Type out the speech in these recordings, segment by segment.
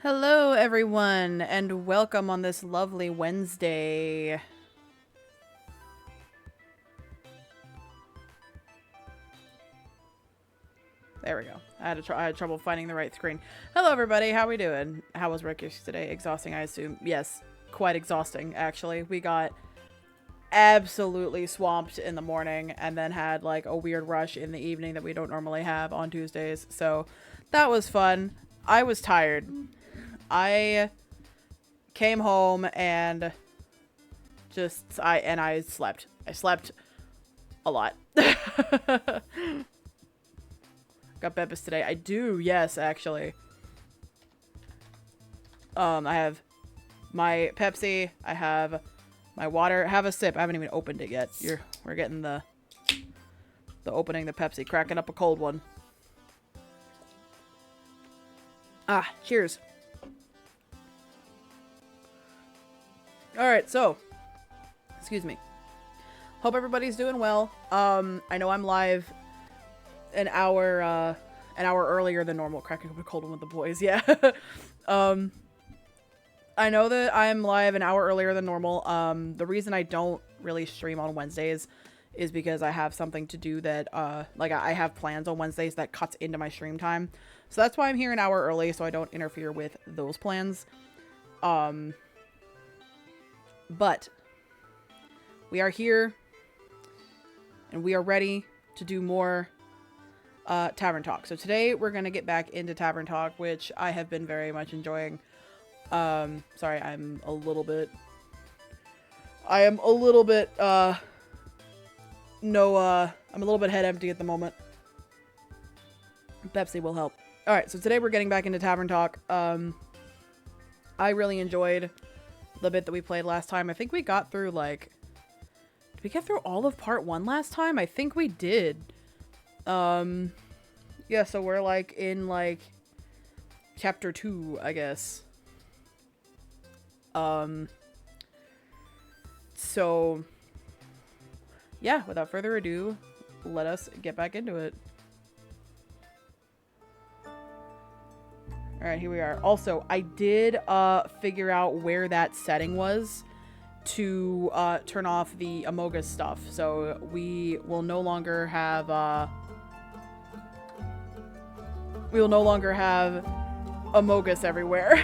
Hello, everyone, and welcome on this lovely Wednesday. There we go. I had trouble finding the right screen. Hello, everybody. How we doing? How was Rick today? Exhausting, I assume. Yes, quite exhausting, actually. We got absolutely swamped in the morning and then had like a weird rush in the evening that we don't normally have on Tuesdays. So that was fun. I was tired. I came home and I slept. I slept a lot. Got Beppis today. I do, yes, actually. I have my Pepsi. I have my water. Have a sip. I haven't even opened it yet. We're getting the opening the Pepsi. Cracking up a cold one. Ah, cheers. Alright, so. Excuse me. Hope everybody's doing well. I know I'm live an hour earlier than normal. Cracking up a cold one with the boys, yeah. I know that I'm live an hour earlier than normal. The reason I don't really stream on Wednesdays is because I have something to do that, I have plans on Wednesdays that cuts into my stream time. So that's why I'm here an hour early, so I don't interfere with those plans. But we are here, and we are ready to do more Tavern Talk. So today we're going to get back into Tavern Talk, which I have been very much enjoying. Sorry, I'm a little bit head empty at the moment. Pepsi will help. Alright, so today we're getting back into Tavern Talk. I really enjoyed the bit that we played last time. I think we got through, did we get through all of part 1 last time? I think we did. Yeah, so we're, in, chapter 2, I guess. So, yeah, without further ado, let us get back into it. Alright, here we are. Also, I did, figure out where that setting was to, turn off the Amogus stuff. So, we will no longer have, Amogus everywhere.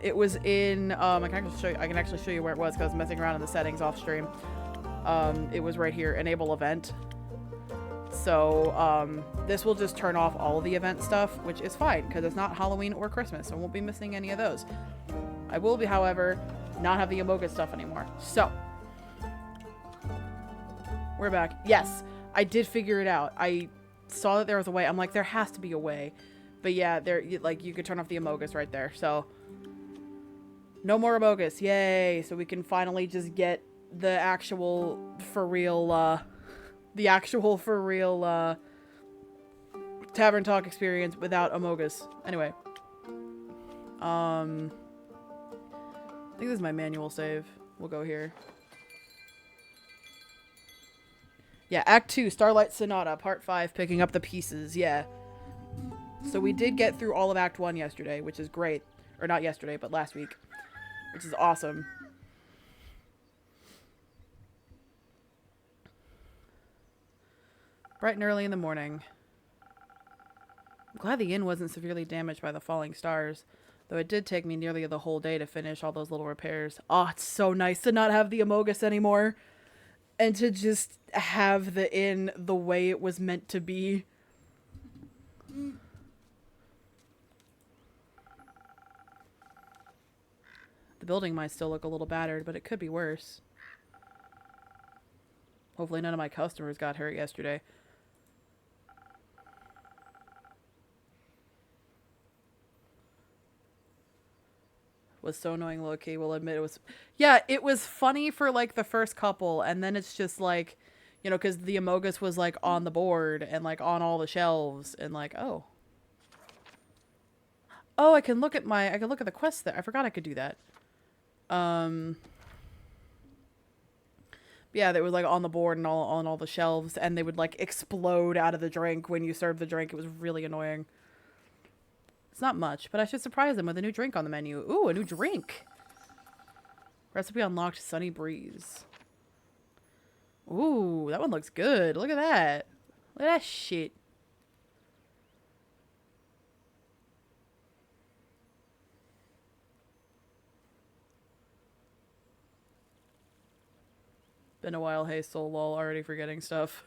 It was in, I can actually show you where it was because I was messing around in the settings off stream. It was right here, enable event. So, this will just turn off all of the event stuff, which is fine because it's not Halloween or Christmas, so I won't be missing any of those. I will be, however, not have the Amogus stuff anymore. So, we're back. Yes, I did figure it out. I saw that there was a way. I'm like, there has to be a way. But yeah, you could turn off the Amogus right there. So, no more Amogus. Yay. So we can finally just get the actual for real Tavern Talk experience without Amogus. Anyway. I think this is my manual save. We'll go here. Yeah, Act 2, Starlight Sonata, Part 5, picking up the pieces, yeah. So we did get through all of Act 1 yesterday, which is great. Or not yesterday, but last week. Which is awesome. Bright and early in the morning. I'm glad the inn wasn't severely damaged by the falling stars. Though it did take me nearly the whole day to finish all those little repairs. Oh, it's so nice to not have the Amogus anymore. And to just have the inn the way it was meant to be. The building might still look a little battered, but it could be worse. Hopefully none of my customers got hurt yesterday. Was so annoying, low-key, will admit it was. Yeah, it was funny for the first couple, and then it's just because the Amogus was on the board and on all the shelves and oh, I can look at the quest there. I forgot I could do that. Yeah, that was like on the board and all on all the shelves, and they would like explode out of the drink when you served the drink. It was really annoying. It's not much, but I should surprise them with a new drink on the menu. Ooh, a new drink. Recipe unlocked, Sunny Breeze. Ooh, that one looks good. Look at that. Look at that shit. Been a while, hey soul lol, already forgetting stuff.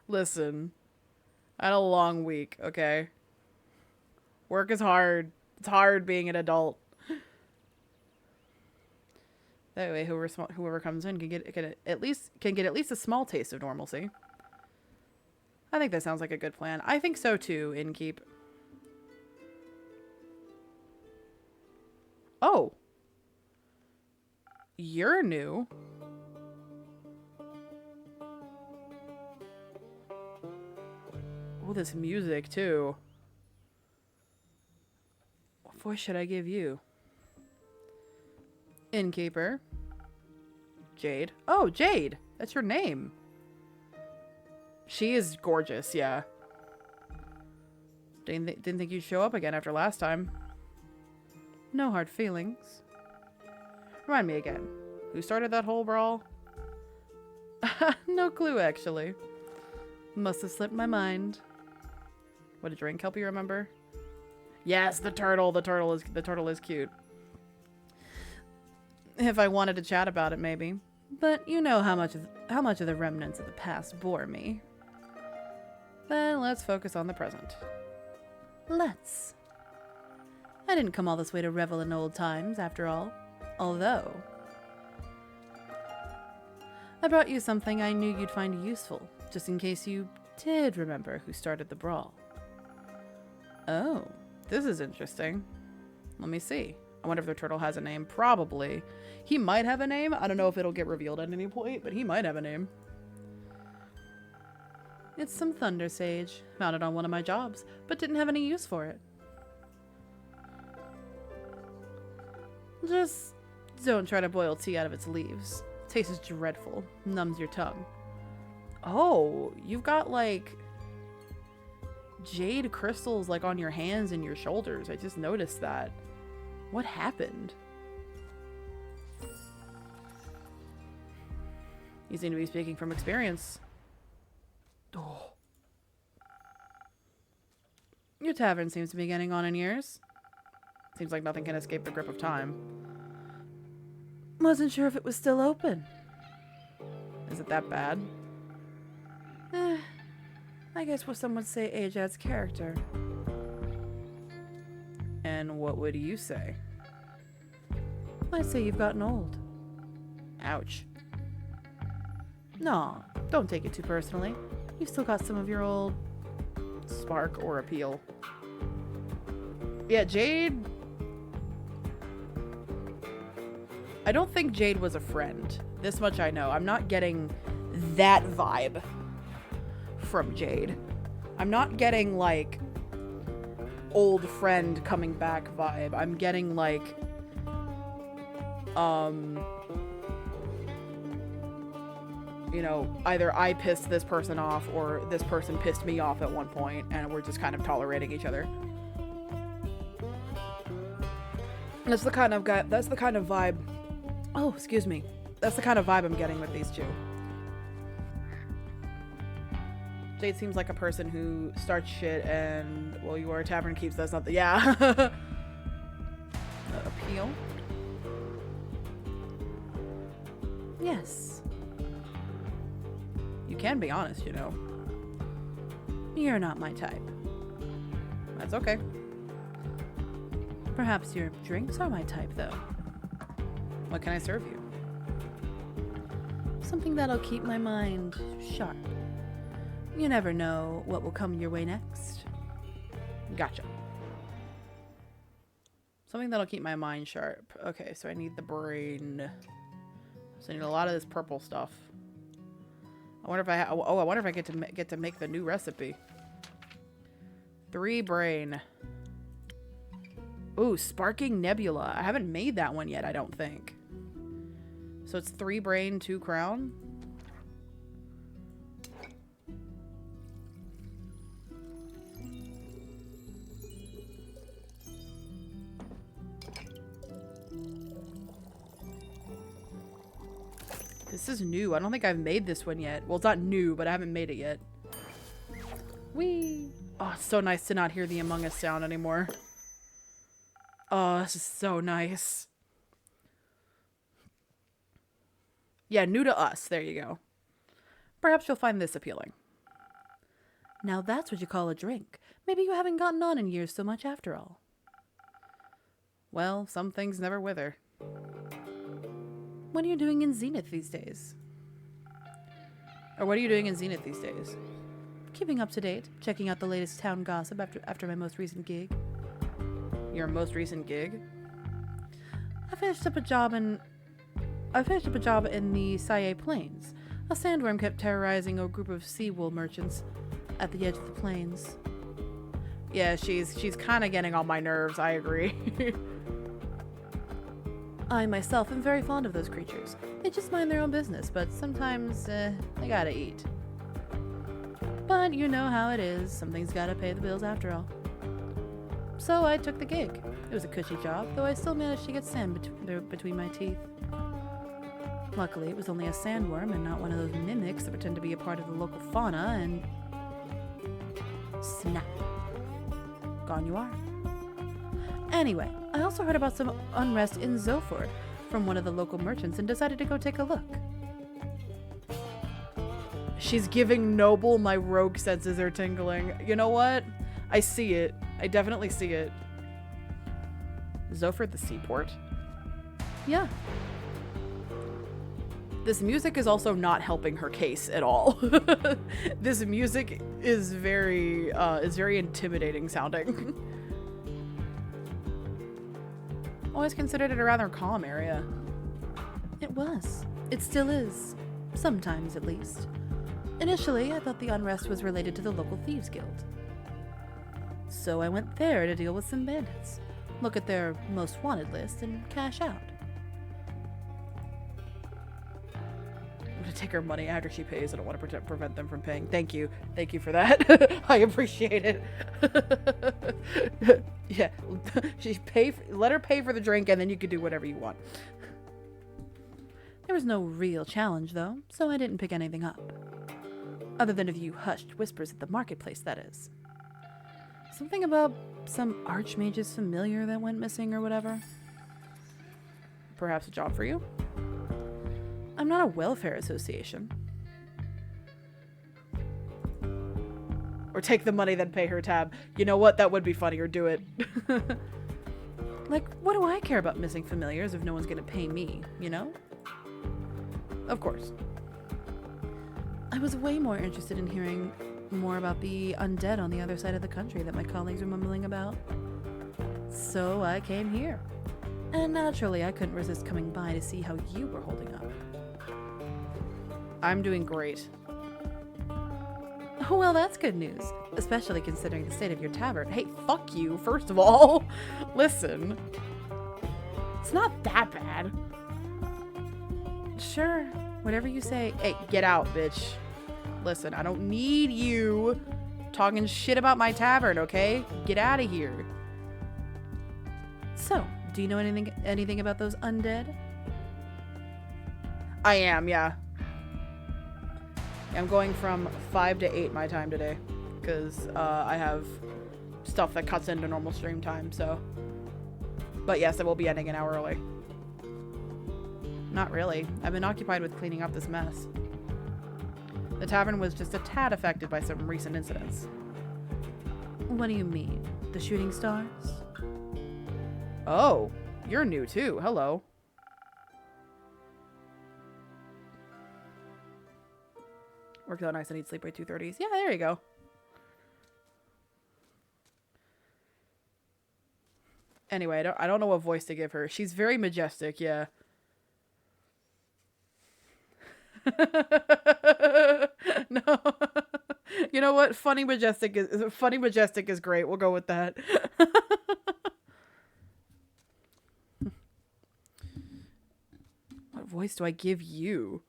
Listen, I had a long week, okay? Work is hard. It's hard being an adult. That way, whoever comes in can get at least a small taste of normalcy. I think that sounds like a good plan. I think so too, Innkeep. Oh. You're new. Oh, this music too. What voice should I give you? Innkeeper. Jade. Oh, Jade. That's your name. She is gorgeous, yeah. Didn't think you'd show up again after last time. No hard feelings. Remind me again. Who started that whole brawl? No clue, actually. Must have slipped my mind. Would a drink help you remember? Yes, the turtle. The turtle is cute. If I wanted to chat about it, maybe. But you know how much of the remnants of the past bore me. Then let's focus on the present. Let's. I didn't come all this way to revel in old times, after all. Although, I brought you something I knew you'd find useful, just in case you did remember who started the brawl. Oh, this is interesting. Let me see. I wonder if the turtle has a name. Probably. He might have a name. I don't know if it'll get revealed at any point, but he might have a name. It's some thunder sage. Found it on one of my jobs, but didn't have any use for it. Just don't try to boil tea out of its leaves. Tastes dreadful. Numbs your tongue. Oh, you've got like jade crystals like on your hands and your shoulders. I just noticed that. What happened? You seem to be speaking from experience. Oh. Your tavern seems to be getting on in years. Seems like nothing can escape the grip of time. Wasn't sure if it was still open. Is it that bad? I guess what some would say age adds character. And what would you say? I'd say you've gotten old. Ouch. No, don't take it too personally. You've still got some of your old spark or appeal. Yeah, Jade... I don't think Jade was a friend. This much I know. I'm not getting that vibe from Jade. I'm not getting, like, old friend coming back vibe. I'm getting, like, you know, either I pissed this person off or this person pissed me off at one point and we're just kind of tolerating each other. That's the kind of vibe. Oh, excuse me. That's the kind of vibe I'm getting with these two. Jade seems like a person who starts shit and, well, you are a tavern keeps. That's not the, yeah. Appeal? Yes. You can be honest, you know. You're not my type. That's okay. Perhaps your drinks are my type, though. What can I serve you? Something that'll keep my mind sharp. You never know what will come your way next. Gotcha. Something that'll keep my mind sharp. Okay, so I need the brain. So I need a lot of this purple stuff. I wonder if I wonder if I get to make the new recipe. 3 brain. Ooh, Sparking Nebula. I haven't made that one yet, I don't think. So it's 3 brain, 2 crown. This is new. I don't think I've made this one yet. Well, it's not new, but I haven't made it yet. Whee! Oh, it's so nice to not hear the Among Us sound anymore. Oh, this is so nice. Yeah, new to us. There you go. Perhaps you'll find this appealing. Now that's what you call a drink. Maybe you haven't gotten on in years so much after all. Well, some things never wither. What are you doing in Zenith these days? Or what are you doing in Zenith these days? Keeping up to date, checking out the latest town gossip after my most recent gig. Your most recent gig? I finished up a job in the Saye Plains. A sandworm kept terrorizing a group of seawool merchants at the edge of the plains. Yeah, she's kind of getting on my nerves, I agree. I myself am very fond of those creatures. They just mind their own business, but sometimes, they gotta eat. But you know how it is. Something's gotta pay the bills after all. So I took the gig. It was a cushy job, though I still managed to get sand between my teeth. Luckily, it was only a sandworm and not one of those mimics that pretend to be a part of the local fauna, and snap. Gone you are. Anyway, I also heard about some unrest in Zoford from one of the local merchants and decided to go take a look. She's giving Noble. My rogue senses are tingling. You know what? I see it. I definitely see it. Zoford the seaport? Yeah. This music is also not helping her case at all. This music is very intimidating sounding. Always considered it a rather calm area. It was. It still is. Sometimes, at least. Initially, I thought the unrest was related to the local thieves guild. So I went there to deal with some bandits, look at their most wanted list, and cash out. I'm gonna take her money after she pays. I don't want to prevent them from paying. Thank you. Thank you for that. I appreciate it. Yeah. Let her pay for the drink, and then you can do whatever you want. There was no real challenge, though, so I didn't pick anything up. Other than a few hushed whispers at the marketplace, that is. Something about some archmage's familiar that went missing or whatever. Perhaps a job for you? I'm not a welfare association. Or take the money, then pay her tab. You know what? That would be funnier. Do it. Like, what do I care about missing familiars if no one's gonna pay me, you know? Of course. I was way more interested in hearing more about the undead on the other side of the country that my colleagues were mumbling about. So I came here. And naturally, I couldn't resist coming by to see how you were holding up. I'm doing great. Oh, well, that's good news. Especially considering the state of your tavern. Hey, fuck you, first of all. Listen. It's not that bad. Sure. Whatever you say. Hey, get out, bitch. Listen, I don't need you talking shit about my tavern, okay? Get out of here. So, do you know anything about those undead? I am, yeah. I'm going from 5 to 8 my time today, because I have stuff that cuts into normal stream time, so. But yes, I will be ending an hour early. Not really. I've been occupied with cleaning up this mess. The tavern was just a tad affected by some recent incidents. What do you mean? The shooting stars? Oh, you're new too. Hello. Worked out nice. I need sleep by 2:30. Yeah, there you go. Anyway, I don't know what voice to give her. She's very majestic, yeah. No. You know what? Funny majestic is great. We'll go with that. What voice do I give you?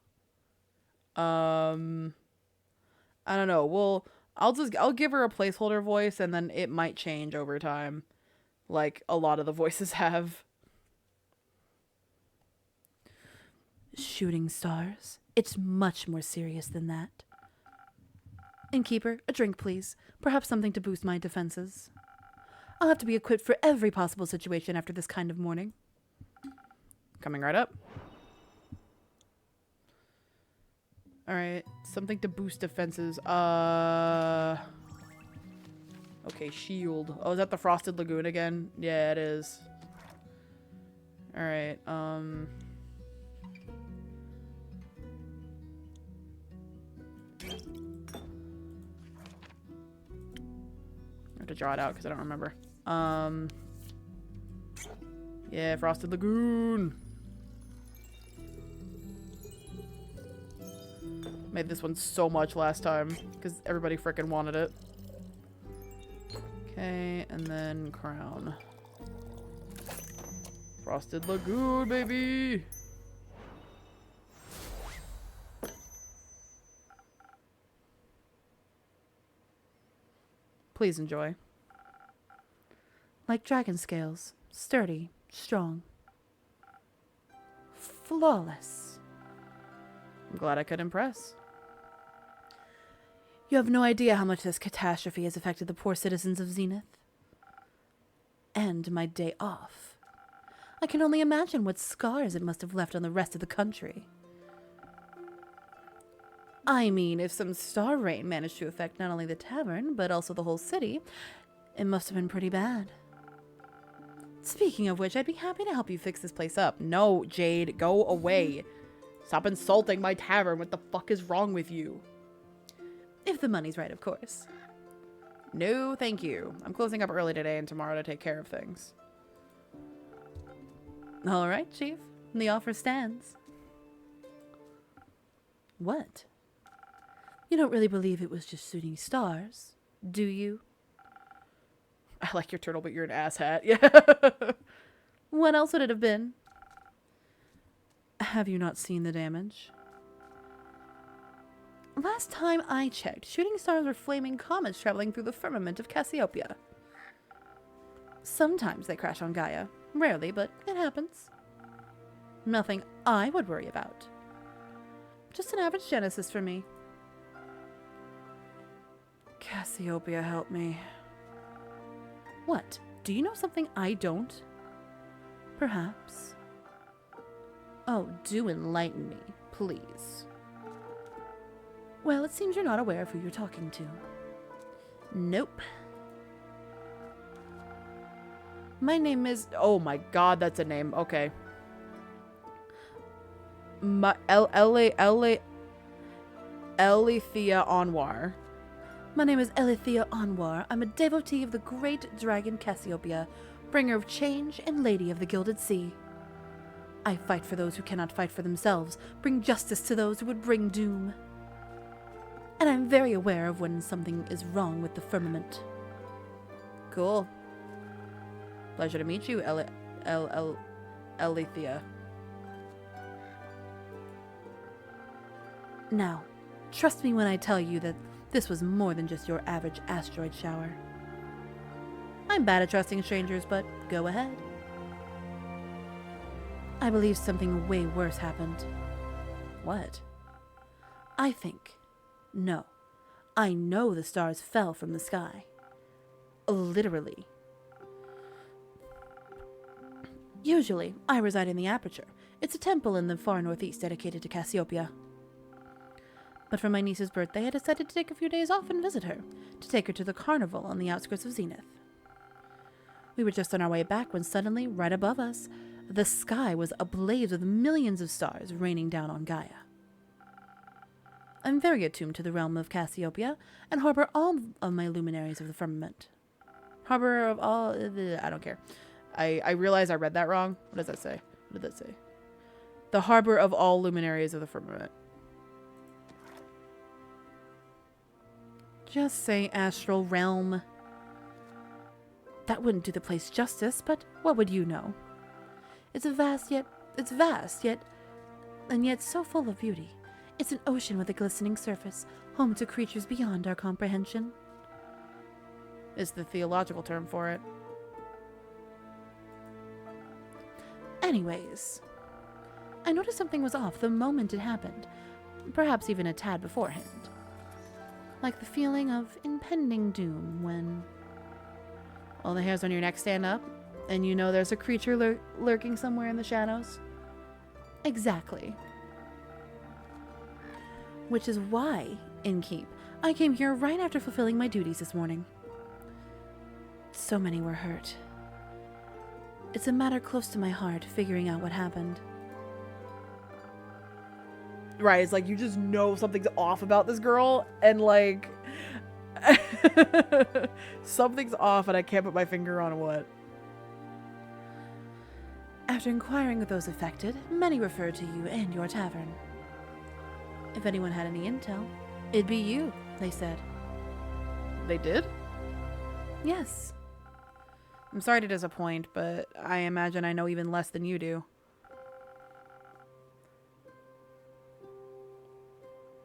I don't know. Well, I'll give her a placeholder voice, and then it might change over time, like a lot of the voices have. Shooting stars? It's much more serious than that. Innkeeper, a drink, please. Perhaps something to boost my defenses. I'll have to be equipped for every possible situation after this kind of morning. Coming right up. Alright, something to boost defenses. Okay, shield. Oh, is that the Frosted Lagoon again? Yeah, it is. Alright, I have to draw it out because I don't remember. Yeah, Frosted Lagoon. Made this one so much last time because everybody frickin' wanted it. Okay, and then crown. Frosted Lagoon, baby! Please enjoy. Like dragon scales. Sturdy. Strong. Flawless. I'm glad I could impress. You have no idea how much this catastrophe has affected the poor citizens of Zenith. And my day off. I can only imagine what scars it must have left on the rest of the country. I mean, if some star rain managed to affect not only the tavern, but also the whole city, it must have been pretty bad. Speaking of which, I'd be happy to help you fix this place up. No, Jade, go away. Stop insulting my tavern. What the fuck is wrong with you? If the money's right, of course. No, thank you. I'm closing up early today and tomorrow to take care of things. All right, Chief. The offer stands. What? You don't really believe it was just shooting stars, do you? I like your turtle, but you're an asshat. Yeah. What else would it have been? Have you not seen the damage? Last time I checked, shooting stars were flaming comets traveling through the firmament of Cassiopeia. Sometimes they crash on Gaia. Rarely, but it happens. Nothing I would worry about. Just an average Genesis for me. Cassiopeia, help me. What? Do you know something I don't? Perhaps. Oh, do enlighten me, please. Well, it seems you're not aware of who you're talking to. Nope. My name is... Oh my god, that's a name. Okay. Elithea Anwar. My name is Elithea Anwar. I'm a devotee of the great dragon Cassiopeia, bringer of change and lady of the Gilded Sea. I fight for those who cannot fight for themselves, bring justice to those who would bring doom. And I'm very aware of when something is wrong with the firmament. Cool. Pleasure to meet you, Elithea. Now, trust me when I tell you that this was more than just your average asteroid shower. I'm bad at trusting strangers, but go ahead. I believe something way worse happened. What? I think. No. I know the stars fell from the sky. Literally. Usually, I reside in the Aperture. It's a temple in the far northeast dedicated to Cassiopeia. But for my niece's birthday, I decided to take a few days off and visit her, to take her to the carnival on the outskirts of Zenith. We were just on our way back when suddenly, right above us, the sky was ablaze with millions of stars raining down on Gaia. I'm very attuned to the realm of Cassiopeia and harbor all of my luminaries of the firmament. Harbor of all... I don't care. I realize I read that wrong. What does that say? What did that say? The harbor of all luminaries of the firmament. Just say astral realm. That wouldn't do the place justice, but what would you know? It's vast, yet and yet so full of beauty. It's an ocean with a glistening surface, home to creatures beyond our comprehension. Is the theological term for it. Anyways, I noticed something was off the moment it happened, perhaps even a tad beforehand. Like the feeling of impending doom when all the hairs on your neck stand up, and you know there's a creature lurking somewhere in the shadows. Exactly. Which is why, Innkeep, I came here right after fulfilling my duties this morning. So many were hurt. It's a matter close to my heart, figuring out what happened. Right, it's like you just know something's off about this girl, and like something's off and I can't put my finger on what. After inquiring with those affected, many referred to you and your tavern. If anyone had any intel, it'd be you, they said. They did? Yes. I'm sorry to disappoint, but I imagine I know even less than you do.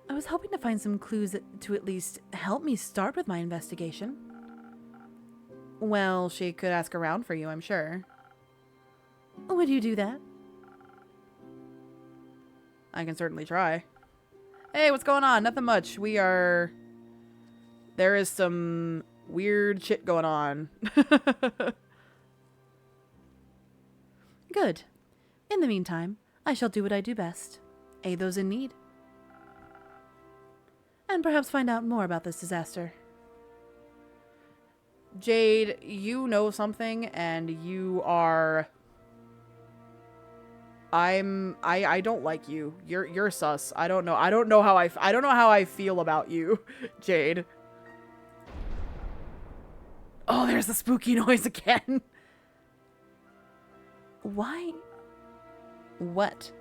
I was hoping to find some clues to at least help me start with my investigation. Well, she could ask around for you, I'm sure. Would you do that? I can certainly try. Hey, what's going on? Nothing much. There is some weird shit going on. Good. In the meantime, I shall do what I do best. Aid those in need. And perhaps find out more about this disaster. Jade, you know something, and you are... I don't like you. You're sus. I don't know. I don't know how I feel about you, Jade. Oh, there's the spooky noise again. Why? What?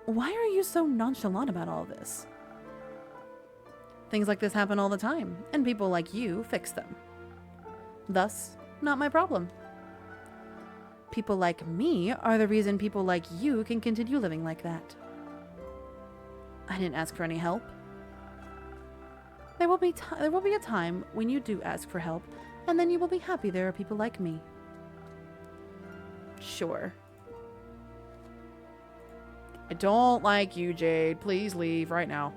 Why are you so nonchalant about all this? Things like this happen all the time, and people like you fix them. Thus, not my problem. People like me are the reason people like you can continue living like that. I didn't ask for any help. There will be a time when you do ask for help, and then you will be happy there are people like me. Sure. I don't like you, Jade. Please leave right now.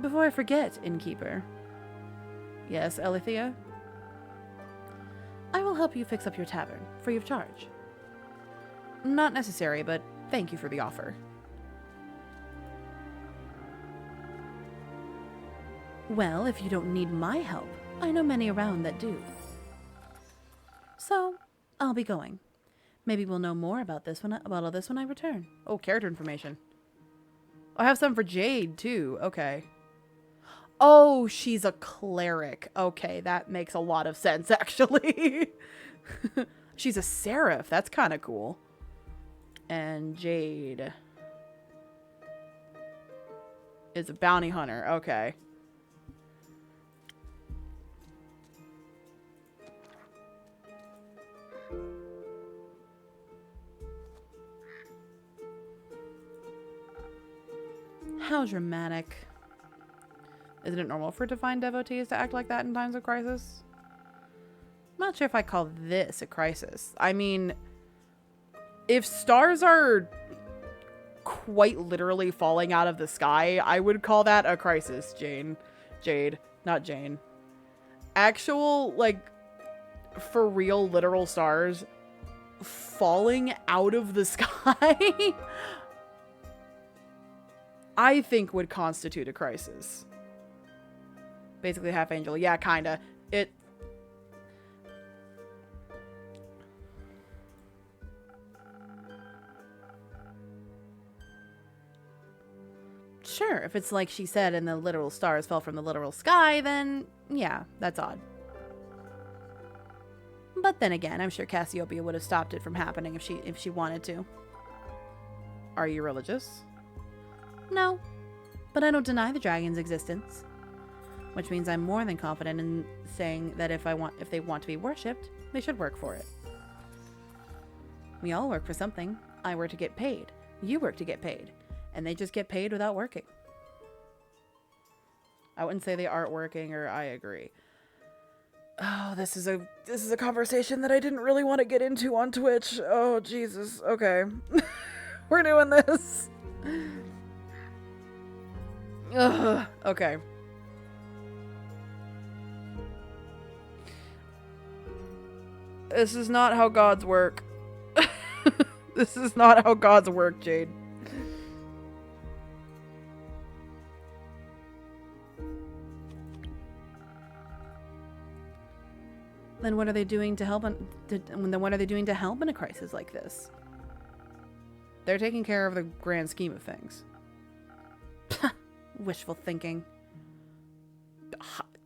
Before I forget, Innkeeper. Yes, Elithia? I will help you fix up your tavern, free of charge. Not necessary, but thank you for the offer. Well, if you don't need my help, I know many around that do. So, I'll be going. Maybe we'll know more about all this when I return. Oh, character information. I have some for Jade, too. Okay. Oh, she's a cleric. Okay, that makes a lot of sense, actually. She's a seraph. That's kind of cool. And Jade is a bounty hunter. Okay. How dramatic. Isn't it normal for divine devotees to act like that in times of crisis? I'm not sure if I call this a crisis. I mean, if stars are quite literally falling out of the sky, I would call that a crisis, Jade, not Jane. Actual, like, for real, literal stars falling out of the sky, I think would constitute a crisis. Basically half angel. Yeah, kinda. Sure, if it's like she said and the literal stars fell from the literal sky, then yeah, that's odd. But then again, I'm sure Cassiopeia would have stopped it from happening if she wanted to. Are you religious? No, but I don't deny the dragon's existence. Which means I'm more than confident in saying that if they want to be worshipped, they should work for it. We all work for something. I work to get paid. You work to get paid. And they just get paid without working. I wouldn't say they aren't working, or I agree. Oh, this is a conversation that I didn't really want to get into on Twitch. Oh, Jesus. Okay. We're doing this. Ugh. Okay. This is not how gods work. This is not how gods work, Jade. Then what are they doing to help? Then what are they doing to help in a crisis like this? They're taking care of the grand scheme of things. Wishful thinking.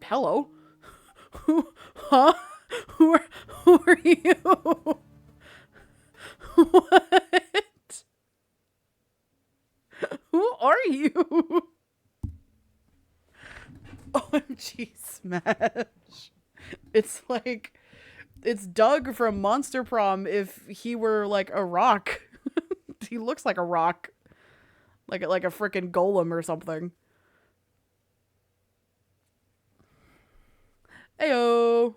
Hello? Who? Huh? Who are you? What? Who are you? OMG Smash. It's like, it's Doug from Monster Prom if he were like a rock. He looks like a rock. Like a freaking golem or something. Heyo.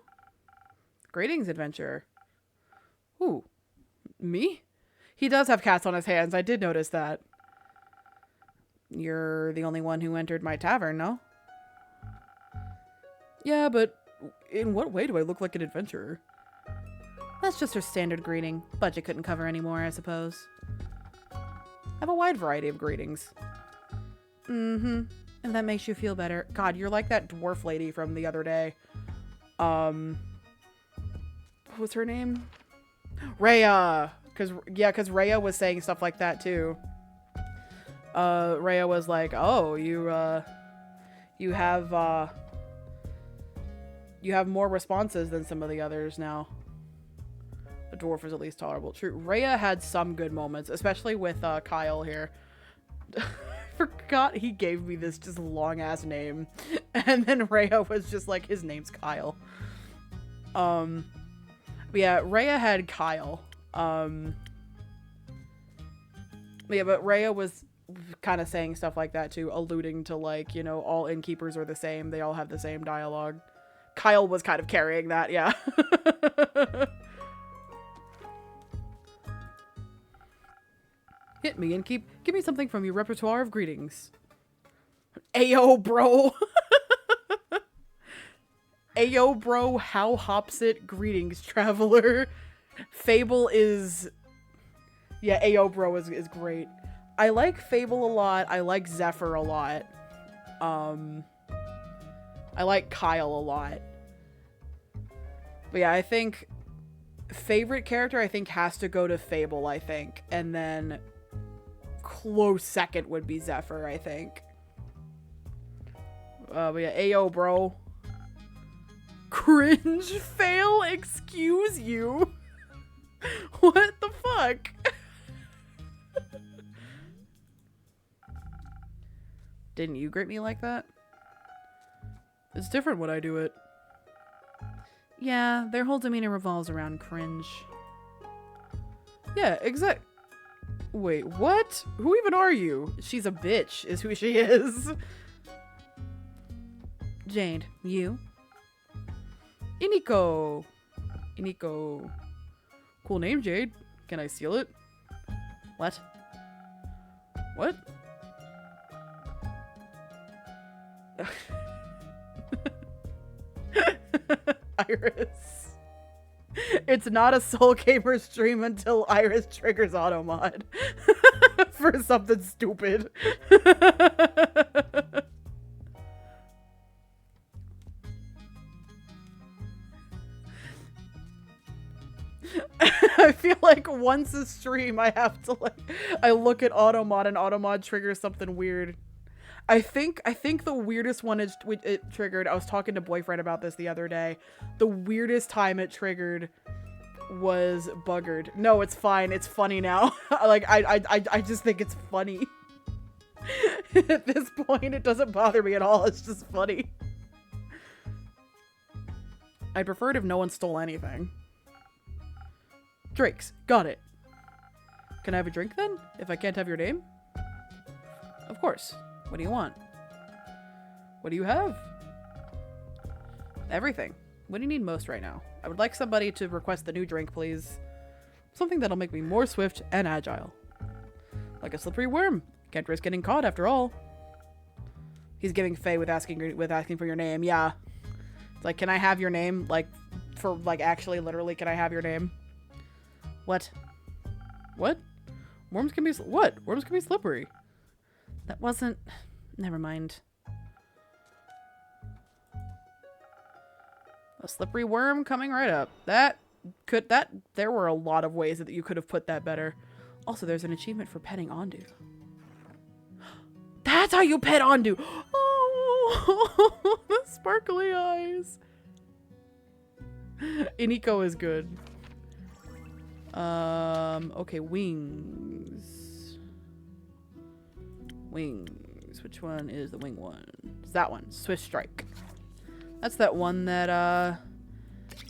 Greetings, adventurer. Who? Me? He does have cats on his hands. I did notice that. You're the only one who entered my tavern, no? Yeah, but in what way do I look like an adventurer? That's just her standard greeting. Budget couldn't cover any more, I suppose. I have a wide variety of greetings. Mm-hmm. If that makes you feel better. God, you're like that dwarf lady from the other day. What was her name? Rhea. Cause Rhea was saying stuff like that too. Rhea was like, "Oh, you have more responses than some of the others now." The dwarf is at least tolerable. True. Rhea had some good moments, especially with Kyle here. I forgot he gave me this just long ass name, and then Rhea was just like, his name's Kyle. But yeah, Rhea had Kyle. But Rhea was kind of saying stuff like that too, alluding to like, you know, all innkeepers are the same. They all have the same dialogue. Kyle was kind of carrying that, yeah. Hit me and give me something from your repertoire of greetings. Ayo, bro. Ayo, bro, how hops it? Greetings, traveler. Fable is... Yeah, Ayo, bro is great. I like Fable a lot. I like Zephyr a lot. I like Kyle a lot. But yeah, I think... Favorite character, I think, has to go to Fable, I think. And then... Close second would be Zephyr, I think. But yeah, Ayo, bro. Cringe fail? Excuse you? What the fuck? Didn't you greet me like that? It's different when I do it. Yeah, their whole demeanor revolves around cringe. Yeah, exact. Wait, what? Who even are you? She's a bitch, is who she is. Jade, you? Iniko. Iniko. Cool name, Jade. Can I steal it? What? What? Iris. It's not a Soul Gamer stream until Iris triggers automod. For something stupid. I feel like once a stream I have to like I look at automod and automod triggers something weird. I think the weirdest one it triggered, I was talking to boyfriend about this the other day. The weirdest time it triggered was buggered. No, it's fine. It's funny now. Like I just think it's funny. At this point it doesn't bother me at all. It's just funny. I'd prefer it if no one stole anything. Drakes. Got it. Can I have a drink then? If I can't have your name? Of course. What do you want? What do you have? Everything. What do you need most right now? I would like somebody to request the new drink, please. Something that'll make me more swift and agile. Like a slippery worm. Can't risk getting caught after all. He's giving Faye with asking for your name. Yeah. It's like, can I have your name? Like, for, like, actually, literally, can I have your name? What? What? Worms can be... What? Worms can be slippery. That wasn't... Never mind. A slippery worm coming right up. There were a lot of ways that you could have put that better. Also, there's an achievement for petting Ondu. That's how you pet Ondu! Oh, the sparkly eyes. Iniko is good. Okay, wings. Wings. Which one is the wing one? It's that one. Swift Strike. That's that one that,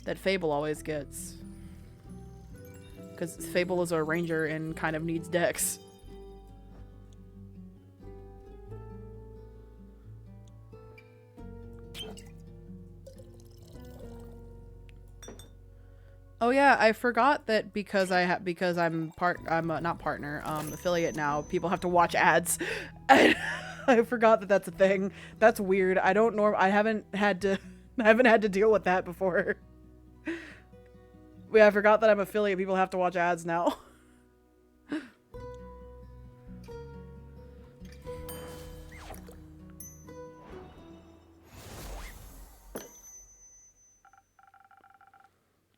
that Fable always gets. Because Fable is a ranger and kind of needs dex. Oh yeah, I forgot that because I'm not partner, affiliate now, people have to watch ads. I forgot that that's a thing. That's weird. I haven't had to deal with that before. Yeah, I forgot that I'm affiliate. People have to watch ads now.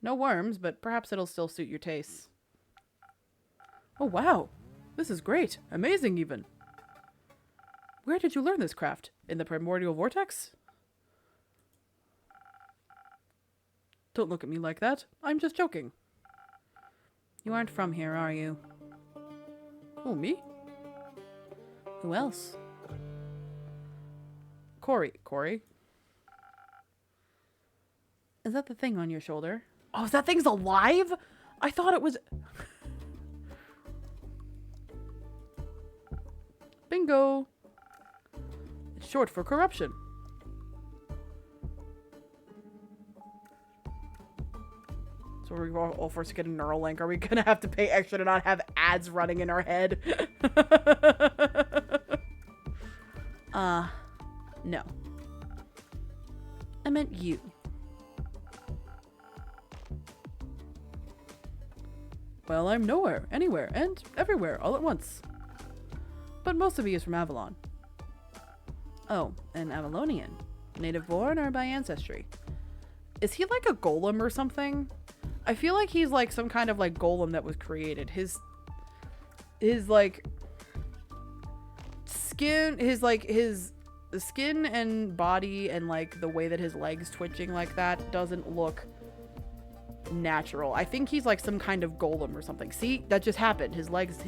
No worms, but perhaps it'll still suit your tastes. Oh wow, this is great. Amazing even. Where did you learn this craft? In the primordial vortex? Don't look at me like that. I'm just joking. You aren't from here, are you? Oh, me? Who else? Corey? Is that the thing on your shoulder? Oh, that thing's alive? I thought it was... Bingo! It's short for corruption. So we're all forced to get a neural link. Are we gonna have to pay extra to not have ads running in our head? No. I meant you. Well, I'm nowhere, anywhere, and everywhere, all at once. But most of you is from Avalon. Oh, an Avalonian. Native born or by ancestry? Is he like a golem or something? I feel like he's like some kind of like golem that was created. His like skin, the skin and body and like the way that his legs twitching like that doesn't look natural. I think he's like some kind of golem or something. See, that just happened. His legs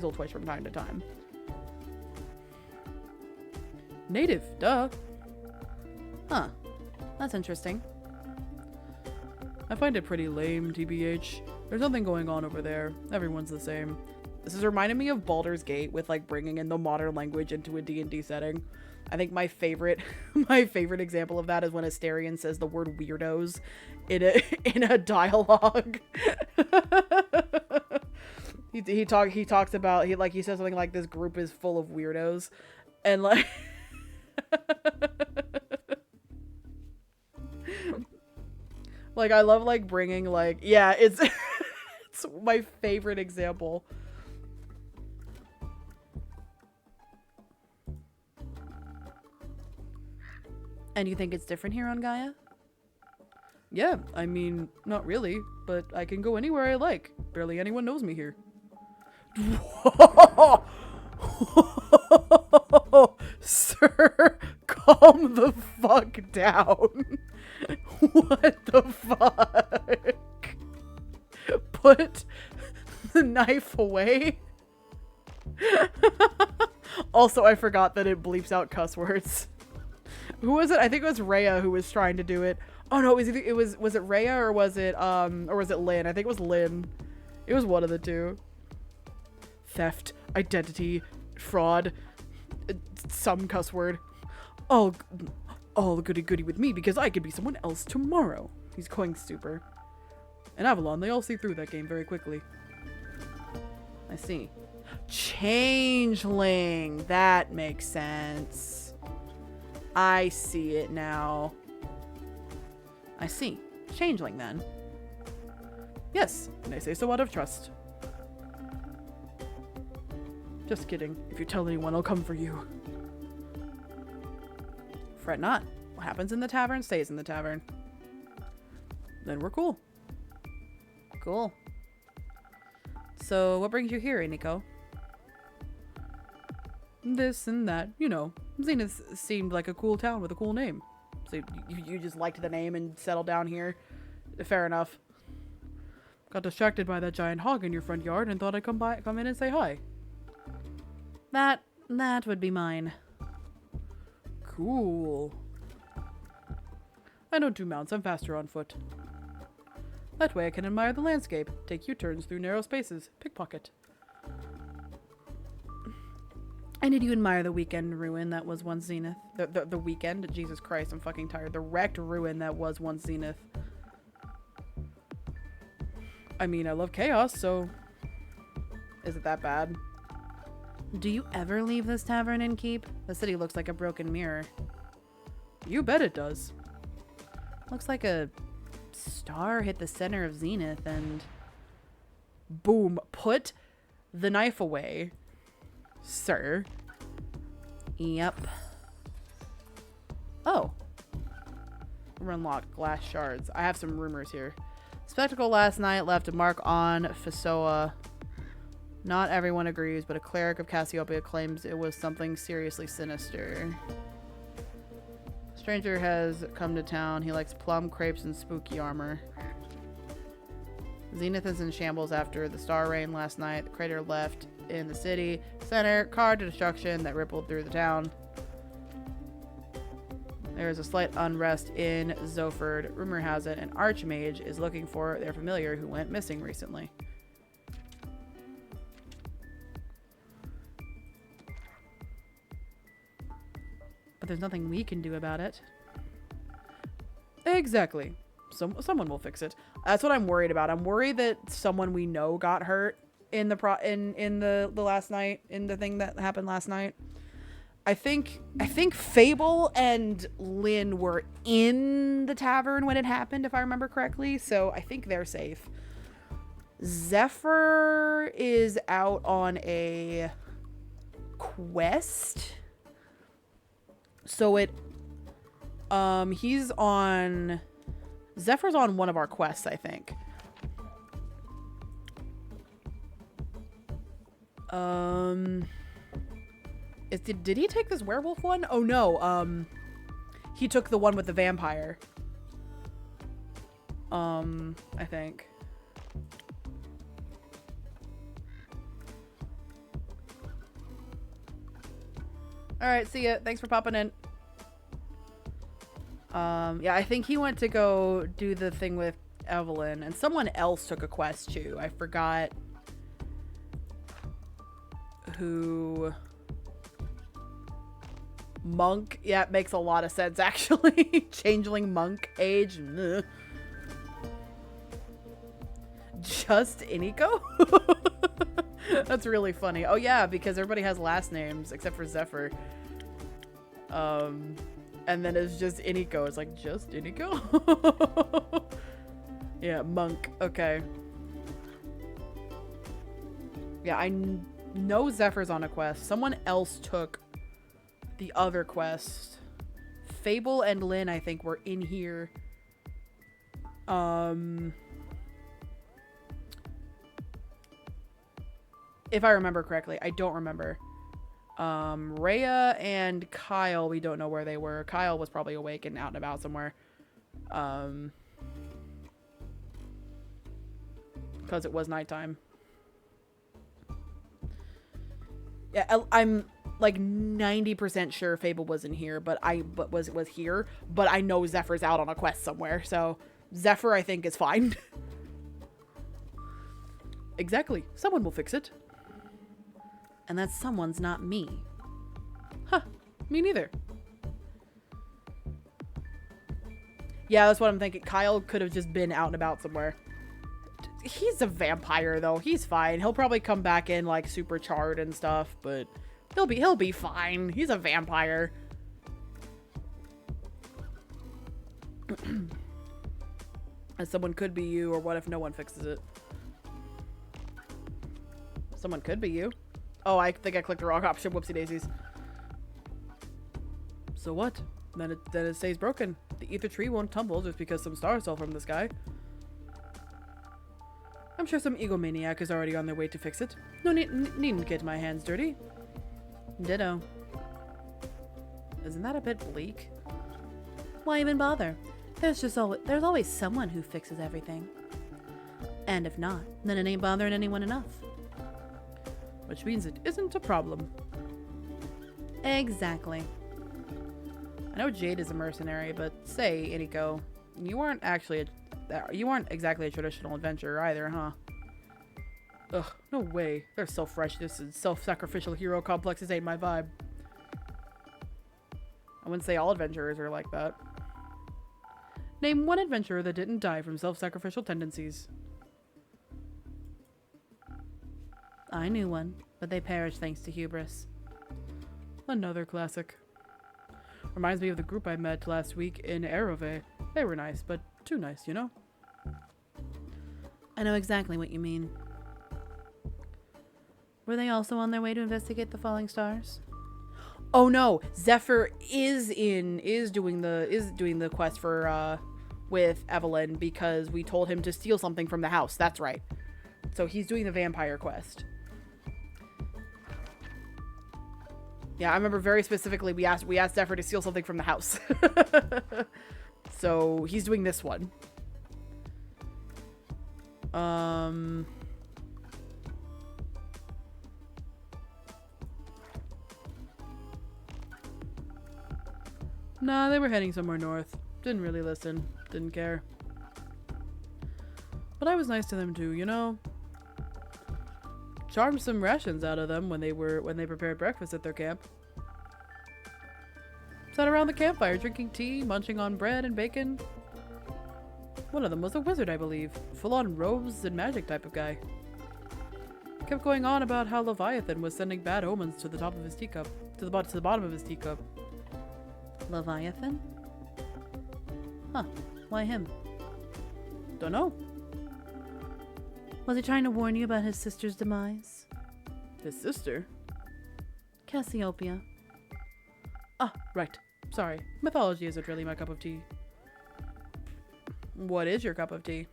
will twitch from time to time. Native, duh. Huh. That's interesting. I find it pretty lame, TBH. There's nothing going on over there. Everyone's the same. This is reminding me of Baldur's Gate with like bringing in the modern language into a D&D setting. I think my favorite example of that is when Asterion says the word weirdos in a dialogue. he talks about he says something like this group is full of weirdos, and like like I love like bringing like yeah it's it's my favorite example. And you think it's different here on Gaia? Yeah, I mean, not really, but I can go anywhere I like. Barely anyone knows me here. Sir, calm the fuck down. What the fuck? Put the knife away. Also, I forgot that it bleeps out cuss words. Who was it? I think it was Rhea who was trying to do it. Oh no, was it Rhea or was it Lynn? I think it was Lynn. It was one of the two. theft, identity, fraud, some cuss word. All goody with me because I could be someone else tomorrow. He's going super. In Avalon, they all see through that game very quickly. I see. Changeling. That makes sense. I see it now. I see. Changeling, then. Yes, and I say so out of trust. Just kidding. If you tell anyone, I'll come for you. Fret not. What happens in the tavern stays in the tavern. Then we're cool. Cool. So, what brings you here, Nico? This and that, you know. Zenith seemed like a cool town with a cool name. So you just liked the name and settled down here? Fair enough. Got distracted by that giant hog in your front yard and thought I'd come in and say hi. That would be mine. Cool. I don't do mounts, I'm faster on foot. That way I can admire the landscape, take U-turns through narrow spaces, pickpocket. And did you admire the weekend ruin that was once Zenith? The weekend? Jesus Christ, I'm fucking tired. The wrecked ruin that was once Zenith. I mean, I love chaos, so... Is it that bad? Do you ever leave this tavern and keep? The city looks like a broken mirror. You bet it does. Looks like a star hit the center of Zenith and... Boom. Put the knife away, sir. Yep. Oh. We're unlocked. Glass shards. I have some rumors here. Spectacle last night left a mark on Fisoa. Not everyone agrees, but a cleric of Cassiopeia claims it was something seriously sinister. Stranger has come to town. He likes plum, crepes, and spooky armor. Zenith is in shambles after the star rain last night. The crater left in the city center caused destruction that rippled through the town. There is a slight unrest in Zoford. Rumor has it an archmage is looking for their familiar who went missing recently. But there's nothing we can do about it. Exactly. Someone will fix it. That's what I'm worried about. I'm worried that someone we know got hurt in the last night, in the thing that happened last night. I think Fable and Lynn were in the tavern when it happened, if I remember correctly, so I think they're safe. Zephyr is out on a quest. So Zephyr's on one of our quests, I think. Did he take this werewolf one? Oh no, he took the one with the vampire. I think. Alright, see ya. Thanks for popping in. Yeah, I think he went to go do the thing with Evelyn, and someone else took a quest too. I forgot who. Monk. Yeah, it makes a lot of sense, actually. Changeling monk age. Ugh. Just Iniko? That's really funny. Oh, yeah, because everybody has last names except for Zephyr. And then it's just Iniko. It's like, just Iniko? Yeah, monk. Okay. Yeah, I know Zephyr's on a quest. Someone else took the other quest. Fable and Lynn, I think, were in here. If I remember correctly. I don't remember. Rhea and Kyle, we don't know where they were. Kyle was probably awake and out and about somewhere. Because it was nighttime. Yeah, I'm like 90% sure Fable was in here, but was here, but I know Zephyr's out on a quest somewhere, so Zephyr I think is fine. Exactly. Someone will fix it. And that someone's not me. Huh. Me neither. Yeah, that's what I'm thinking. Kyle could have just been out and about somewhere. He's a vampire, though. He's fine. He'll probably come back in, like, super charred and stuff, but he'll be fine. He's a vampire. And someone could be you, or what if no one fixes it? Someone could be you. Oh, I think I clicked the wrong option. Whoopsie daisies. So what? Then it stays broken. The ether tree won't tumble just because some stars fell from the sky. I'm sure some egomaniac is already on their way to fix it. No needn't get my hands dirty. Ditto. Isn't that a bit bleak? Why even bother? There's always someone who fixes everything. And if not, then it ain't bothering anyone enough. Which means it isn't a problem. Exactly. I know Jade is a mercenary, but say, Iniko, you aren't exactly a traditional adventurer either, huh? Ugh, no way. They're self-righteous and self-sacrificial hero complexes ain't my vibe. I wouldn't say all adventurers are like that. Name one adventurer that didn't die from self-sacrificial tendencies. I knew one, but they perished thanks to hubris. Another classic. Reminds me of the group I met last week in Erove. They were nice, but too nice, you know? I know exactly what you mean. Were they also on their way to investigate the falling stars? Oh no, Zephyr is doing the quest for with Evelyn because we told him to steal something from the house. That's right. So he's doing the vampire quest. Yeah, I remember very specifically we asked Zephyr to steal something from the house. So he's doing this one. Nah, they were heading somewhere north. Didn't really listen. Didn't care. But I was nice to them too, you know? Charmed some rations out of them when they prepared breakfast at their camp. Sat around the campfire drinking tea, munching on bread and bacon. One of them was a wizard, I believe. Full-on robes and magic type of guy. Kept going on about how Leviathan was sending bad omens to the top of his teacup. To the bottom of his teacup. Leviathan? Huh. Why him? Dunno. Was he trying to warn you about his sister's demise? His sister? Cassiopeia. Ah, right. Sorry. Mythology isn't really my cup of tea. What is your cup of tea?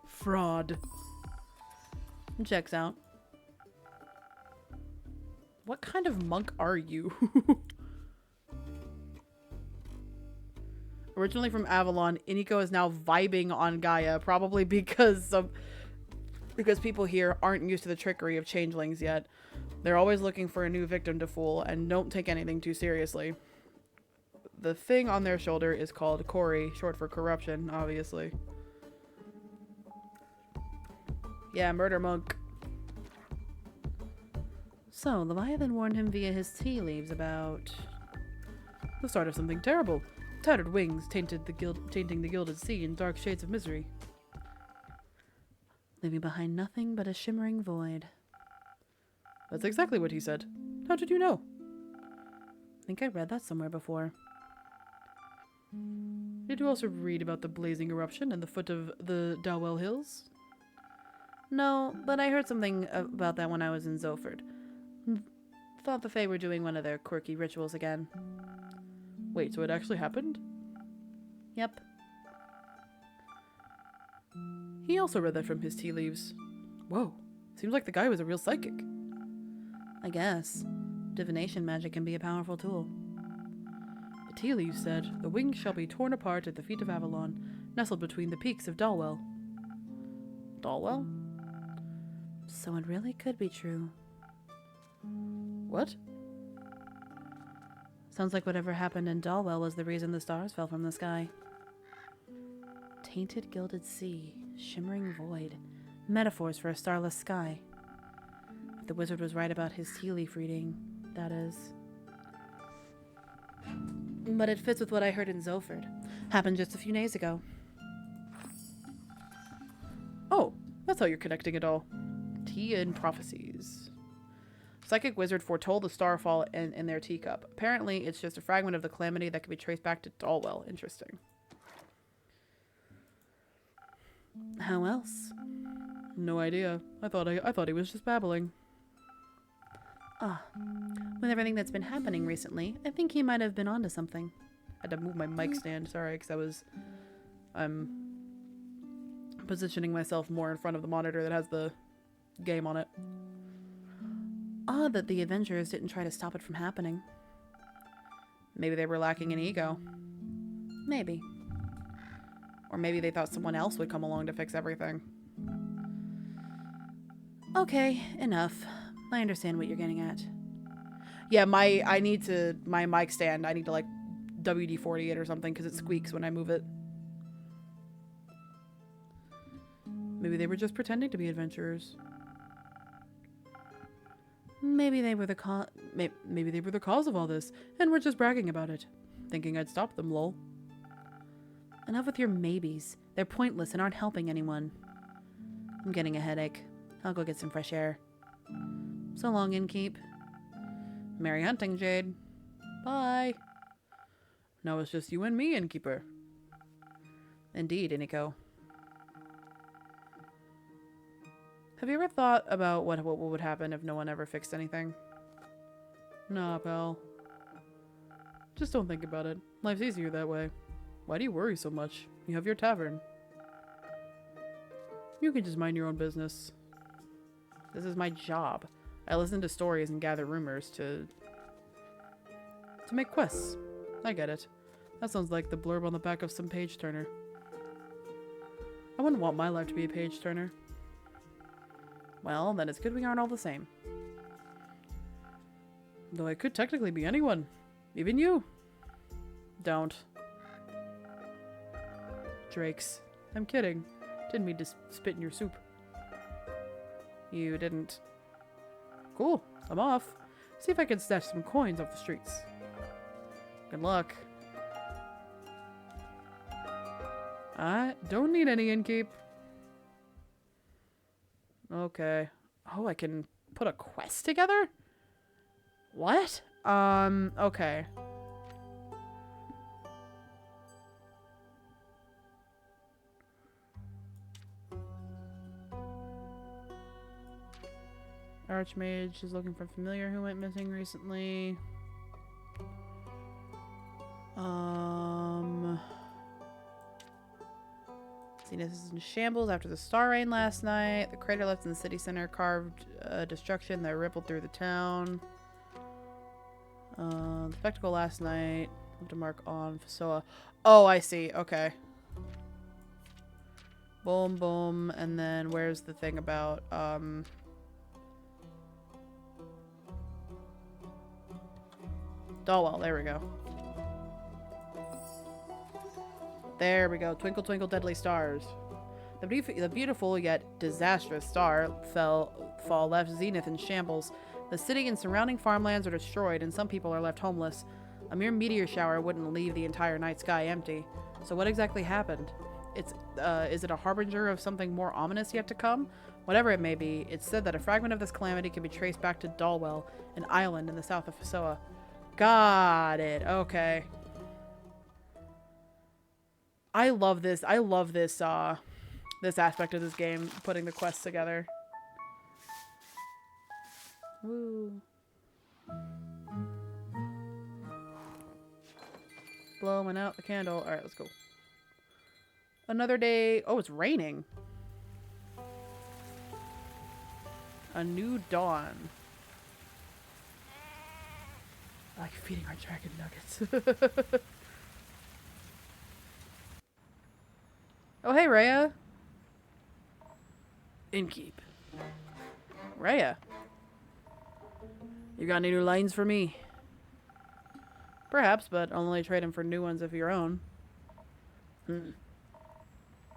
Fraud. Checks out. What kind of monk are you? Originally from Avalon, Iniko is now vibing on Gaia, probably because people here aren't used to the trickery of changelings yet. They're always looking for a new victim to fool and don't take anything too seriously. The thing on their shoulder is called Kori, short for corruption, obviously. Yeah, murder monk. So, Leviathan warned him via his tea leaves about The start of something terrible. Tattered wings tainting the gilded sea in dark shades of misery. leaving behind nothing but a shimmering void. That's exactly what he said. How did you know? I think I read that somewhere before. Did you also read about the blazing eruption at the foot of the Dowell Hills? No, but I heard something about that when I was in Zoford. Thought the Fae were doing one of their quirky rituals again. Wait, so it actually happened? Yep. He also read that from his tea leaves. Whoa, seems like the guy was a real psychic. I guess. Divination magic can be a powerful tool. The tea leaves said, "The wings shall be torn apart at the feet of Avalon, nestled between the peaks of Dalwell." Dalwell? So it really could be true. What? Sounds like whatever happened in Dalwell was the reason the stars fell from the sky. Tainted gilded sea, shimmering void, metaphors for a starless sky. the wizard was right about his tea leaf reading, that is. But it fits with what I heard in Zoford. Happened just a few days ago. Oh, that's how you're connecting it all. Tea and prophecies. Psychic wizard foretold the starfall in their teacup. Apparently, it's just a fragment of the calamity that can be traced back to Dalwell. Interesting. How else? No idea. I thought he was just babbling. Ah, with everything that's been happening recently, I think he might have been onto something. I had to move my mic stand. Sorry, because I'm positioning myself more in front of the monitor that has the game on it. Odd that the Avengers didn't try to stop it from happening. Maybe they were lacking in ego. Maybe. Or maybe they thought someone else would come along to fix everything. Okay, enough. I understand what you're getting at. Yeah, my mic stand, I need to like WD-40 it or something because it squeaks when I move it. Maybe they were just pretending to be adventurers. Maybe they were the maybe they were the cause of all this, and we're just bragging about it. Thinking I'd stop them, lol. Enough with your maybes. They're pointless and aren't helping anyone. I'm getting a headache. I'll go get some fresh air. So long, innkeep. Merry hunting, Jade. Bye. Now it's just you and me, innkeeper. Indeed, Iniko. Have you ever thought about what would happen if no one ever fixed anything? Nah, pal. Just don't think about it. Life's easier that way. Why do you worry so much? You have your tavern. You can just mind your own business. This is my job. I listen to stories and gather rumors to make quests. I get it. That sounds like the blurb on the back of some page turner. I wouldn't want my life to be a page turner. Well, then it's good we aren't all the same. Though I could technically be anyone. Even you. Don't. Drakes. I'm kidding. Didn't mean to spit in your soup. You didn't. Cool. I'm off. See if I can snatch some coins off the streets. Good luck. I don't need any innkeep. Okay. Oh, I can put a quest together? What? Okay. Archmage is looking for a familiar who went missing recently. Zenith is in shambles after the star rain last night. The crater left in the city center carved destruction that rippled through the town. The spectacle last night. Left a mark on Fasoa. Oh, I see. Okay. Boom, boom. And then where's the thing about... Dalwell, there we go. There we go. Twinkle, twinkle, deadly stars. The beautiful yet disastrous star fall left Zenith in shambles. The city and surrounding farmlands are destroyed, and some people are left homeless. A mere meteor shower wouldn't leave the entire night sky empty. So what exactly happened? Is it a harbinger of something more ominous yet to come? Whatever it may be, it's said that a fragment of this calamity can be traced back to Dalwell, an island in the south of Fasoa. Got it. Okay. I love this. I love this this aspect of this game, putting the quests together. Woo. Blowing out the candle. Alright, let's go. Another day. Oh, it's raining. A new dawn. I like feeding our dragon nuggets. Oh, hey, Rhea. Innkeep. Rhea. You got any new lines for me? Perhaps, but I'll only trade them for new ones of your own.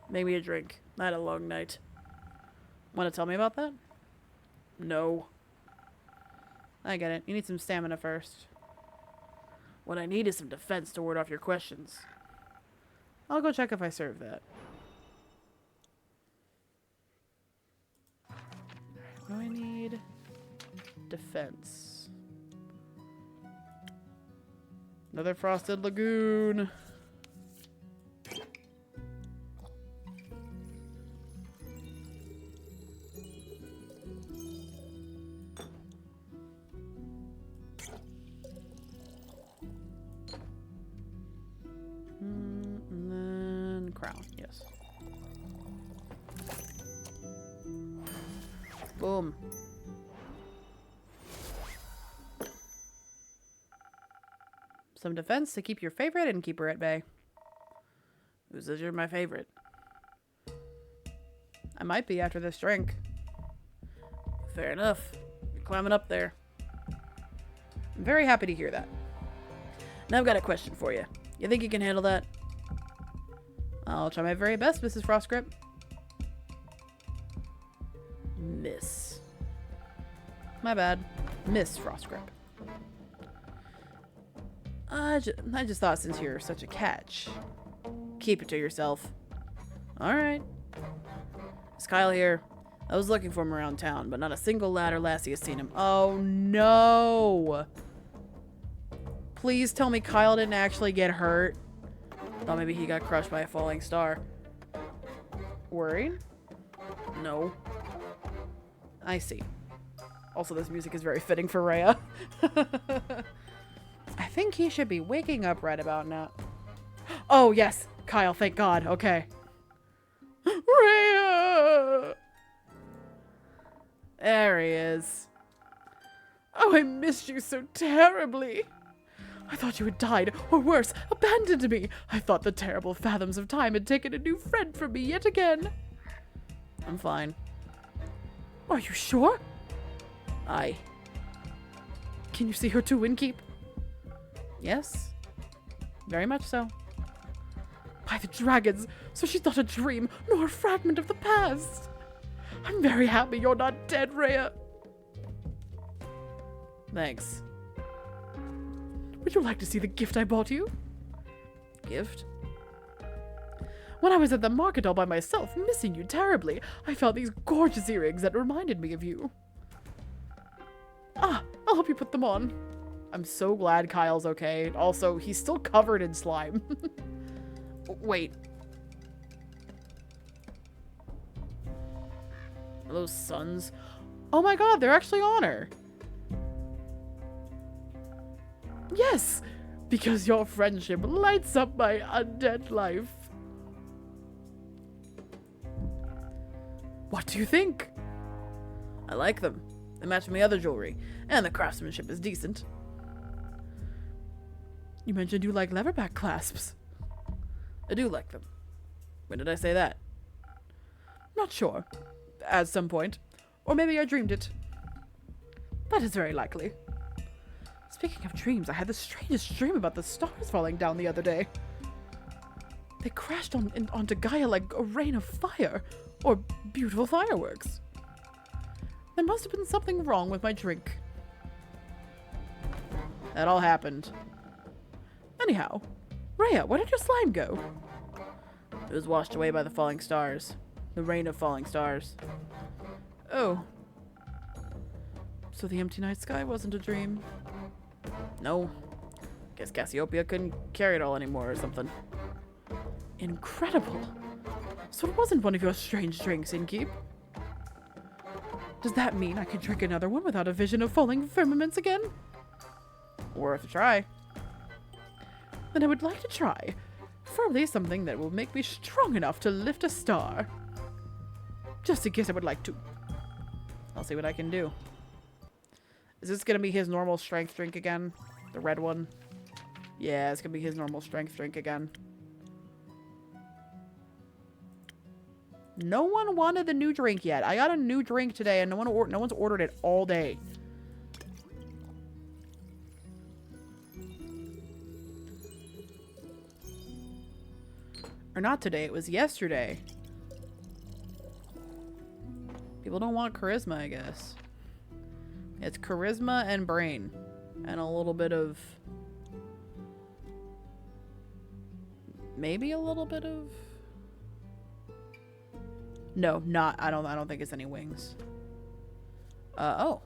Make me a drink. I had a long night. Want to tell me about that? No. I get it. You need some stamina first. What I need is some defense to ward off your questions. I'll go check if I serve that. What do I need? Defense. Another frosted lagoon. And then crown, yes. Boom. Some defense to keep your favorite innkeeper at bay. Who says you're my favorite? I might be after this drink. Fair enough. You're climbing up there. I'm very happy to hear that. Now I've got a question for you. You think you can handle that? I'll try my very best, Mrs. Frostgrip. Miss. My bad. Miss Frostgrip. I just thought since you're such a catch, keep it to yourself. Alright. It's Kyle here. I was looking for him around town, but not a single lad or lassie has seen him. Oh no! Please tell me Kyle didn't actually get hurt. Thought maybe he got crushed by a falling star. Worried? No. I see. Also, this music is very fitting for Rhea. I think he should be waking up right about now. Oh, yes. Kyle, thank God. Okay. Rhea! There he is. Oh, I missed you so terribly. I thought you had died, or worse, abandoned me. I thought the terrible fathoms of time had taken a new friend from me yet again. I'm fine. Are you sure? Aye. Can you see her too, Winkeep? Yes. Very much so. By the dragons, so she's not a dream, nor a fragment of the past. I'm very happy you're not dead, Rhea. Thanks. Would you like to see the gift I bought you? Gift? When I was at the market all by myself, missing you terribly, I found these gorgeous earrings that reminded me of you. Ah, I'll help you put them on. I'm so glad Kyle's okay. Also, he's still covered in slime. Wait. Are those suns? Oh my god, they're actually on her. Yes, because your friendship lights up my undead life. What do you think? I like them. They match my other jewelry, and the craftsmanship is decent. You mentioned you like leatherback clasps. I do like them. When did I say that? Not sure. At some point. Or maybe I dreamed it. That is very likely. Speaking of dreams, I had the strangest dream about the stars falling down the other day. They crashed onto Gaia like a rain of fire, or beautiful fireworks. There must have been something wrong with my drink. That all happened. Anyhow, Rhea, where did your slime go? It was washed away by the falling stars. The rain of falling stars. Oh. So the empty night sky wasn't a dream. No. Guess Cassiopeia couldn't carry it all anymore or something. Incredible. So it wasn't one of your strange drinks, Innkeep. Does that mean I could drink another one without a vision of falling firmaments again? Worth a try. Then I would like to try. Preferably something that will make me strong enough to lift a star. Just in case I would like to. I'll see what I can do. Is this going to be his normal strength drink again? The red one? Yeah, it's going to be his normal strength drink again. No one wanted the new drink yet. I got a new drink today and no one's ordered it all day. Or not today, it was yesterday. People don't want charisma, I guess. It's charisma and brain. And a little bit of... maybe a little bit of... no, not. I don't think it's any wings. Oh.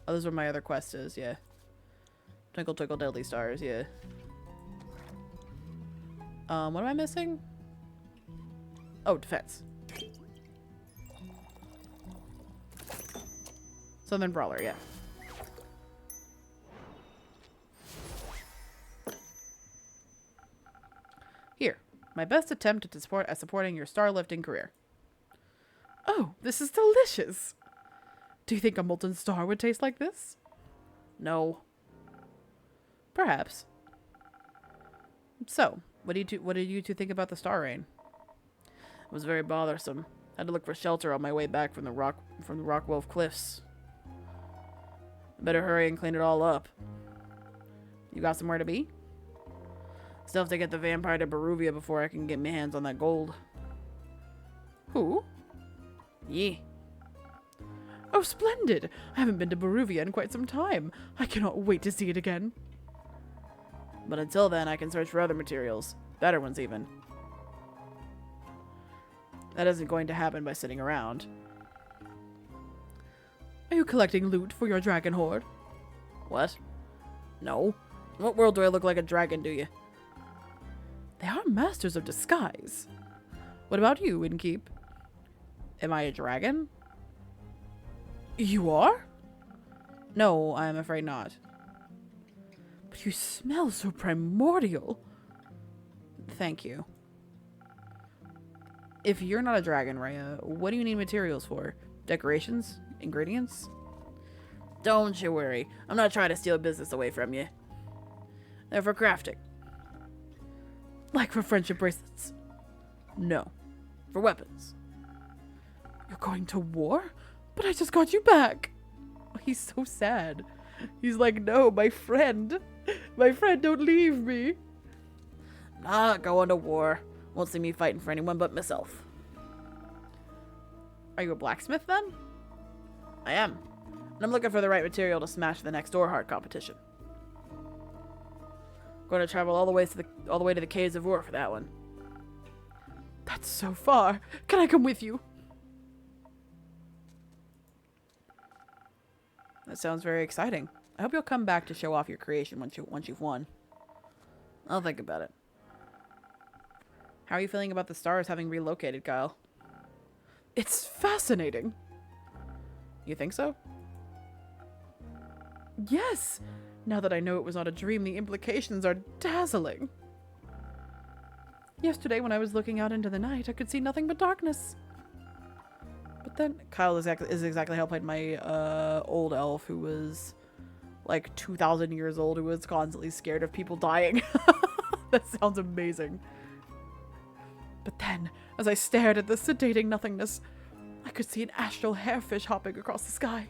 Oh, those were my other quests, yeah. Twinkle, twinkle, deadly stars, yeah. What am I missing? Oh, defense. Southern Brawler, yeah. Here, my best attempt at supporting your star-lifting career. Oh, this is delicious! Do you think a molten star would taste like this? No. Perhaps. So, what did you two think about the star rain? It was very bothersome. I had to look for shelter on my way back from the Rockwolf Cliffs. I better hurry and clean it all up. You got somewhere to be? Still have to get the vampire to Baruvia before I can get my hands on that gold. Who? Yeah. Oh, splendid! I haven't been to Baruvia in quite some time. I cannot wait to see it again. But until then, I can search for other materials. Better ones, even. That isn't going to happen by sitting around. Are you collecting loot for your dragon horde? What? No. In what world do I look like a dragon, do you? They are masters of disguise. What about you, Innkeep? Am I a dragon? You are? No, I am afraid not. But you smell so primordial. Thank you. If you're not a dragon, Rhea, what do you need materials for? Decorations? Ingredients? Don't you worry. I'm not trying to steal business away from you. They're for crafting. Like for friendship bracelets? No. For weapons. You're going to war? But I just got you back. Oh, he's so sad. He's like, no, my friend. My friend, don't leave me. Not going to war. Won't see me fighting for anyone but myself. Are you a blacksmith then? I am. And I'm looking for the right material to smash the next door heart competition. Going to travel all the way to the caves of Ur for that one. That's so far. Can I come with you? That sounds very exciting. I hope you'll come back to show off your creation once you've won. I'll think about it. How are you feeling about the stars having relocated, Kyle? It's fascinating. You think so? Yes! Now that I know it was not a dream, the implications are dazzling. Yesterday, when I was looking out into the night, I could see nothing but darkness. But then, Kyle is exactly how I played my old elf, who was like 2,000 years old, who was constantly scared of people dying. That sounds amazing. But then, as I stared at the sedating nothingness, I could see an astral hairfish hopping across the sky.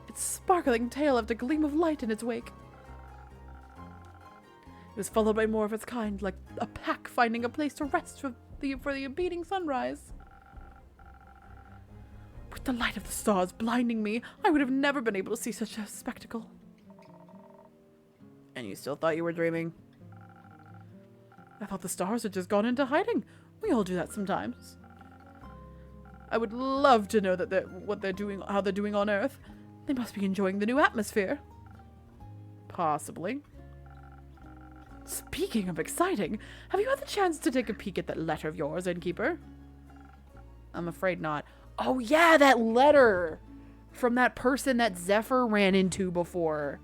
Its sparkling tail left a gleam of light in its wake. It was followed by more of its kind, like a pack finding a place to rest for the impending sunrise. With the light of the stars blinding me, I would have never been able to see such a spectacle. And you still thought you were dreaming? I thought the stars had just gone into hiding. We all do that sometimes. I would love to know that how they're doing on Earth. They must be enjoying the new atmosphere. Possibly. Speaking of exciting, have you had the chance to take a peek at that letter of yours, Innkeeper? I'm afraid not. Oh yeah, that letter from that person that Zephyr ran into before.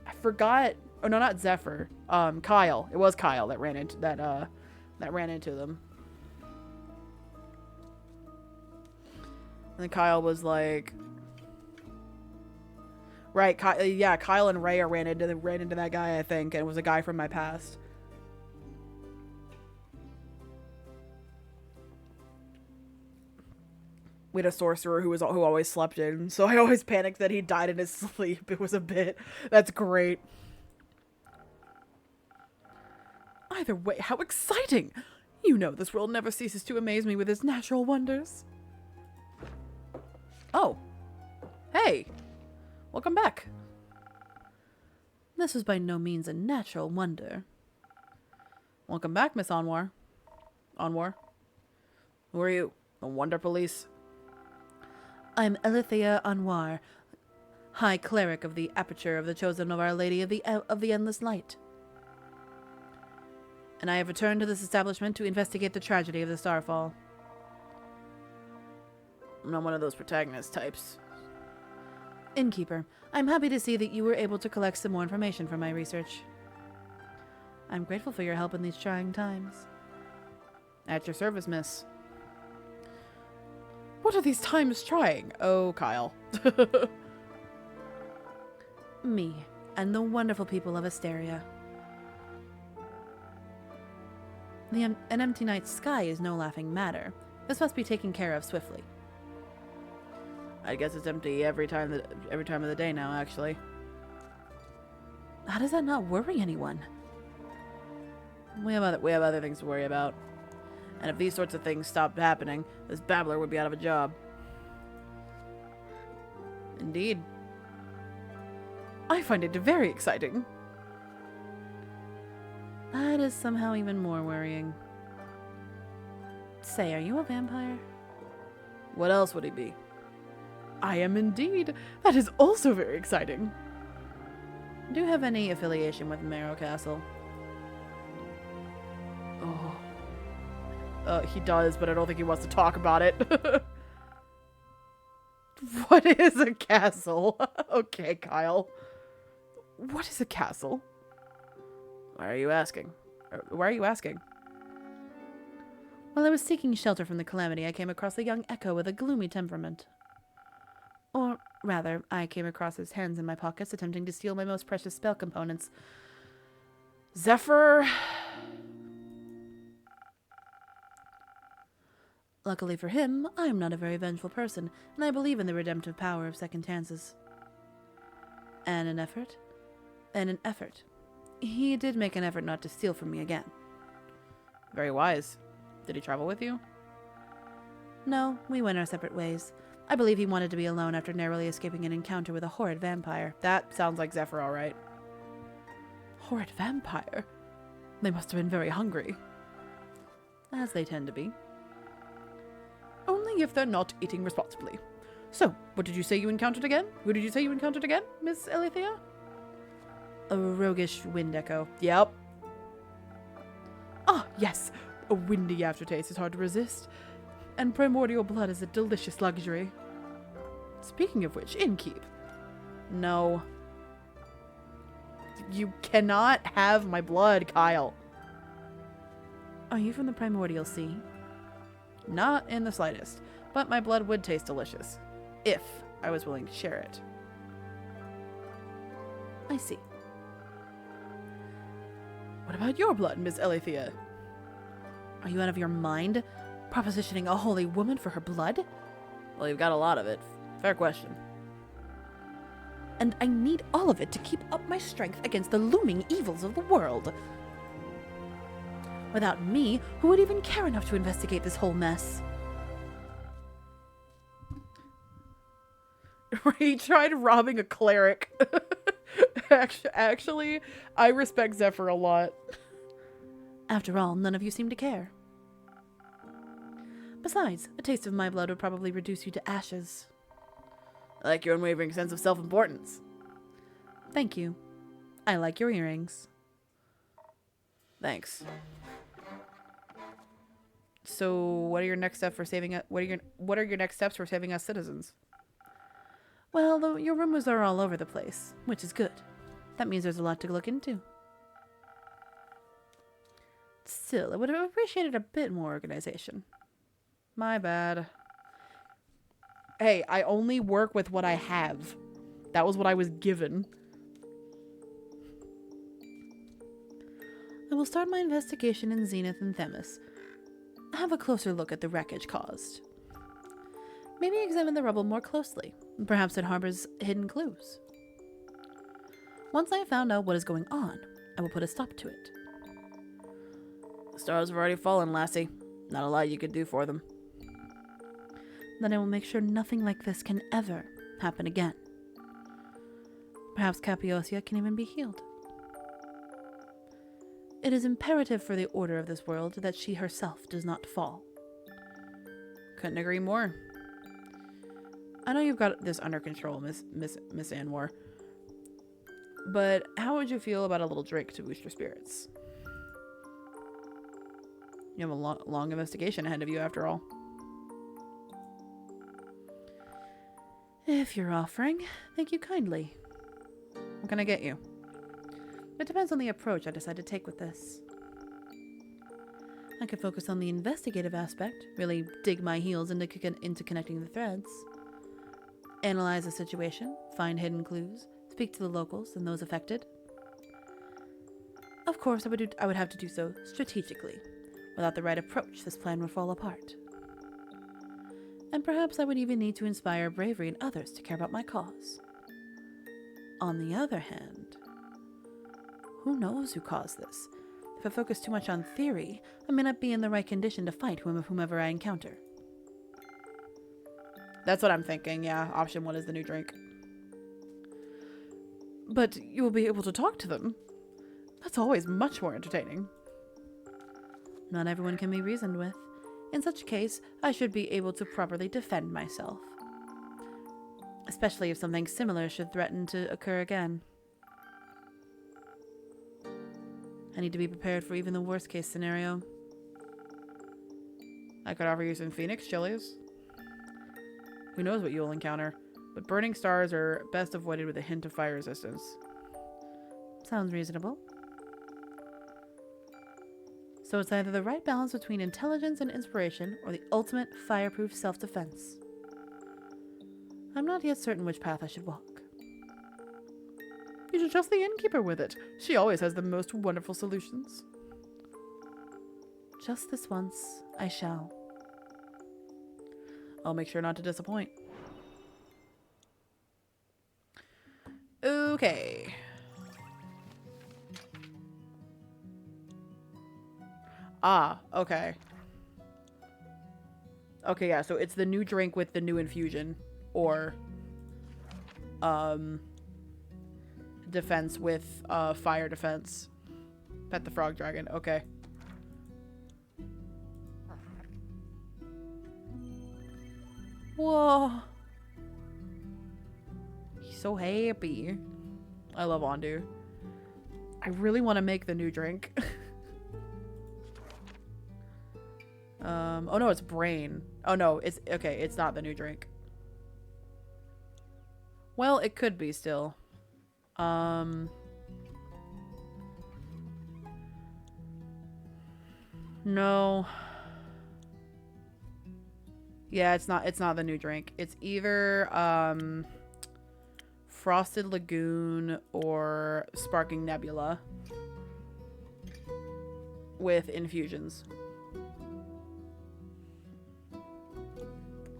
I forgot. Oh no, not Zephyr. Kyle. It was Kyle that ran into them. And then Kyle was like, right, yeah, Kyle and Rhea ran into that guy, I think, and it was a guy from my past. We had a sorcerer who always slept in, so I always panicked that he died in his sleep. It was a bit. That's great. Either way, how exciting! You know this world never ceases to amaze me with its natural wonders. Oh. Hey. Welcome back. This was by no means a natural wonder. Welcome back, Miss Anwar. Anwar? Who are you? The Wonder Police? I'm Elithea Anwar, High Cleric of the Aperture of the Chosen of Our Lady of the Endless Light. And I have returned to this establishment to investigate the tragedy of the Starfall. I'm not one of those protagonist types. Innkeeper, I'm happy to see that you were able to collect some more information from my research. I'm grateful for your help in these trying times. At your service, miss. What are these times trying? Oh, Kyle. Me, and the wonderful people of Asteria. An empty night sky is no laughing matter. This must be taken care of swiftly. I guess it's empty every time of the day now, actually. How does that not worry anyone? We have other things to worry about. And if these sorts of things stopped happening, this babbler would be out of a job. Indeed. I find it very exciting. That is somehow even more worrying. Say, are you a vampire? What else would he be? I am indeed. That is also very exciting. Do you have any affiliation with Marrow Castle? Oh. He does, but I don't think he wants to talk about it. What is a castle? Okay, Kyle. What is a castle? Why are you asking? Why are you asking? While I was seeking shelter from the calamity, I came across a young echo with a gloomy temperament. Or, rather, I came across his hands in my pockets attempting to steal my most precious spell components. Zephyr... Luckily for him, I am not a very vengeful person, and I believe in the redemptive power of second chances. And an effort. He did make an effort not to steal from me again. Very wise. Did he travel with you? No, we went our separate ways. I believe he wanted to be alone after narrowly escaping an encounter with a horrid vampire. That sounds like Zephyr, all right. Horrid vampire? They must have been very hungry. As they tend to be. Only if they're not eating responsibly. So, what did you say you encountered again? Who did you say you encountered again, Miss Elithea? A roguish wind echo. Yep. Ah, yes. A windy aftertaste is hard to resist. And primordial blood is a delicious luxury. Speaking of which, innkeep. No. You cannot have my blood, Kyle. Are you from the primordial sea? Not in the slightest, but my blood would taste delicious, if I was willing to share it. I see. What about your blood, Miss Elithea? Are you out of your mind? Propositioning a holy woman for her blood? Well, you've got a lot of it. Fair question. And I need all of it to keep up my strength against the looming evils of the world. Without me, who would even care enough to investigate this whole mess? He tried robbing a cleric. Actually, I respect Zephyr a lot. After all, none of you seem to care. Besides, a taste of my blood would probably reduce you to ashes. I like your unwavering sense of self-importance. Thank you. I like your earrings. Thanks. So, what are your next steps for saving us? What are your next steps for saving us citizens? Well, your rumors are all over the place, which is good. That means there's a lot to look into. Still, I would have appreciated a bit more organization. My bad. Hey, I only work with what I have. That was what I was given. I will start my investigation in Zenith and Themis. Have a closer look at the wreckage caused. Maybe examine the rubble more closely. Perhaps it harbors hidden clues. Once I have found out what is going on, I will put a stop to it. The stars have already fallen, lassie. Not a lot you could do for them. Then I will make sure nothing like this can ever happen again. Perhaps Capiosia can even be healed. It is imperative for the order of this world that she herself does not fall. Couldn't agree more. I know you've got this under control, Miss Anwar. But how would you feel about a little drink to boost your spirits? You have a long investigation ahead of you, after all. If you're offering, thank you kindly. What can I get you? It depends on the approach I decide to take with this. I could focus on the investigative aspect, really dig my heels into connecting the threads, analyze the situation, find hidden clues, speak to the locals and those affected. Of course, I would have to do so strategically. Without the right approach, this plan would fall apart. And perhaps I would even need to inspire bravery in others to care about my cause. On the other hand, who knows who caused this? If I focus too much on theory, I may not be in the right condition to fight whomever I encounter. That's what I'm thinking, yeah. Option 1 is the new drink. But you will be able to talk to them. That's always much more entertaining. Not everyone can be reasoned with. In such a case, I should be able to properly defend myself. Especially if something similar should threaten to occur again. I need to be prepared for even the worst case scenario. I could offer you some Phoenix chilies. Who knows what you'll encounter, but burning stars are best avoided with a hint of fire resistance. Sounds reasonable. So it's either the right balance between intelligence and inspiration, or the ultimate fireproof self-defense. I'm not yet certain which path I should walk. You should trust the innkeeper with it. She always has the most wonderful solutions. Just this once, I shall. I'll make sure not to disappoint. Okay. Ah, okay. Okay, yeah, so it's the new drink with the new infusion. Or, defense with, fire defense. Pet the frog dragon, okay. Whoa. He's so happy. I love Ondu. I really want to make the new drink. Oh no, it's brain. Oh no, it's okay, it's not the new drink. Well, it could be still. No. Yeah, it's not the new drink. It's either Frosted Lagoon or Sparking Nebula with infusions.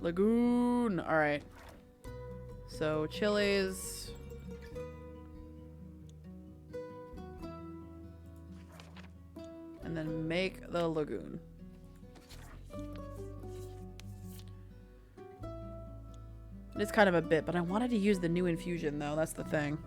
Lagoon. All right. So chilies. And then make the lagoon. It's kind of a bit, but I wanted to use the new infusion though. That's the thing.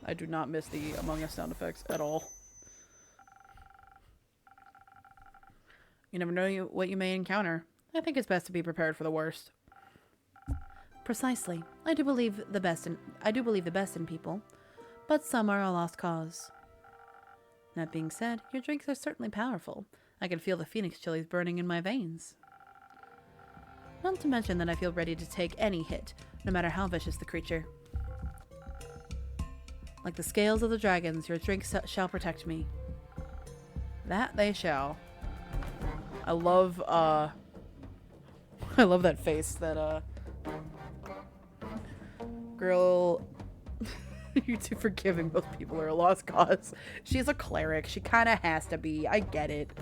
I do not miss the Among Us sound effects at all. You never know what you may encounter. I think it's best to be prepared for the worst. Precisely. I do believe the best in people, but some are a lost cause. That being said, your drinks are certainly powerful. I can feel the Phoenix chilies burning in my veins. Not to mention that I feel ready to take any hit, no matter how vicious the creature. Like the scales of the dragons, your drinks shall protect me. That they shall. I love that face that girl. You're too forgiving. Most people are a lost cause. She's a cleric. She kind of has to be. I get it.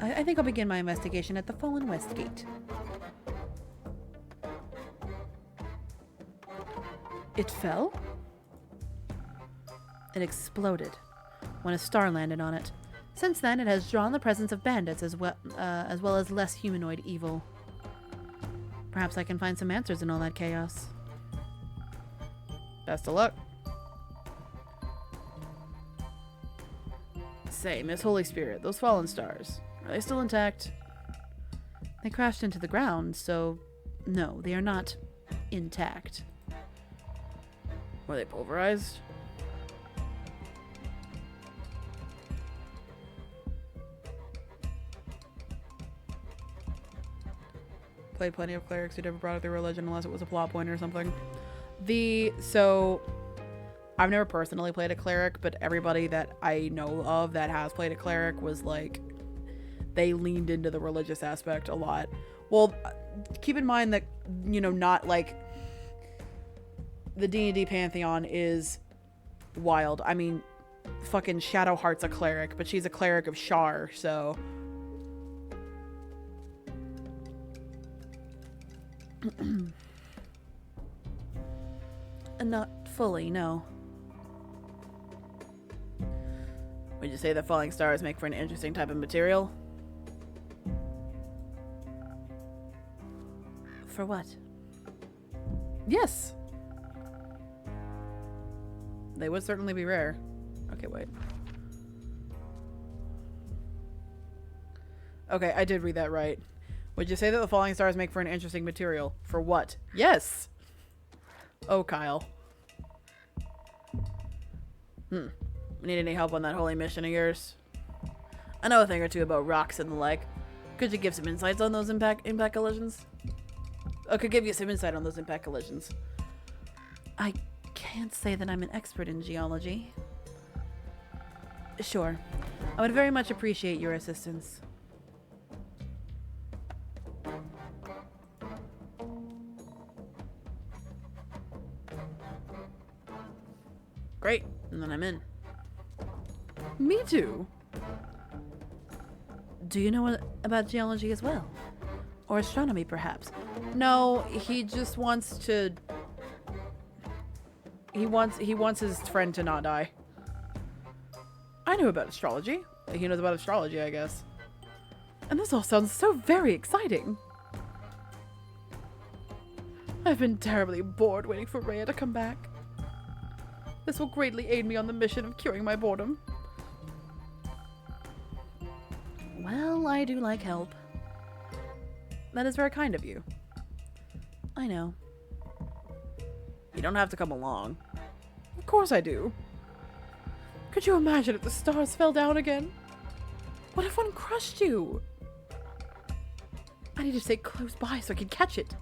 I think I'll begin my investigation at the Fallen West Gate. It fell? It exploded when a star landed on it. Since then, it has drawn the presence of bandits as well as less humanoid evil. Perhaps I can find some answers in all that chaos. Best of luck. Say, Miss Holy Spirit, those fallen stars, are they still intact? They crashed into the ground, so no, they are not intact. Were they pulverized? Played plenty of clerics who never brought up their religion unless it was a plot point or something. So I've never personally played a cleric, but everybody that I know of that has played a cleric was like, they leaned into the religious aspect a lot. Well, keep in mind that, you know, not like the D&D pantheon is wild. I mean, fucking Shadowheart's a cleric, but she's a cleric of Shar, so Not fully, no. would you say that falling stars make for an interesting type of material? For what? Yes. They would certainly be rare. Okay, wait. Okay, I did read that right. Would you say that the falling stars make for an interesting material? For what? Yes! Oh, Kyle. Need any help on that holy mission of yours? I know a thing or two about rocks and the like. Could you give some insights on those impact collisions? I could give you some insight on those impact collisions. I can't say that I'm an expert in geology. Sure. I would very much appreciate your assistance. Great. And then I'm in. Me too. Do you know about geology as well? Or astronomy, perhaps? No, he just wants to... He wants his friend to not die. I know about astrology. He knows about astrology, I guess. And this all sounds so very exciting. I've been terribly bored waiting for Rhea to come back. This will greatly aid me on the mission of curing my boredom. Well, I do like help. That is very kind of you. I know. You don't have to come along. Of course I do. Could you imagine if the stars fell down again? What if one crushed you? I need to stay close by so I can catch it.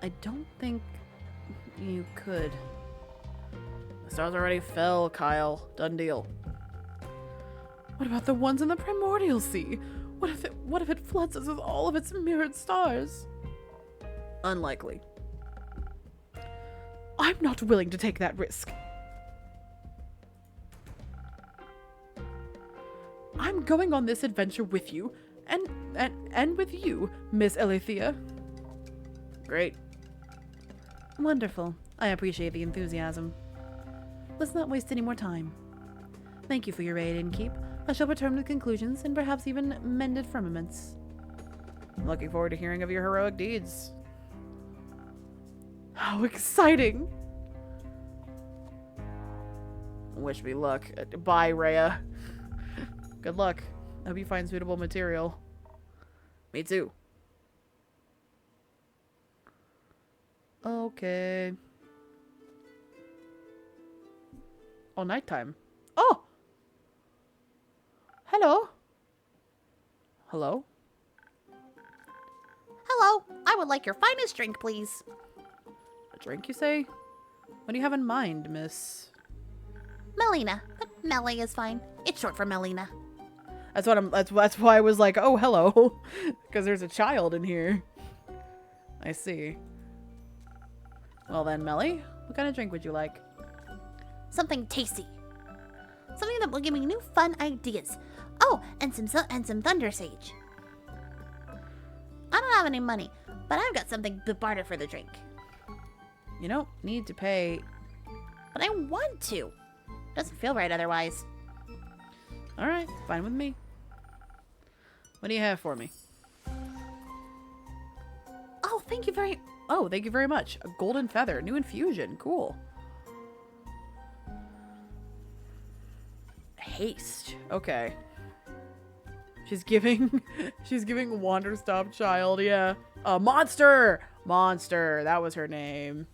I don't think you could. The stars already fell, Kyle. Done deal. What about the ones in the primordial sea? What if it floods us with all of its mirrored stars? Unlikely. I'm not willing to take that risk. I'm going on this adventure with you, and with you, Miss Elethea. Great. Wonderful. I appreciate the enthusiasm. Let's not waste any more time. Thank you for your aid, Innkeep. I shall return with conclusions and perhaps even mended firmaments. I'm looking forward to hearing of your heroic deeds. How exciting! Wish me luck. Bye, Rhea. Good luck. Hope you find suitable material. Me too. Okay. Oh, nighttime. Oh! Hello? Hello? Hello, I would like your finest drink, please. A drink, you say? What do you have in mind, miss? Melina, but Melly is fine. It's short for Melina. That's why I was like, oh, hello. Because there's a child in here. I see. Well then, Melly, what kind of drink would you like? Something tasty. Something that will give me new fun ideas. Oh, and some Thunder Sage. I don't have any money, but I've got something to barter for the drink. You don't need to pay. But I want to. Doesn't feel right otherwise. Alright, fine with me. What do you have for me? Oh, thank you very... Oh, thank you very much. A golden feather. New infusion. Cool. Haste. Okay. She's giving... she's giving Wanderstop Child, yeah. Monster! Monster. That was her name.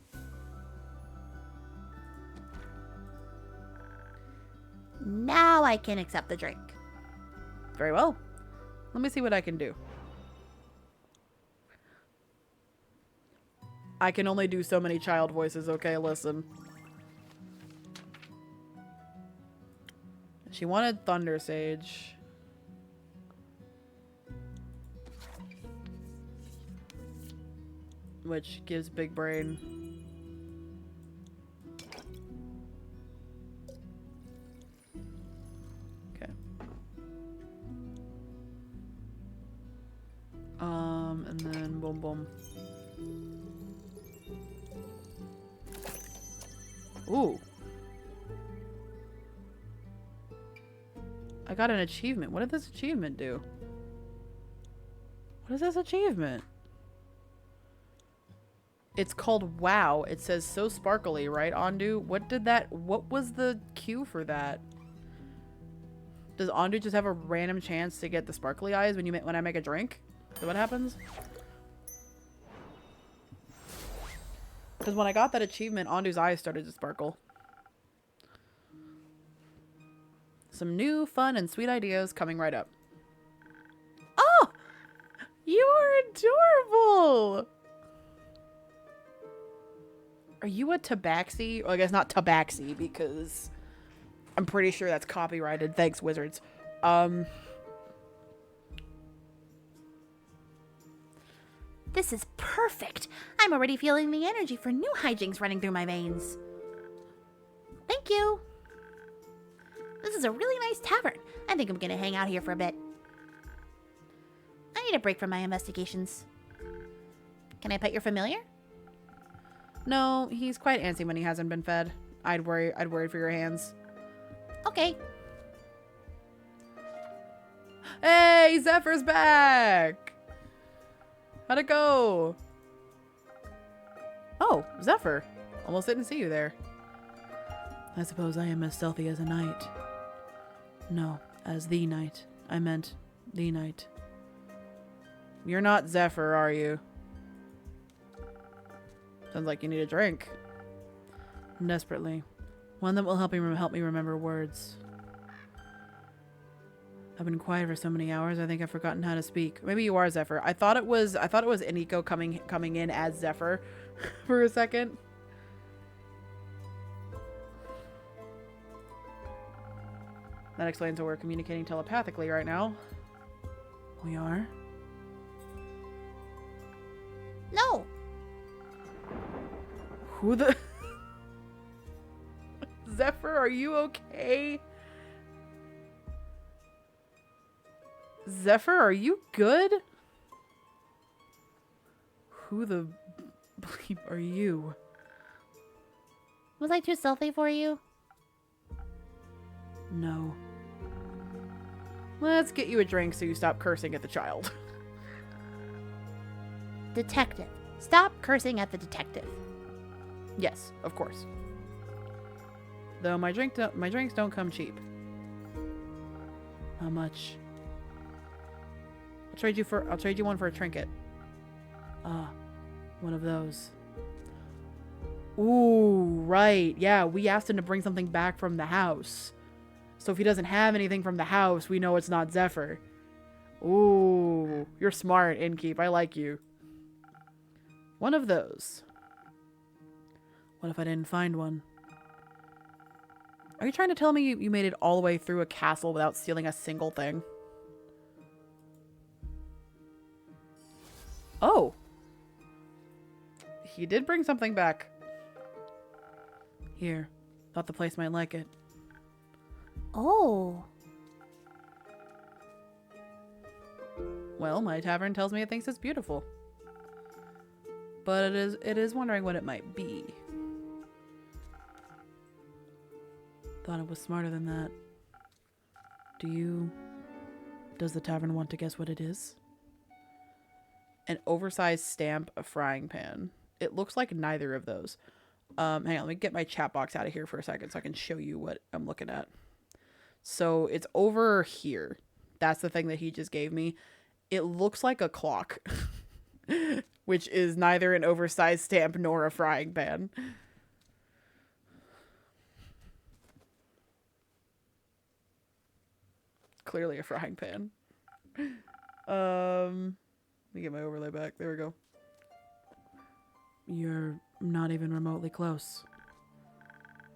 Now I can accept the drink. Very well. Let me see what I can do. I can only do so many child voices, okay? Listen. She wanted Thunder Sage. Which gives big brain. Okay. And then boom boom. Ooh. I got an achievement. What did this achievement do? What is this achievement? It's called Wow. It says so sparkly, right, Ondu? What was the cue for that? Does Ondu just have a random chance to get the sparkly eyes when I make a drink? Is that what happens? Because when I got that achievement, Ondu's eyes started to sparkle. Some new, fun, and sweet ideas coming right up. Oh! You are adorable! Are you a tabaxi? Well, I guess not tabaxi, because I'm pretty sure that's copyrighted. Thanks, wizards. This is perfect. I'm already feeling the energy for new hijinks running through my veins. Thank you. This is a really nice tavern. I think I'm gonna hang out here for a bit. I need a break from my investigations. Can I pet your familiar? No, he's quite antsy when he hasn't been fed. I'd worry for your hands. Okay. Hey, Zephyr's back! How'd it go? Oh, Zephyr. Almost didn't see you there. I suppose I am as stealthy as a knight. No, as the knight. I meant the knight. You're not Zephyr, are you? Sounds like you need a drink. Desperately. One that will help me remember words. I've been quiet for so many hours, I think I've forgotten how to speak. Maybe you are Zephyr. I thought it was Iniko coming in as Zephyr for a second. That explains why we're communicating telepathically right now. We are? No. Who the... Zephyr, are you okay? Zephyr, are you good? Who the bleep are you? Was I too stealthy for you? No. Let's get you a drink so you stop cursing at the child. Detective. Stop cursing at the detective. Yes, of course. Though my drinks don't come cheap. How much? I'll trade you one for a trinket. Ah, one of those. Ooh, right. Yeah, we asked him to bring something back from the house. So if he doesn't have anything from the house, we know it's not Zephyr. Ooh, you're smart, Innkeep. I like you. One of those. What if I didn't find one? Are you trying to tell me you made it all the way through a castle without stealing a single thing? Oh. He did bring something back. Here. Thought the place might like it. Oh. Well, my tavern tells me it thinks it's beautiful. But it is wondering what it might be. Thought it was smarter than that. Does the tavern want to guess what it is? An oversized stamp, a frying pan. It looks like neither of those. Hang on, let me get my chat box out of here for a second so I can show you what I'm looking at. So it's over here. That's the thing that he just gave me. It looks like a clock, which is neither an oversized stamp nor a frying pan. Clearly a frying pan. Let me get my overlay back. There we go. You're not even remotely close.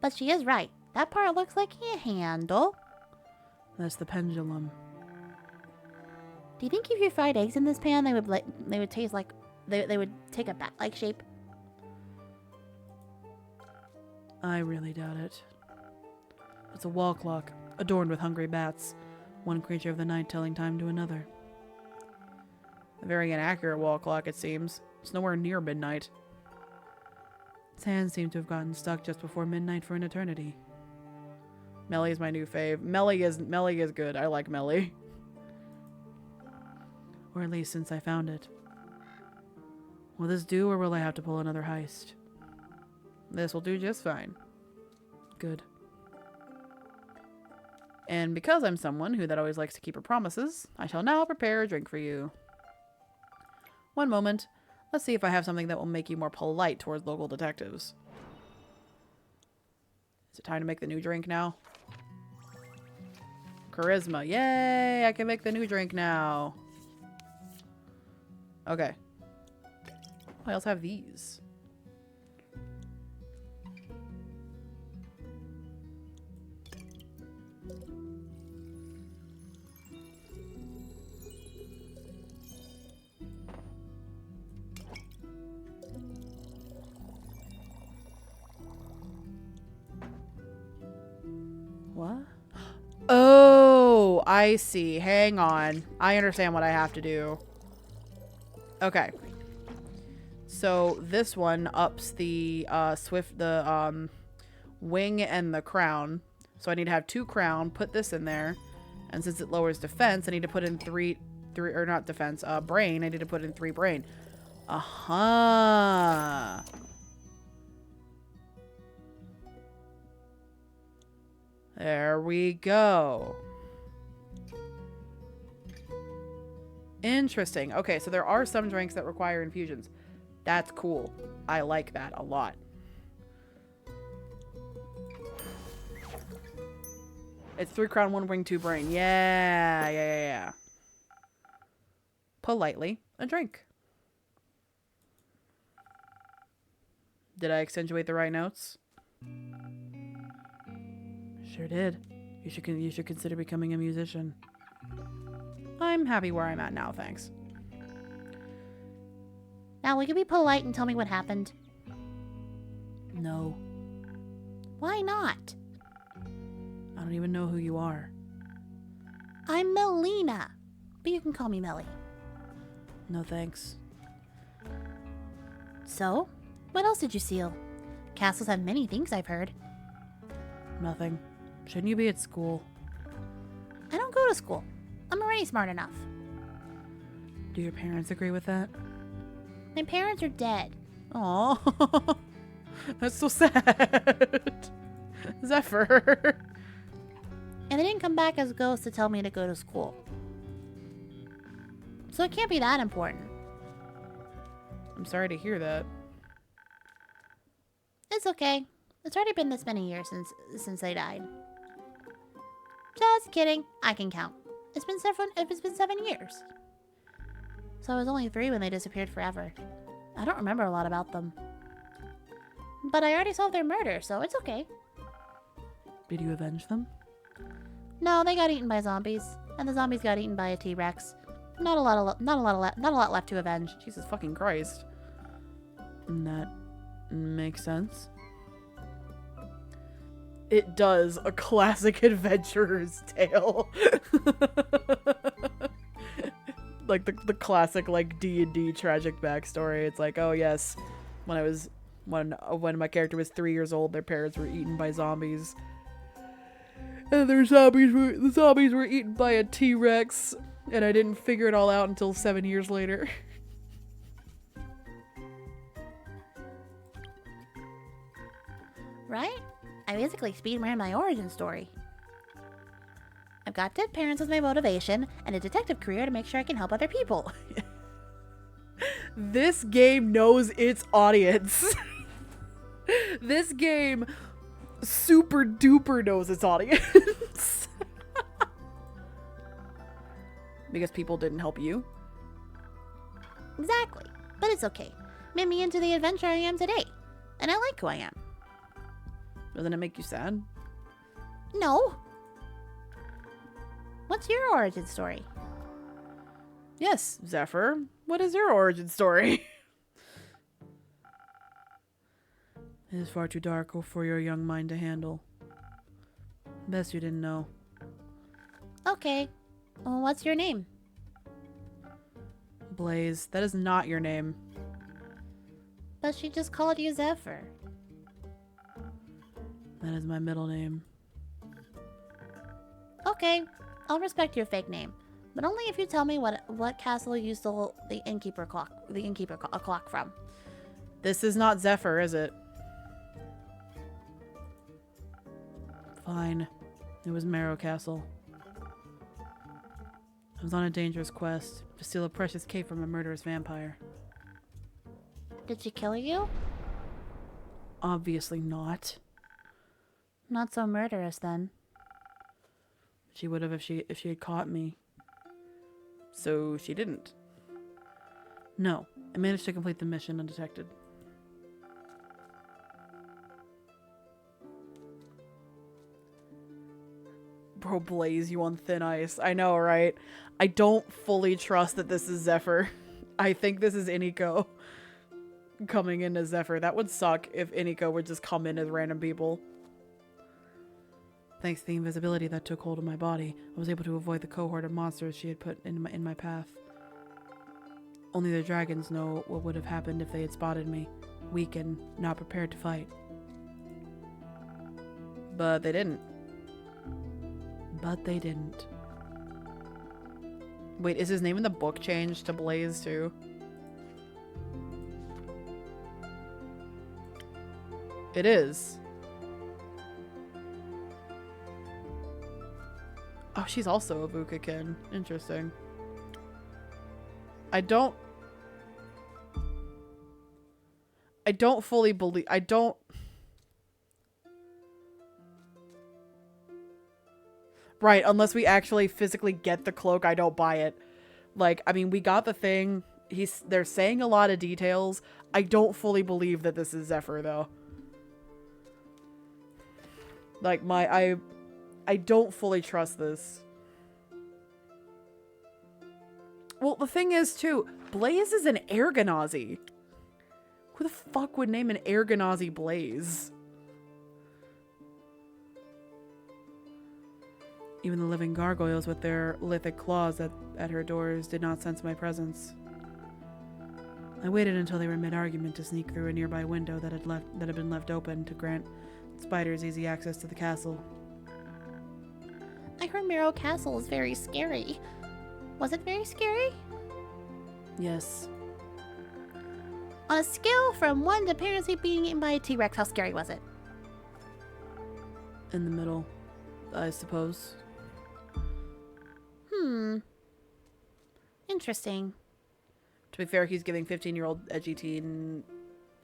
But she is right. That part looks like a handle. That's the pendulum. Do you think if you fried eggs in this pan, they would taste like they would take a bat-like shape? I really doubt it. It's a wall clock, adorned with hungry bats. One creature of the night telling time to another. A very inaccurate wall clock, it seems. It's nowhere near midnight. Its hands seem to have gotten stuck just before midnight for an eternity. Melly is my new fave. Melly is good. I like Melly. Or at least since I found it. Will this do, or will I have to pull another heist? This will do just fine. Good. And because I'm someone who that always likes to keep her promises, I shall now prepare a drink for you. One moment. Let's see if I have something that will make you more polite towards local detectives. Is it time to make the new drink now? Charisma. Yay! I can make the new drink now. Okay. I also have these. What? Oh, I see. Hang on. I understand what I have to do. Okay. So this one ups the wing and the crown. So I need to have 2 crown, put this in there. And since it lowers defense, I need to put in three or not defense, brain. I need to put in 3 brain. Aha. There we go. Interesting. Okay, so there are some drinks that require infusions. That's cool. I like that a lot. It's 3 crown, 1 wing, 2 brain. Yeah. Politely, a drink. Did I accentuate the right notes? Sure did. You should consider becoming a musician. I'm happy where I'm at now, thanks. Now, will you be polite and tell me what happened? No. Why not? I don't even know who you are. I'm Melina, but you can call me Melly. No thanks. So, what else did you steal? Castles have many things, I've heard. Nothing. Shouldn't you be at school? I don't go to school. I'm already smart enough. Do your parents agree with that? My parents are dead. Aw. That's so sad. Zephyr. And they didn't come back as ghosts to tell me to go to school. So it can't be that important. I'm sorry to hear that. It's okay. It's already been this many years since they died. Just kidding. I can count. It's been 7 years. So I was only 3 when they disappeared forever. I don't remember a lot about them. But I already solved their murder, so it's okay. Did you avenge them? No, they got eaten by zombies, and the zombies got eaten by a T-Rex. Not a lot left to avenge. Jesus fucking Christ. That makes sense. It does. A classic adventurer's tale. Like the classic like D&D tragic backstory. It's like, oh yes, when my character was 3 years old, their parents were eaten by zombies. And the zombies were eaten by a T-Rex, and I didn't figure it all out until 7 years later. Right? I basically speed ran my origin story. I've got dead parents as my motivation, and a detective career to make sure I can help other people. This game knows its audience. This game super duper knows its audience. Because people didn't help you? Exactly. But it's okay. Made me into the adventurer I am today. And I like who I am. Doesn't it make you sad? No. What's your origin story? Yes, Zephyr. What is your origin story? It is far too dark for your young mind to handle. Best you didn't know. Okay. Well, what's your name? Blaze, that is not your name. But she just called you Zephyr. That is my middle name. Okay. I'll respect your fake name. But only if you tell me what castle you stole the innkeeper clock from. This is not Zephyr, is it? Fine. It was Marrow Castle. I was on a dangerous quest to steal a precious cape from a murderous vampire. Did she kill you? Obviously not. Not so murderous then. She would have if she had caught me. So she didn't. No, I managed to complete the mission undetected. Bro, Blaze, you on thin ice. I know, right? I don't fully trust that this is Zephyr. I think this is Iniko coming in as Zephyr. That would suck if Iniko would just come in as random people. Thanks to the invisibility that took hold of my body, I was able to avoid the cohort of monsters she had put in my path. Only the dragons know what would have happened if they had spotted me, weak and not prepared to fight. But they didn't. Wait, is his name in the book changed to Blaze too? It is. Oh, she's also a Vukakin. Interesting. I don't fully believe... Right, unless we actually physically get the cloak, I don't buy it. Like, I mean, we got the thing. They're saying a lot of details. I don't fully believe that this is Zephyr, though. Like, I don't fully trust this. Well, the thing is, too, Blaze is an Ergonazi. Who the fuck would name an Ergonazi Blaze? Even the living gargoyles with their lithic claws at her doors did not sense my presence. I waited until they were mid-argument to sneak through a nearby window that had been left open to grant spiders easy access to the castle. I heard Marrow Castle is very scary. Was it very scary? Yes. On a scale from 1 to parents being eaten by a T-Rex, how scary was it? In the middle, I suppose. Interesting. To be fair, he's giving 15-year-old edgy teen,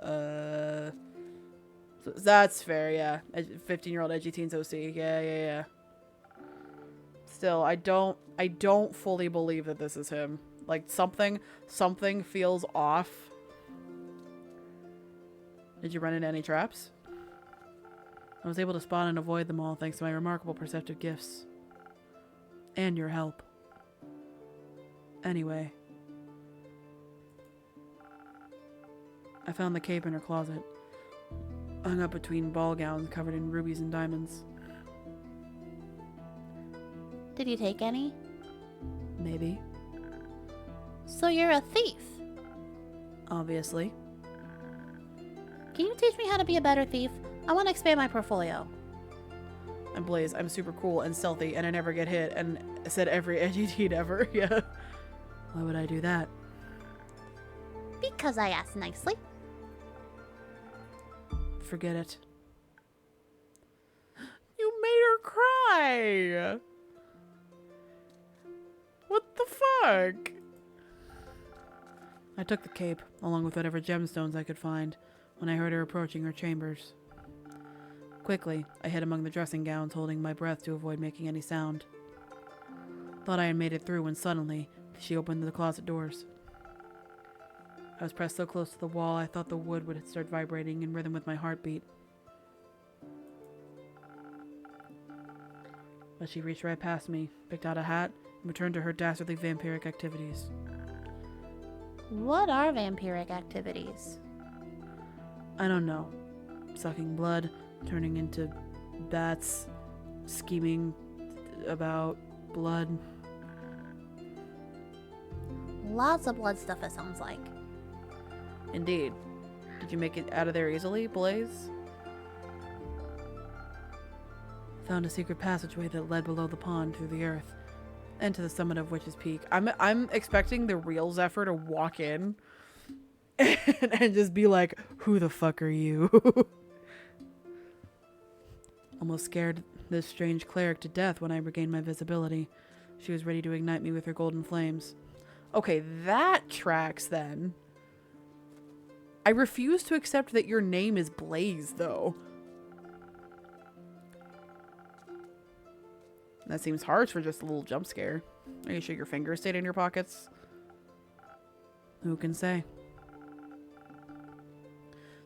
so that's fair, yeah. 15-year-old edgy teens OC, yeah. Still, I don't fully believe that this is him. Like, something feels off. Did you run into any traps? I was able to spot and avoid them all thanks to my remarkable perceptive gifts. And your help. Anyway. I found the cape in her closet. hung up between ball gowns covered in rubies and diamonds. Did you take any? Maybe. So you're a thief. Obviously. Can you teach me how to be a better thief? I want to expand my portfolio. I'm Blaze. I'm super cool and stealthy, and I never get hit, and said every edgy deed ever. Yeah. Why would I do that? Because I asked nicely. Forget it. You made her cry! What the fuck? I took the cape, along with whatever gemstones I could find, when I heard her approaching her chambers. Quickly, I hid among the dressing gowns, holding my breath to avoid making any sound. Thought I had made it through when suddenly, she opened the closet doors. I was pressed so close to the wall, I thought the wood would start vibrating in rhythm with my heartbeat. But she reached right past me, picked out a hat, and returned to her dastardly vampiric activities. What are vampiric activities? I don't know. Sucking blood, turning into bats, scheming about blood. Lots of blood stuff, it sounds like. Indeed. Did you make it out of there easily, Blaze? Found a secret passageway that led below the pond through the earth, and to the summit of Witch's Peak. I'm expecting the real Zephyr to walk in and just be like, "Who the fuck are you?" Almost scared this strange cleric to death when I regained my visibility. She was ready to ignite me with her golden flames. Okay, that tracks then. I refuse to accept that your name is Blaze, though. That seems harsh for just a little jump scare. Are you sure your fingers stayed in your pockets? Who can say?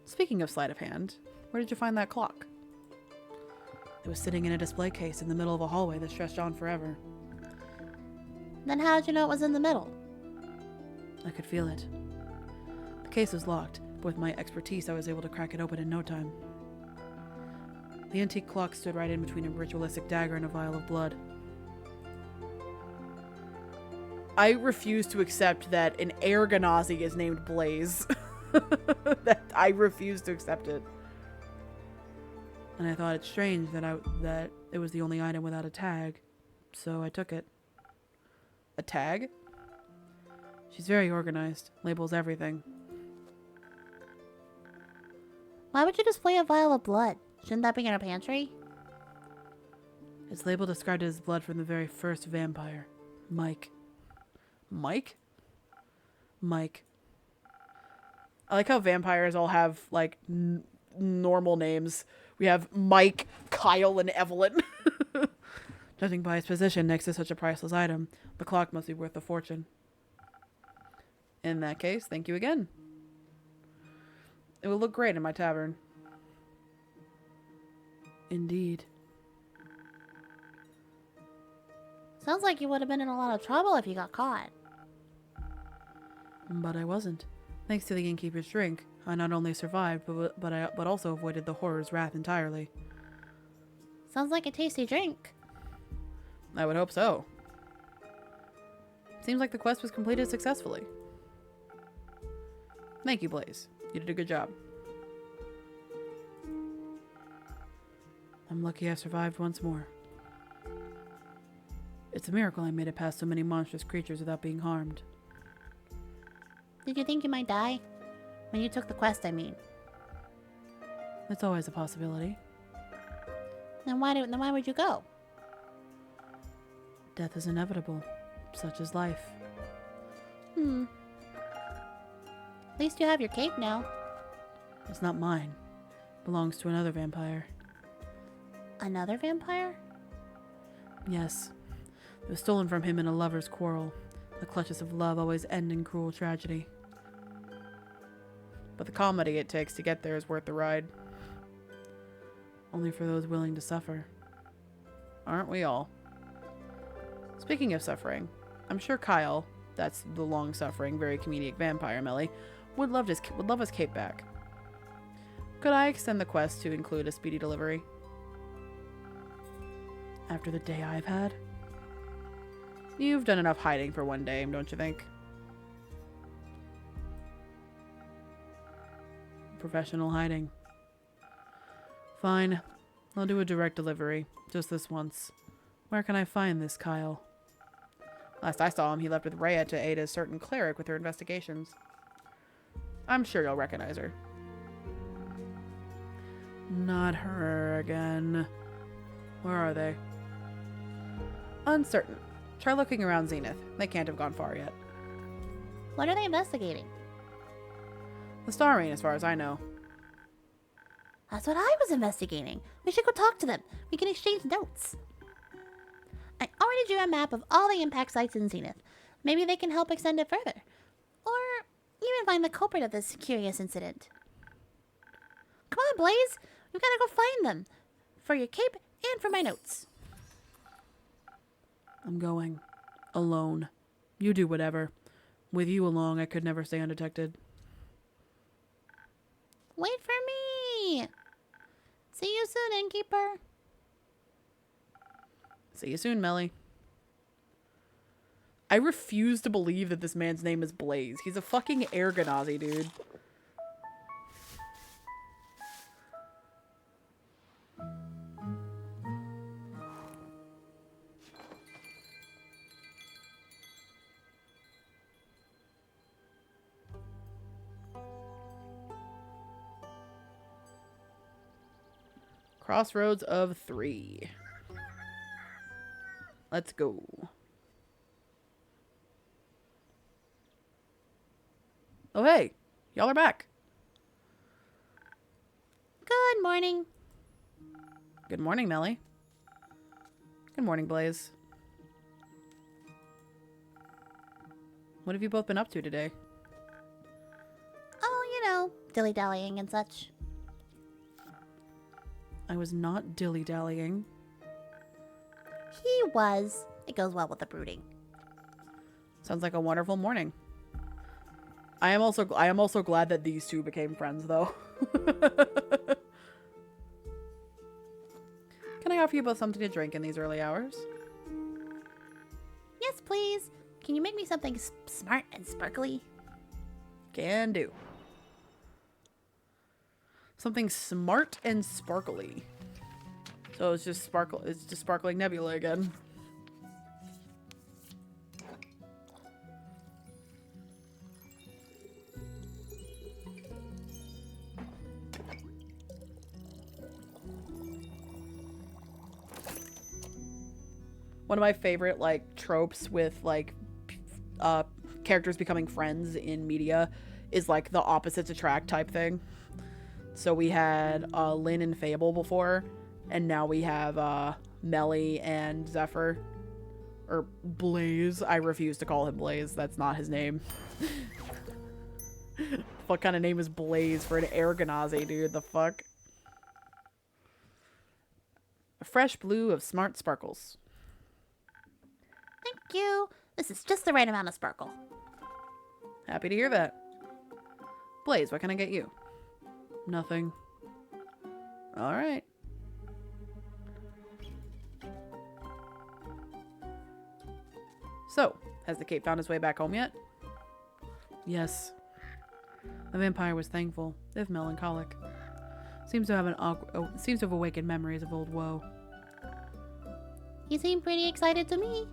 Speaking of sleight of hand, where did you find that clock? It was sitting in a display case in the middle of a hallway that stretched on forever. Then how did you know it was in the middle? I could feel it. The case was locked, but with my expertise I was able to crack it open in no time. The antique clock stood right in between a ritualistic dagger and a vial of blood. I refuse to accept that an air Ganassi is named Blaze. I refuse to accept it. And I thought it strange that it was the only item without a tag, so I took it. A tag? She's very organized, labels everything. Why would you display a vial of blood? Shouldn't that be in a pantry? Its label described it as blood from the very first vampire, Mike. Mike? Mike. I like how vampires all have, like, normal names. We have Mike, Kyle, and Evelyn. Judging by its position next to such a priceless item, the clock must be worth a fortune. In that case, thank you again. It will look great in my tavern. Indeed. Sounds like you would have been in a lot of trouble if you got caught. But I wasn't. Thanks to the innkeeper's drink, I not only survived, but also avoided the horror's wrath entirely. Sounds like a tasty drink. I would hope so. Seems like the quest was completed successfully. Thank you, Blaze. You did a good job. I'm lucky I survived once more. It's a miracle I made it past so many monstrous creatures without being harmed. Did you think you might die? When you took the quest, I mean. It's always a possibility. Then why would you go? Death is inevitable. Such is life. At least you have your cape now. It's not mine. It belongs to another vampire. Another vampire? Yes. It was stolen from him in a lover's quarrel. The clutches of love always end in cruel tragedy. But the comedy it takes to get there is worth the ride. Only for those willing to suffer. Aren't we all? Speaking of suffering, I'm sure Kyle, that's the long-suffering, very comedic vampire Melly, would love his cape back. Could I extend the quest to include a speedy delivery? After the day I've had? You've done enough hiding for one day, don't you think? Professional hiding. Fine. I'll do a direct delivery. Just this once. Where can I find this Kyle? Last I saw him, he left with Rhea to aid a certain cleric with her investigations. I'm sure you'll recognize her. Not her again. Where are they? Uncertain. Try looking around Zenith. They can't have gone far yet. What are they investigating? The Star Rain, as far as I know. That's what I was investigating. We should go talk to them. We can exchange notes. I already drew a map of all the impact sites in Zenith. Maybe they can help extend it further. Or even find the culprit of this curious incident. Come on, Blaze. We've got to go find them. For your cape and for my notes. I'm going. Alone. You do whatever. With you along, I could never stay undetected. Wait for me. See you soon, innkeeper. See you soon, Melly. I refuse to believe that this man's name is Blaze. He's a fucking air Ganassi, dude. Crossroads of 3. Let's go. Oh, hey. Y'all are back. Good morning. Good morning, Melly. Good morning, Blaze. What have you both been up to today? Oh, you know, dilly-dallying and such. I was not dilly-dallying. He was. It goes well with the brooding. Sounds like a wonderful morning. I am also glad that these two became friends, though. Can I offer you both something to drink in these early hours? Yes, please. Can you make me something smart and sparkly? Can do. Something smart and sparkly. So it's just sparkling nebula again. One of my favorite like tropes with like characters becoming friends in media is like the opposites attract type thing. So we had Lynn and Fable before, and now we have Melly and Zephyr. Or Blaze. I refuse to call him Blaze. That's not his name. What kind of name is Blaze for an air Ganassi, dude? The fuck? A fresh blue of smart sparkles. Thank you. This is just the right amount of sparkle. Happy to hear that. Blaze, what can I get you? Nothing. Alright. So, has the cape found his way back home yet? Yes. The vampire was thankful, if melancholic. Seems to have awakened memories of old woe. You seem pretty excited to me.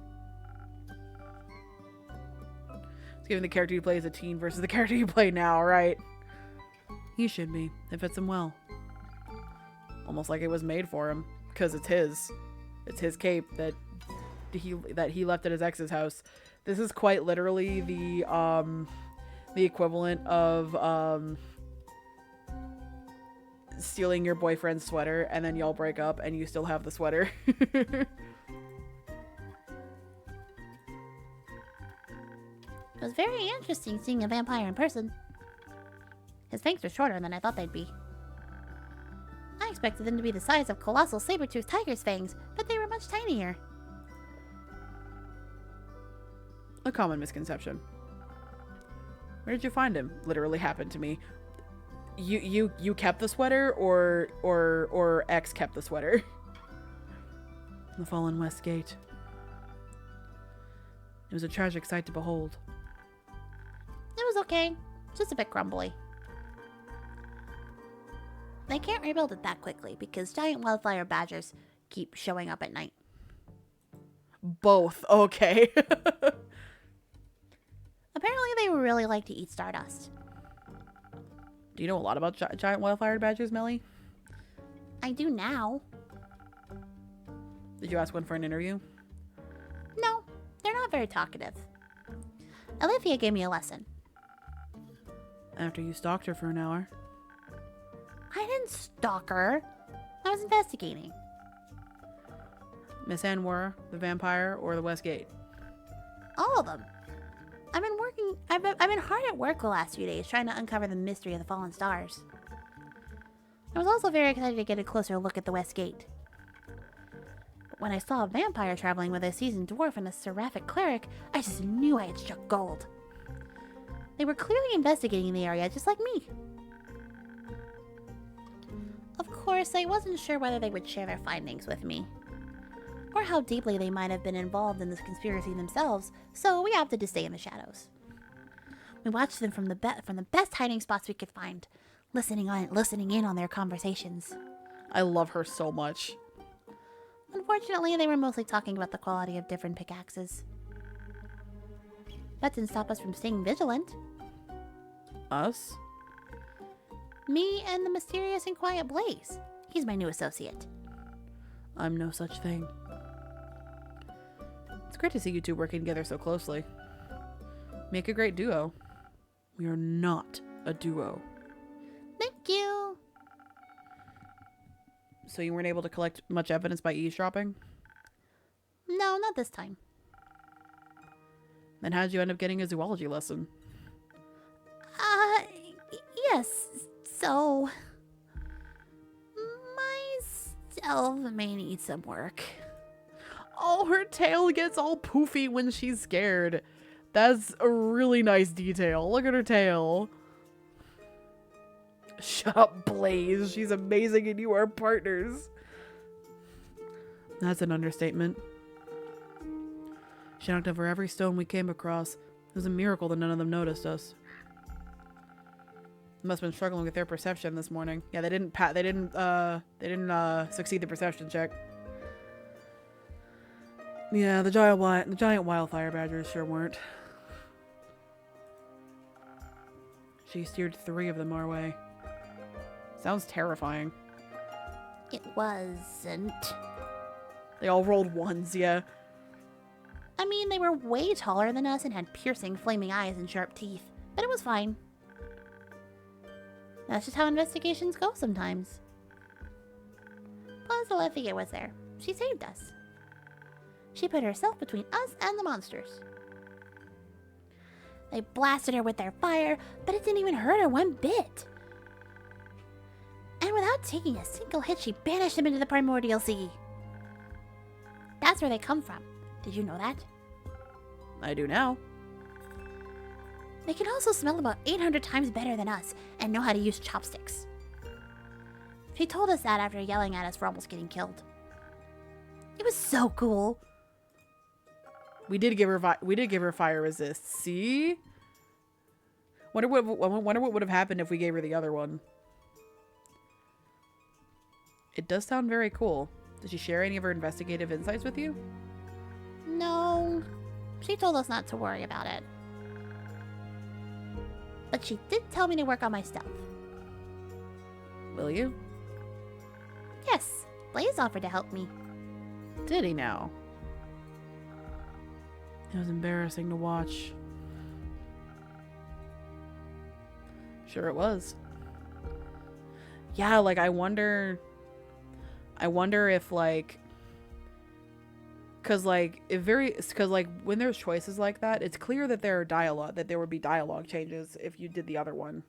It's giving the character you play as a teen versus the character you play now, right? He should be. It fits him well. Almost like it was made for him, because it's his. It's his cape that he left at his ex's house. This is quite literally the equivalent of stealing your boyfriend's sweater and then y'all break up and you still have the sweater. It was very interesting seeing a vampire in person. His fangs were shorter than I thought they'd be. I expected them to be the size of colossal saber-toothed tiger's fangs, but they were much tinier. A common misconception. Where did you find him? Literally happened to me. You kept the sweater, or X kept the sweater? The fallen West Gate. It was a tragic sight to behold. It was okay. Just a bit grumbly. They can't rebuild it that quickly because giant wildfire badgers keep showing up at night. Both. Okay. Apparently they really like to eat stardust. Do you know a lot about giant wildfire badgers, Melly? I do now. Did you ask one for an interview? No, they're not very talkative. Olivia gave me a lesson. After you stalked her for an hour. I didn't stalk her. I was investigating. Miss Anwar, the vampire, or the West Gate? All of them. I've been hard at work the last few days trying to uncover the mystery of the fallen stars. I was also very excited to get a closer look at the West Gate. But when I saw a vampire traveling with a seasoned dwarf and a seraphic cleric, I just knew I had struck gold. They were clearly investigating the area just like me. Of course, I wasn't sure whether they would share their findings with me, or how deeply they might have been involved in this conspiracy themselves, so we opted to stay in the shadows. We watched them from the best hiding spots we could find, listening in on their conversations. I love her so much. Unfortunately, they were mostly talking about the quality of different pickaxes. That didn't stop us from staying vigilant. Us? Me and the mysterious and quiet Blaze. He's my new associate. I'm no such thing. It's great to see you two working together so closely. Make a great duo. We are not a duo. Thank you. So you weren't able to collect much evidence by eavesdropping? No, not this time. Then how did you end up getting a zoology lesson? Yes. So, my stealth may need some work. Oh, her tail gets all poofy when she's scared. That's a really nice detail. Look at her tail. Shut up, Blaze. She's amazing and you are partners. That's an understatement. She knocked over every stone we came across. It was a miracle that none of them noticed us. Must have been struggling with their perception this morning. Yeah, they didn't succeed the perception check. Yeah, the giant wildfire badgers sure weren't. She steered 3 of them our way. Sounds terrifying. It wasn't. They all rolled ones, yeah. I mean, they were way taller than us and had piercing, flaming eyes and sharp teeth, but it was fine. That's just how investigations go sometimes. Plus, Olivia was there. She saved us. She put herself between us and the monsters. They blasted her with their fire, but it didn't even hurt her one bit. And without taking a single hit, she banished them into the primordial sea. That's where they come from. Did you know that? I do now. They can also smell about 800 times better than us and know how to use chopsticks. She told us that after yelling at us for almost getting killed. It was so cool. We did give her fire resist. See? Wonder what would have happened if we gave her the other one. It does sound very cool. Did she share any of her investigative insights with you? No. She told us not to worry about it. But she did tell me to work on my stealth. Will you? Yes, Blaze offered to help me. Did he now? It was embarrassing to watch. Sure it was. Yeah, like I wonder if like cuz like when there's choices like that, it's clear that there would be dialogue changes if you did the other one.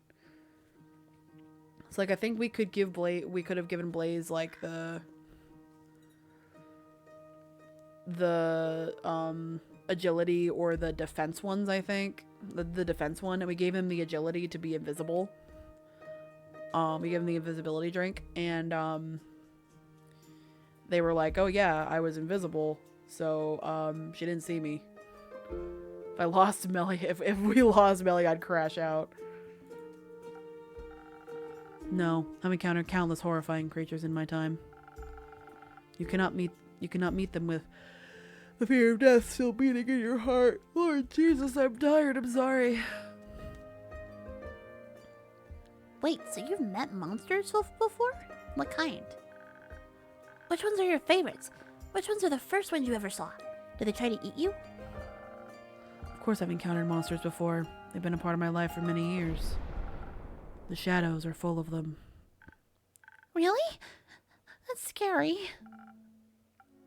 So like I think we could have given Blaze like the agility or the defense ones, I think. The defense one, and we gave him the agility to be invisible. We gave them the invisibility drink, and they were like, "Oh yeah, I was invisible, so she didn't see me." If I lost Melly, if we lost Melly, I'd crash out. No, I've encountered countless horrifying creatures in my time. You cannot meet them with the fear of death still beating in your heart. Lord Jesus, I'm tired. I'm sorry. Wait, so you've met monsters before? What kind? Which ones are your favorites? Which ones are the first ones you ever saw? Did they try to eat you? Of course I've encountered monsters before. They've been a part of my life for many years. The shadows are full of them. Really? That's scary.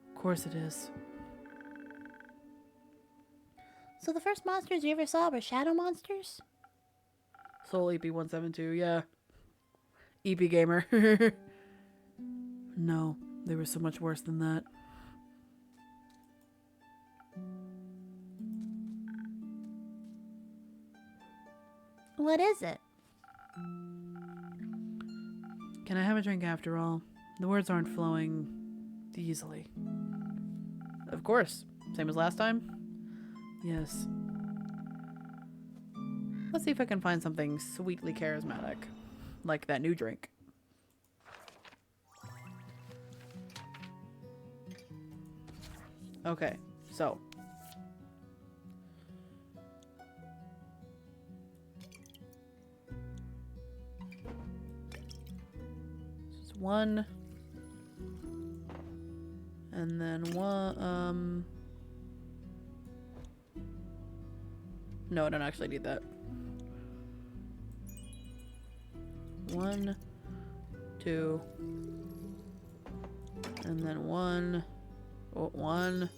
Of course it is. So the first monsters you ever saw were shadow monsters? Soul EP172, yeah. EP gamer. No, they were so much worse than that. What is it? Can I have a drink after all? The words aren't flowing easily. Of course. Same as last time. Yes. Let's see if I can find something sweetly charismatic. Like that new drink. Okay, so. Just one. And then one, no, I don't actually need that. 1, 2, and then 1, 1,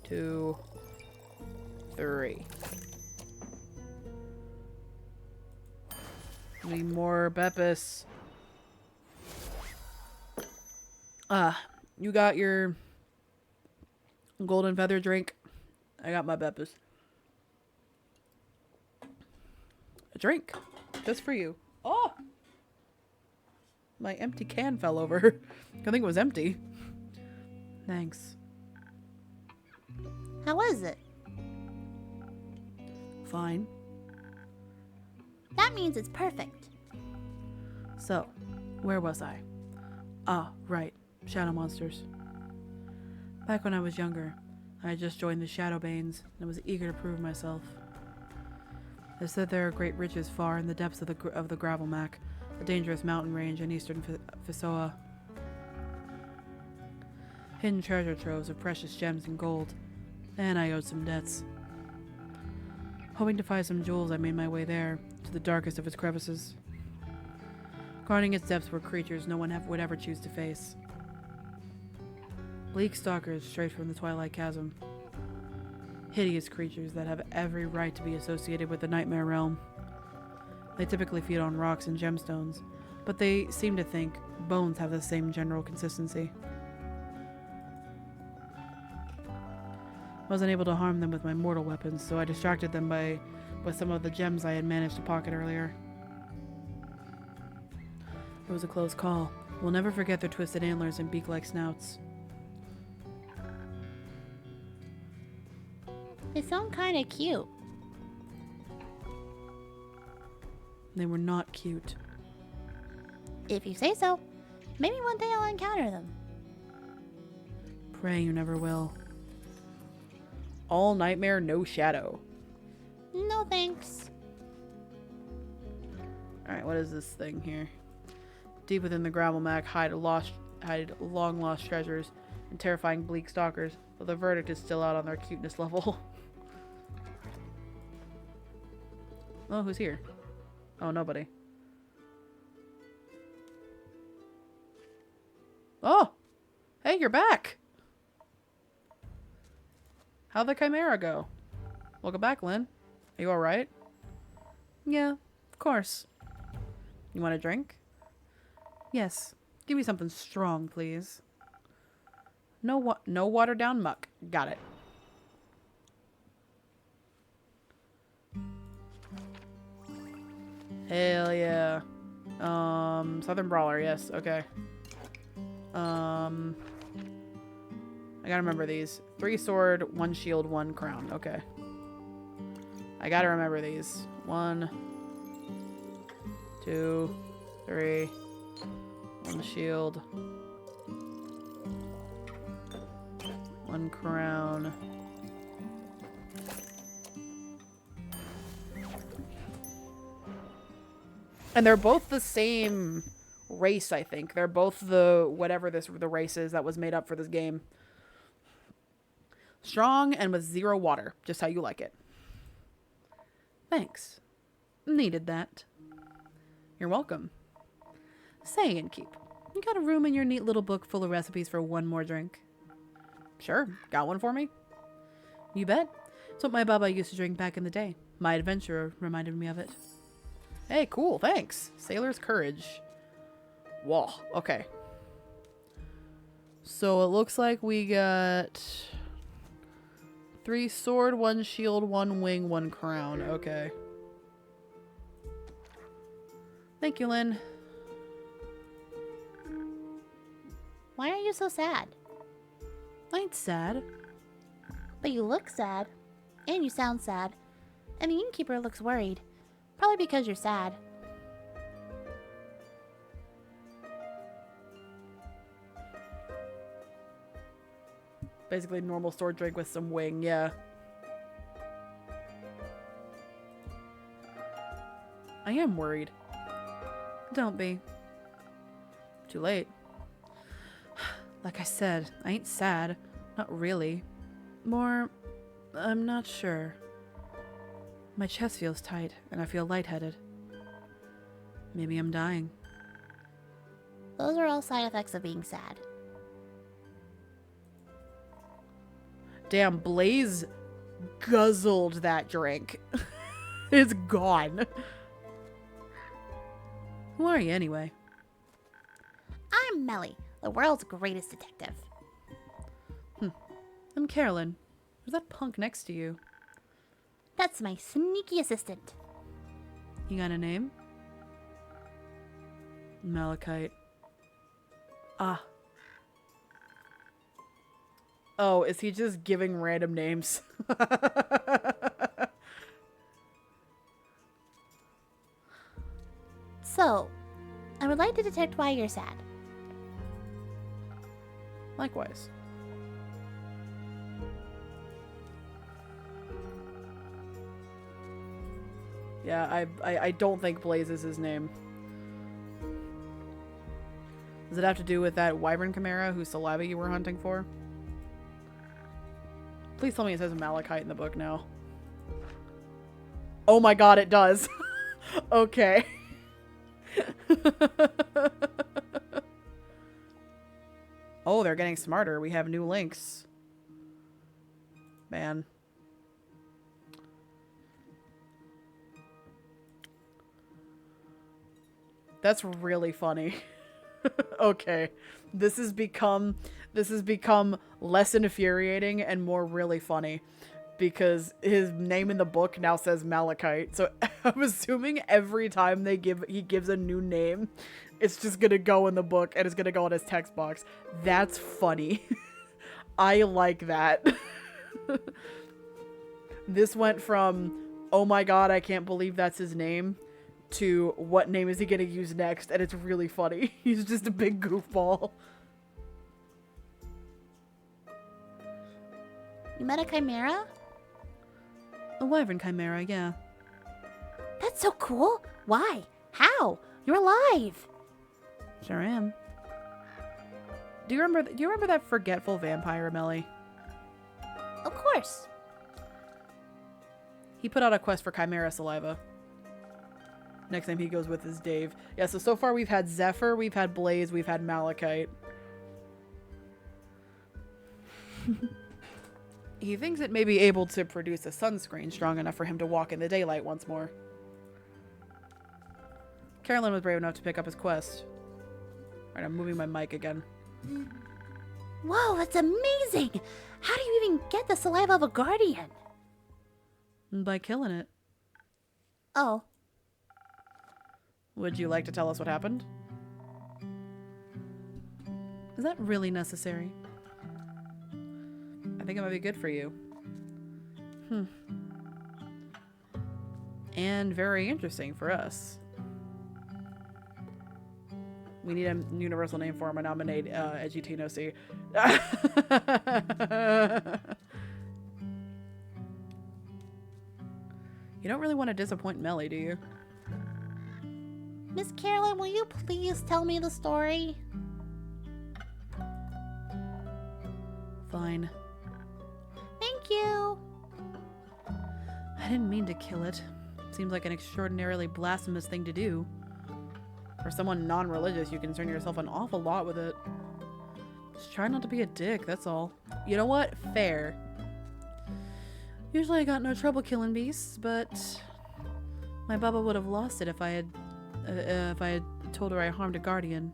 2, 3. Need more Beppis. You got your golden feather drink. I got my Beppis. A drink. Just for you. Oh! My empty can fell over. I think it was empty. Thanks. How is it? Fine. That means it's perfect. So, where was I? Ah, right. Shadow monsters. Back when I was younger, I had just joined the Shadowbanes and was eager to prove myself. They said there are great riches far in the depths of the Gravelmac, a dangerous mountain range in eastern Fisoa. Hidden treasure troves of precious gems and gold, and I owed some debts. Hoping to find some jewels, I made my way there, to the darkest of its crevices. Guarding its depths were creatures no one would ever choose to face. Bleak stalkers straight from the Twilight Chasm. Hideous creatures that have every right to be associated with the Nightmare Realm. They typically feed on rocks and gemstones, but they seem to think bones have the same general consistency. I wasn't able to harm them with my mortal weapons, so I distracted them with some of the gems I had managed to pocket earlier. It was a close call. We'll never forget their twisted antlers and beak-like snouts. They sound kind of cute. They were not cute. If you say so. Maybe one day I'll encounter them. Pray you never will. All nightmare, no shadow. No thanks. Alright, what is this thing here? Deep within the Gravelmac hide long lost treasures and terrifying bleak stalkers, but the verdict is still out on their cuteness level. Oh, who's here? Oh, nobody. Oh! Hey, you're back! How'd the Chimera go? Welcome back, Lynn. Are you alright? Yeah, of course. You want a drink? Yes. Give me something strong, please. No watered down muck. Got it. Hell yeah. Southern Brawler, yes, okay. I gotta remember these. 3 sword, 1 shield, 1 crown. Okay. I gotta remember these. 1, 2, 3. 1 shield. 1 crown. And they're both the same race, I think. They're both the the race is that was made up for this game. Strong and with 0 water, just how you like it. Thanks. Needed that. You're welcome. Say, Innkeep, you got a room in your neat little book full of recipes for 1 more drink? Sure, got one for me? You bet. It's what my baba used to drink back in the day. My adventurer reminded me of it. Hey, cool, thanks. Sailor's Courage. Whoa, okay. So it looks like we got 3 sword, 1 shield, 1 wing, 1 crown. Okay. Thank you, Lynn. Why are you so sad? I ain't sad. But you look sad. And you sound sad. And the innkeeper looks worried. Probably because you're sad. Basically normal sword drink with some wing, yeah. I am worried. Don't be. Too late. Like I said, I ain't sad. Not really. More, I'm not sure. My chest feels tight, and I feel lightheaded. Maybe I'm dying. Those are all side effects of being sad. Damn, Blaze guzzled that drink. It's gone. Who are you, anyway? I'm Melly, the world's greatest detective. I'm Carolyn. Who's that punk next to you? That's my sneaky assistant. You got a name? Malachite. Ah. Oh, is he just giving random names? So, I would like to detect why you're sad. Likewise. Yeah, I don't think Blaze is his name. Does it have to do with that wyvern chimera whose saliva you were hunting for? Please tell me it says Malachite in the book now. Oh my god, it does. Okay. Oh, they're getting smarter. We have new links. Man. That's really funny. Okay. This has become less infuriating and more really funny because his name in the book now says Malachite. So I'm assuming every time he gives a new name, it's just going to go in the book and it's going to go in his text box. That's funny. I like that. This went from, oh my god, I can't believe that's his name, to what name is he going to use next, and it's really funny. He's just a big goofball. You met a chimera? A wyvern chimera, yeah. That's so cool. Why? How? You're alive. Sure am. Do you remember that forgetful vampire, Melly? Of course. He put out a quest for chimera saliva. Next time he goes with is Dave. Yeah, so far we've had Zephyr, we've had Blaze, we've had Malachite. He thinks it may be able to produce a sunscreen strong enough for him to walk in the daylight once more. Carolyn was brave enough to pick up his quest. Alright, I'm moving my mic again. Whoa, that's amazing! How do you even get the saliva of a guardian? By killing it. Oh. Would you like to tell us what happened? Is that really necessary? I think it might be good for you. And very interesting for us. We need a universal name for him. I nominate Edgy C. You don't really want to disappoint Melly, do you? Miss Caroline, will you please tell me the story? Fine. Thank you. I didn't mean to kill it. Seems like an extraordinarily blasphemous thing to do. For someone non-religious, you concern yourself an awful lot with it. Just try not to be a dick, that's all. You know what? Fair. Usually I got no trouble killing beasts, but my Baba would have lost it if I had told her I harmed a guardian.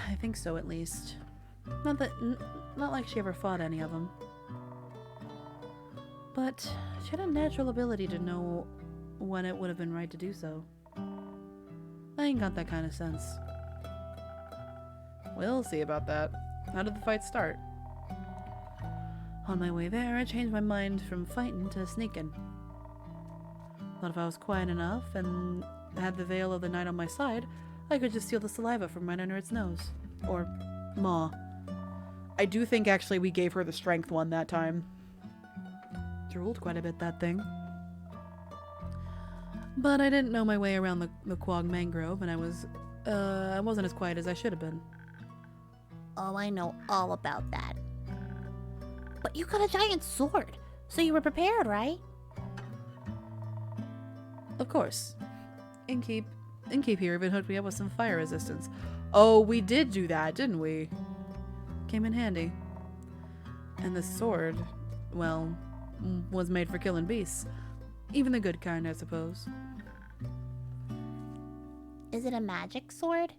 I think so, at least. Not like she ever fought any of them. But she had a natural ability to know when it would have been right to do so. I ain't got that kind of sense. We'll see about that. How did the fight start? On my way there, I changed my mind from fighting to sneaking. Thought if I was quiet enough and had the veil of the night on my side, I could just steal the saliva from right under its nose. Or maw. I do think actually we gave her the strength one that time. Drooled quite a bit, that thing. But I didn't know my way around the Quag Mangrove, and I wasn't as quiet as I should have been. Oh, I know all about that. But you got a giant sword, so you were prepared, right? Of course. Innkeep here even hooked me up with some fire resistance. Oh, we did do that, didn't we? Came in handy. And the sword, well, was made for killing beasts. Even the good kind, I suppose. Is it a magic sword?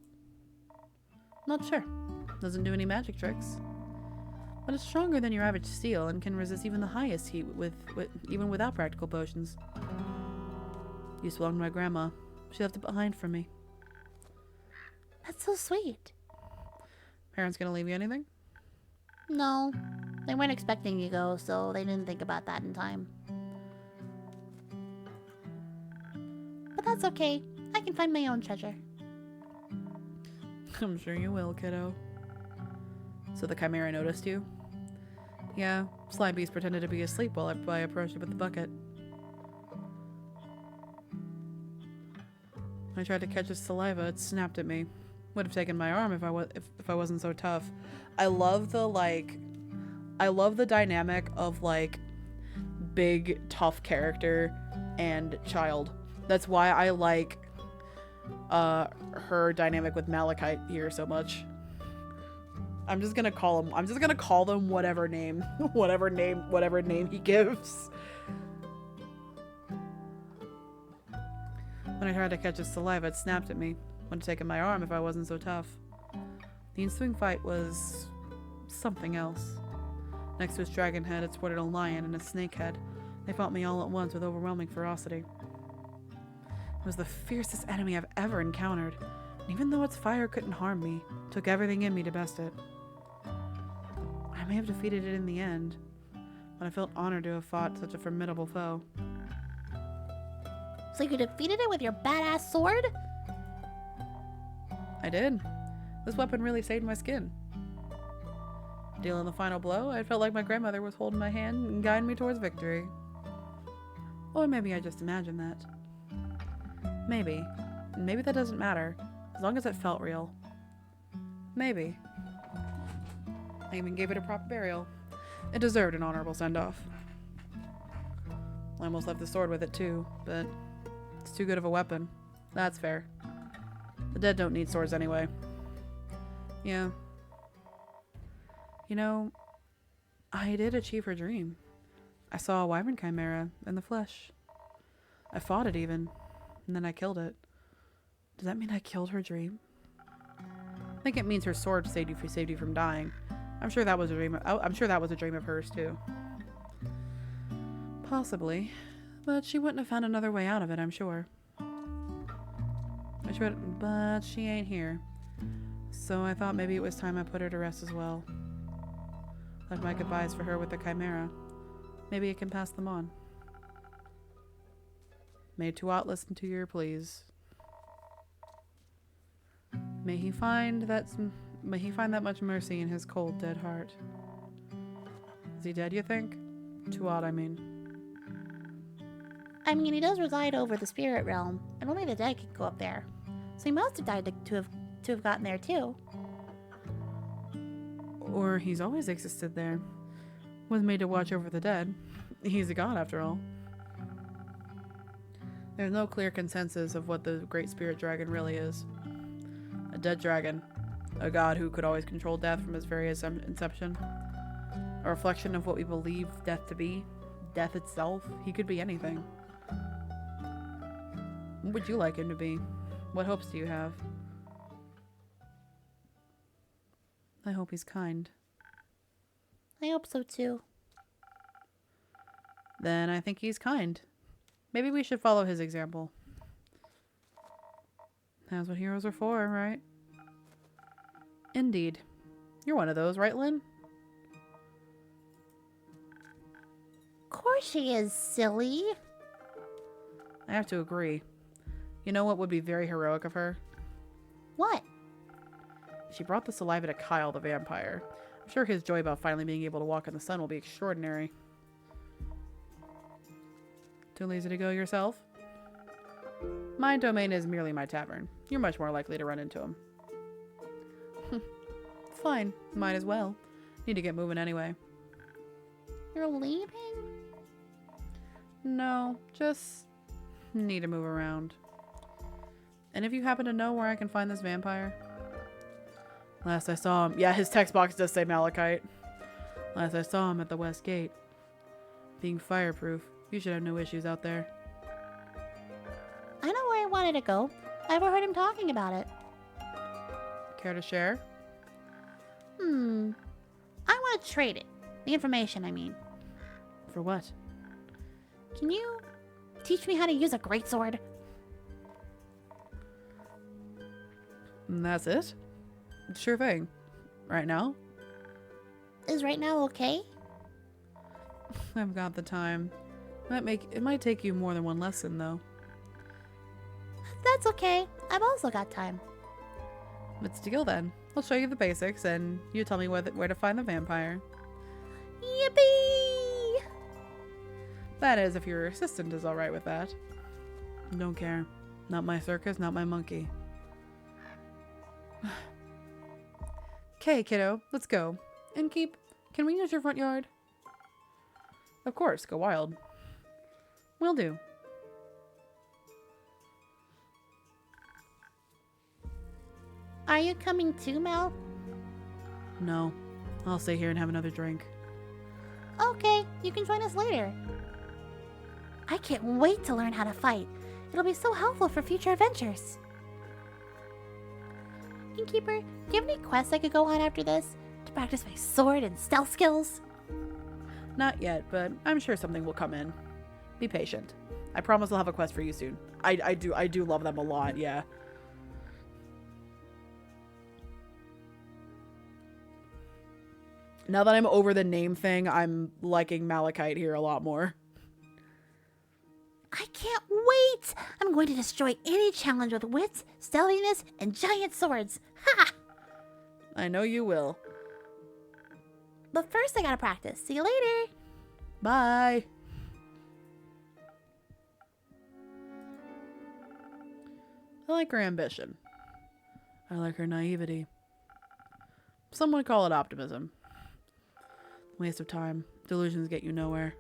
Not sure. Doesn't do any magic tricks. But it's stronger than your average steel and can resist even the highest heat even without practical potions. Used to belong to my grandma. She left it behind for me. That's so sweet. Parents gonna leave you anything? No, they weren't expecting you to go, so they didn't think about that in time. But that's okay. I can find my own treasure. I'm sure you will, kiddo. So the Chimera noticed you? Yeah, Slime Beast pretended to be asleep while I approached it with the bucket. When I tried to catch its saliva, it snapped at me. Would have taken my arm if I wasn't so tough. I love the dynamic of like big tough character and child. That's why I like her dynamic with Malachite here so much. I'm just gonna call them whatever name whatever name he gives. When I tried to catch its saliva, it snapped at me. Would have taken my arm if I wasn't so tough. The ensuing fight was something else. Next to its dragon head, it sported a lion and a snake head. They fought me all at once with overwhelming ferocity. It was the fiercest enemy I've ever encountered, and even though its fire couldn't harm me, it took everything in me to best it. I may have defeated it in the end, but I felt honored to have fought such a formidable foe. So you defeated it with your badass sword? I did. This weapon really saved my skin. Dealing the final blow, I felt like my grandmother was holding my hand and guiding me towards victory. Or maybe I just imagined that. Maybe. And maybe that doesn't matter, as long as it felt real. Maybe. I even gave it a proper burial. It deserved an honorable send-off. I almost left the sword with it too, but it's too good of a weapon. That's fair. The dead don't need swords anyway. Yeah. You know, I did achieve her dream. I saw a wyvern chimera in the flesh. I fought it even, and then I killed it. Does that mean I killed her dream? I think it means her sword saved you from dying. I'm sure that was a dream. I'm sure that was a dream of hers too. Possibly, But she wouldn't have found another way out of it, I'm sure. But she ain't here. So I thought maybe it was time I put her to rest as well. Left my goodbyes for her with the Chimera. Maybe it can pass them on. May Tuat listen to your pleas. May he find that much mercy in his cold, dead heart. Is he dead, you think? Tuat, I mean. I mean, he does reside over the spirit realm, and only the dead can go up there. So he must have died to have gotten there too. Or he's always existed there. Was made to watch over the dead. He's a god, after all. There's no clear consensus of what the Great Spirit Dragon really is. A dead dragon. A god who could always control death from his very inception. A reflection of what we believe death to be. Death itself. He could be anything. What would you like him to be? What hopes do you have? I hope he's kind. I hope so too. Then I think he's kind. Maybe we should follow his example. That's what heroes are for, right? Indeed. You're one of those, right, Lynn? Of course she is, silly. I have to agree. You know what would be very heroic of her? What? She brought the saliva to Kyle the vampire. I'm sure his joy about finally being able to walk in the sun will be extraordinary. Too lazy to go yourself? My domain is merely my tavern. You're much more likely to run into him. Fine. Might as well. Need to get moving anyway. You're leaving? No, just need to move around. And if you happen to know where I can find this vampire? Last I saw him... Yeah, his text box does say Malachite. Last I saw him at the West Gate. Being fireproof, you should have no issues out there. I know where he wanted to go. I overheard him talking about it. Care to share? I want to trade it. The information, I mean. For what? Can you teach me how to use a greatsword? And that's it? Sure thing. Right now? Is right now okay? I've got the time. It might take you more than one lesson, though. That's okay. I've also got time. Let's deal then. I'll show you the basics, and you tell me where to find the vampire. Yippee! That is, if your assistant is alright with that. Don't care. Not my circus, not my monkey. Okay, kiddo, let's go. Innkeep, can we use your front yard? Of course, go wild. Will do. Are you coming too, Mel? No. I'll stay here and have another drink. Okay, you can join us later. I can't wait to learn how to fight. It'll be so helpful for future adventures. Innkeeper, do you have any quests I could go on after this? To practice my sword and stealth skills? Not yet, but I'm sure something will come in. Be patient. I promise I'll have a quest for you soon. I do love them a lot, yeah. Now that I'm over the name thing, I'm liking Malachite here a lot more. I can't wait! I'm going to destroy any challenge with wits, stealthiness, and giant swords. Ha! I know you will. But first I gotta practice. See you later! Bye! I like her ambition. I like her naivety. Some would call it optimism. Waste of time. Delusions get you nowhere.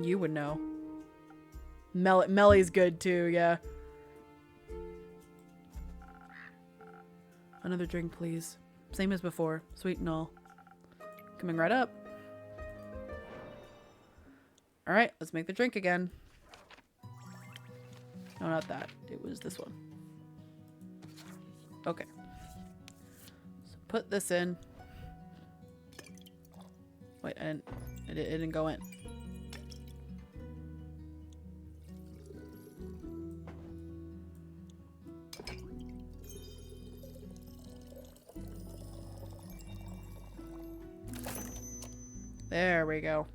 You would know. Melly's good too, yeah. Another drink, please. Same as before. Sweet and all. Coming right up. Alright, let's make the drink again. No, not that. It was this one. Okay. So put this in. Wait, it didn't go in. There we go.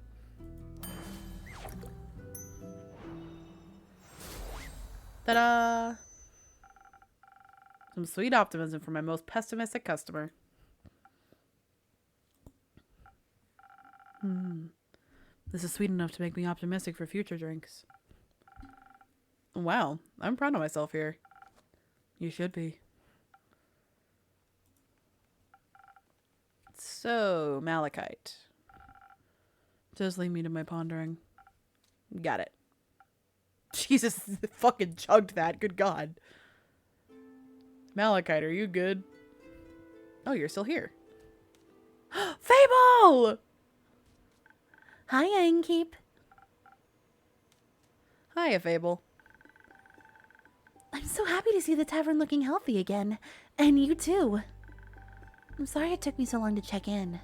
Ta-da! Some sweet optimism for my most pessimistic customer. This is sweet enough to make me optimistic for future drinks. Wow, I'm proud of myself here. You should be. So, malachite. Does lead me to my pondering. Got it. Jesus, fucking chugged that. Good God. Malachite, are you good? Oh, you're still here. Fable! Hi, Ankeep. Hiya, Fable. I'm so happy to see the tavern looking healthy again. And you too. I'm sorry it took me so long to check in.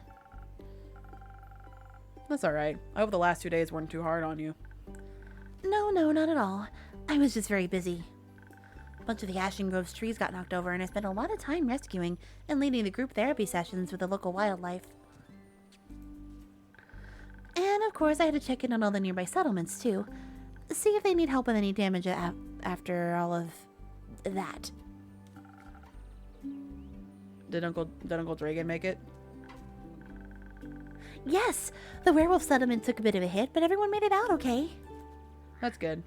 That's alright. I hope the last 2 days weren't too hard on you. No, not at all. I was just very busy. A bunch of the Ashen Grove's trees got knocked over, and I spent a lot of time rescuing and leading the group therapy sessions with the local wildlife. And of course, I had to check in on all the nearby settlements too. See if they need help with any damage after all of that. Did Uncle Dragon make it? Yes, the werewolf settlement took a bit of a hit, but everyone made it out okay. That's good.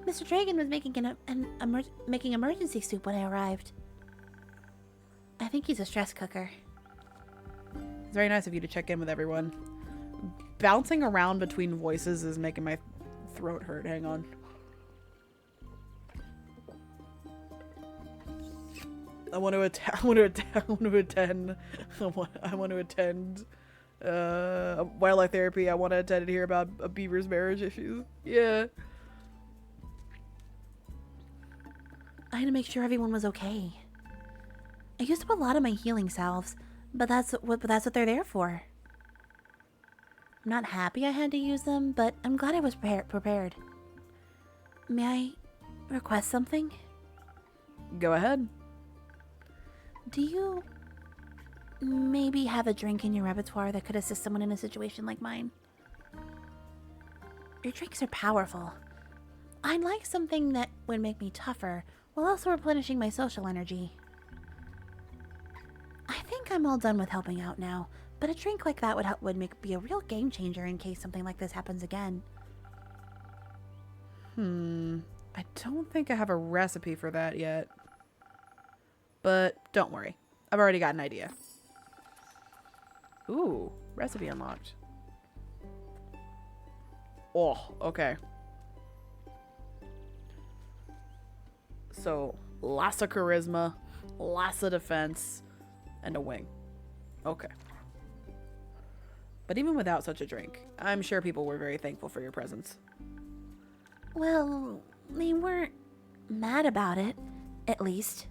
Mr. Dragon was making emergency soup when I arrived. I think he's a stress cooker. It's very nice of you to check in with everyone. Bouncing around between voices is making my throat hurt. Hang on. I want to attend wildlife therapy. I want to attend and hear about a beaver's marriage issues. Yeah. I had to make sure everyone was okay. I used up a lot of my healing salves, but that's what they're there for. I'm not happy I had to use them, but I'm glad I was prepared. May I request something? Go ahead. Do you maybe have a drink in your repertoire that could assist someone in a situation like mine? Your drinks are powerful. I'd like something that would make me tougher while also replenishing my social energy. I think I'm all done with helping out now, but a drink like that would be a real game changer in case something like this happens again. I don't think I have a recipe for that yet. But don't worry. I've already got an idea. Ooh, recipe unlocked. Oh, okay. So, lots of charisma, lots of defense, and a wing. Okay. But even without such a drink, I'm sure people were very thankful for your presence. Well, they weren't mad about it, at least.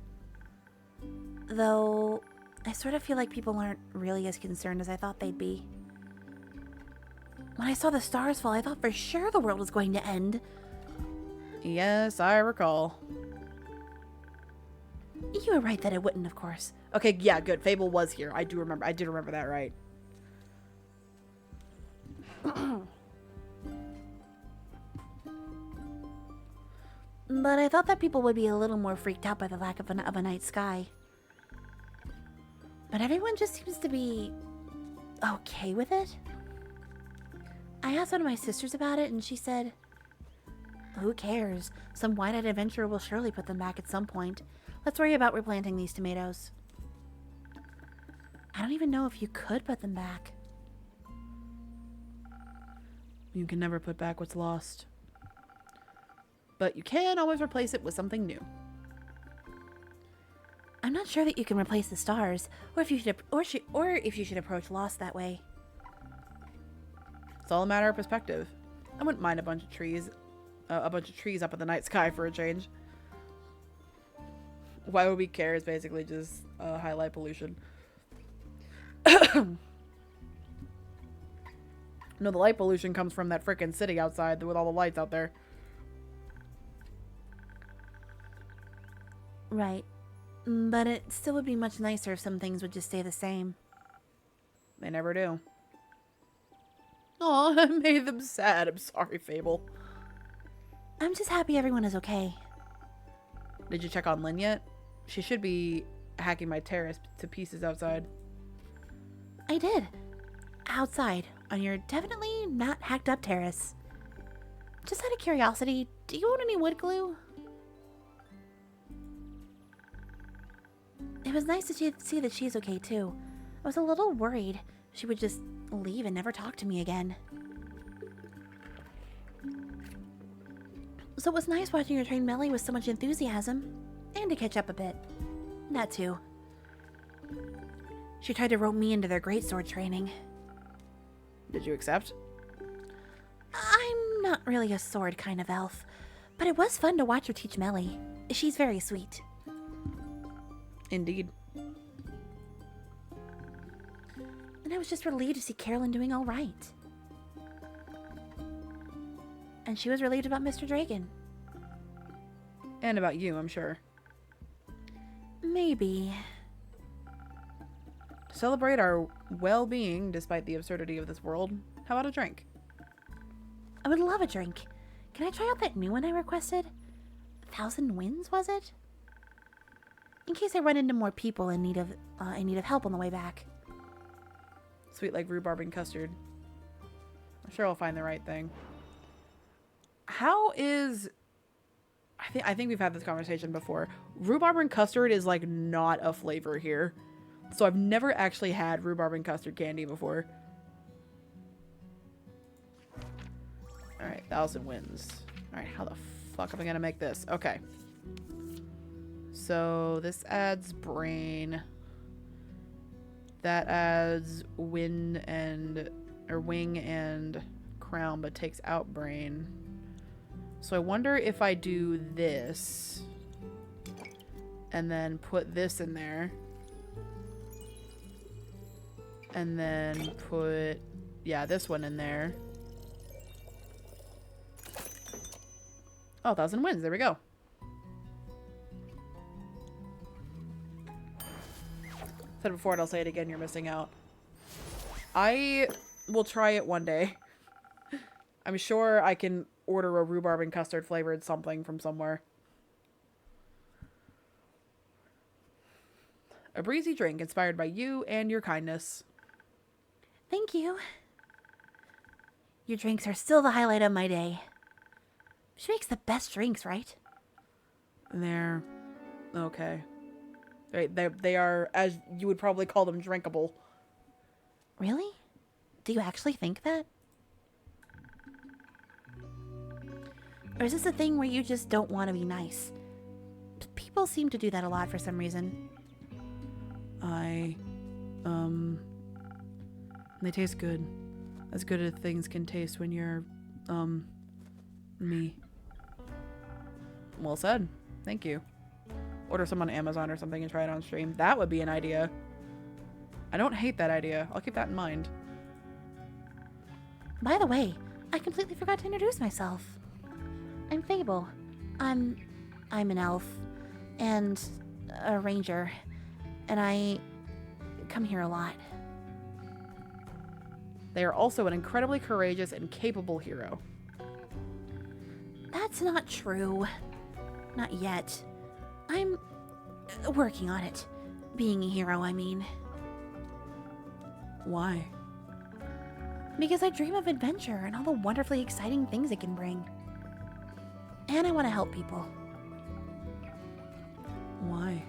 Though, I sort of feel like people aren't really as concerned as I thought they'd be. When I saw the stars fall, I thought for sure the world was going to end. Yes, I recall. You were right that it wouldn't, of course. Okay, yeah, good. Fable was here. I did remember that right. But I thought that people would be a little more freaked out by the lack of a night sky. But everyone just seems to be okay with it. I asked one of my sisters about it, and she said, "Who cares? Some wide-eyed adventurer will surely put them back at some point. Let's worry about replanting these tomatoes." I don't even know if you could put them back. You can never put back what's lost. But you can always replace it with something new. I'm not sure that you can replace the stars, or if you should approach loss that way. It's all a matter of perspective. I wouldn't mind a bunch of trees up in the night sky for a change. Why would we care is basically just highlight pollution. No, the light pollution comes from that frickin' city outside with all the lights out there. Right. But it still would be much nicer if some things would just stay the same. They never do. Aw, I made them sad. I'm sorry, Fable. I'm just happy everyone is okay. Did you check on Lynn yet? She should be hacking my terrace to pieces outside. I did. Outside, on your definitely not hacked up terrace. Just out of curiosity, do you own any wood glue? It was nice to see that she's okay too. I was a little worried she would just leave and never talk to me again. So it was nice watching her train Melly with so much enthusiasm, and to catch up a bit. That too. She tried to rope me into their greatsword training. Did you accept? I'm not really a sword kind of elf, but it was fun to watch her teach Melly. She's very sweet. Indeed. And I was just relieved to see Carolyn doing all right. And she was relieved about Mr. Dragon. And about you, I'm sure. Maybe. To celebrate our well-being, despite the absurdity of this world, how about a drink? I would love a drink. Can I try out that new one I requested? 1,000 Winds, was it? In case I run into more people in need of help on the way back. Sweet like rhubarb and custard. I'm sure I'll find the right thing. How is... I think we've had this conversation before. Rhubarb and custard is like not a flavor here. So I've never actually had rhubarb and custard candy before. Alright, 1,000 wins. Alright, how the fuck am I gonna make this? Okay. So this adds brain. That adds wing and crown, but takes out brain. So I wonder if I do this and then put this in there. And then put, yeah, this one in there. Oh, 1,000 wins. There we go. Said it before and I'll say it again. You're missing out. I will try it one day. I'm sure I can order a rhubarb and custard flavored something from somewhere. A breezy drink inspired by you and your kindness. Thank you. Your drinks are still the highlight of my day. She makes the best drinks, right? They're okay. They are, as you would probably call them, drinkable. Really? Do you actually think that? Or is this a thing where you just don't want to be nice? People seem to do that a lot for some reason. They taste good. As good as things can taste when you're, me. Well said. Thank you. Order some on Amazon or something and try it on stream. That would be an idea. I don't hate that idea. I'll keep that in mind. By the way, I completely forgot to introduce myself. I'm Fable. I'm an elf and a ranger, and I come here a lot. They are also an incredibly courageous and capable hero. That's not true. Not yet. I'm working on it. Being a hero, I mean. Why? Because I dream of adventure and all the wonderfully exciting things it can bring. And I want to help people. Why?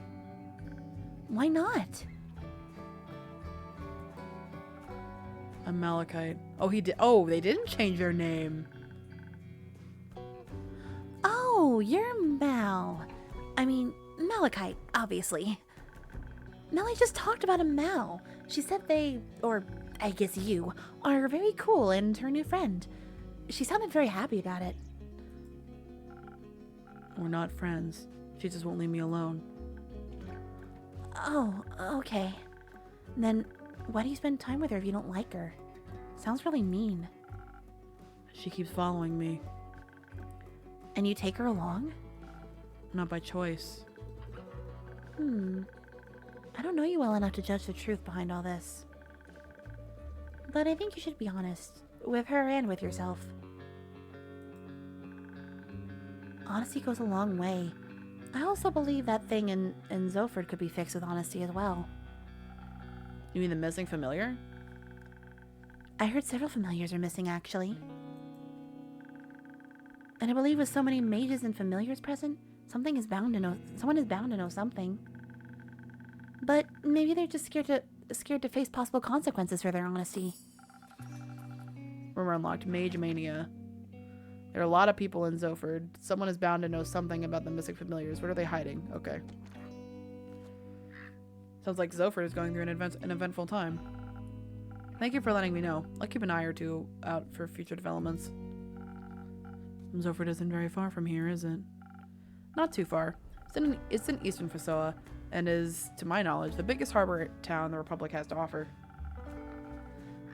Why not? I'm Malachite. Oh, he did. Oh, they didn't change their name. Oh, you're Mal. I mean, Malachite, obviously. Melly just talked about a Mal. She said they, or I guess you, are very cool and her new friend. She sounded very happy about it. We're not friends. She just won't leave me alone. Oh, okay. Then why do you spend time with her if you don't like her? Sounds really mean. She keeps following me. And you take her along? Not by choice. I don't know you well enough to judge the truth behind all this. But I think you should be honest. with her and with yourself. Honesty goes a long way. I also believe that thing in Zoford could be fixed with honesty as well. You mean the missing familiar? I heard several familiars are missing, actually. And I believe with so many mages and familiars present, someone is bound to know something. But maybe they're just scared to face possible consequences for their honesty. Rumor unlocked. Mage Mania. There are a lot of people in Zoford. Someone is bound to know something about the missing familiars. What are they hiding? Okay. Sounds like Zoford is going through an eventful time. Thank you for letting me know. I'll keep an eye or two out for future developments. Zoford isn't very far from here, is it? Not too far. It's in eastern Fasoa, and is, to my knowledge, the biggest harbor town the Republic has to offer.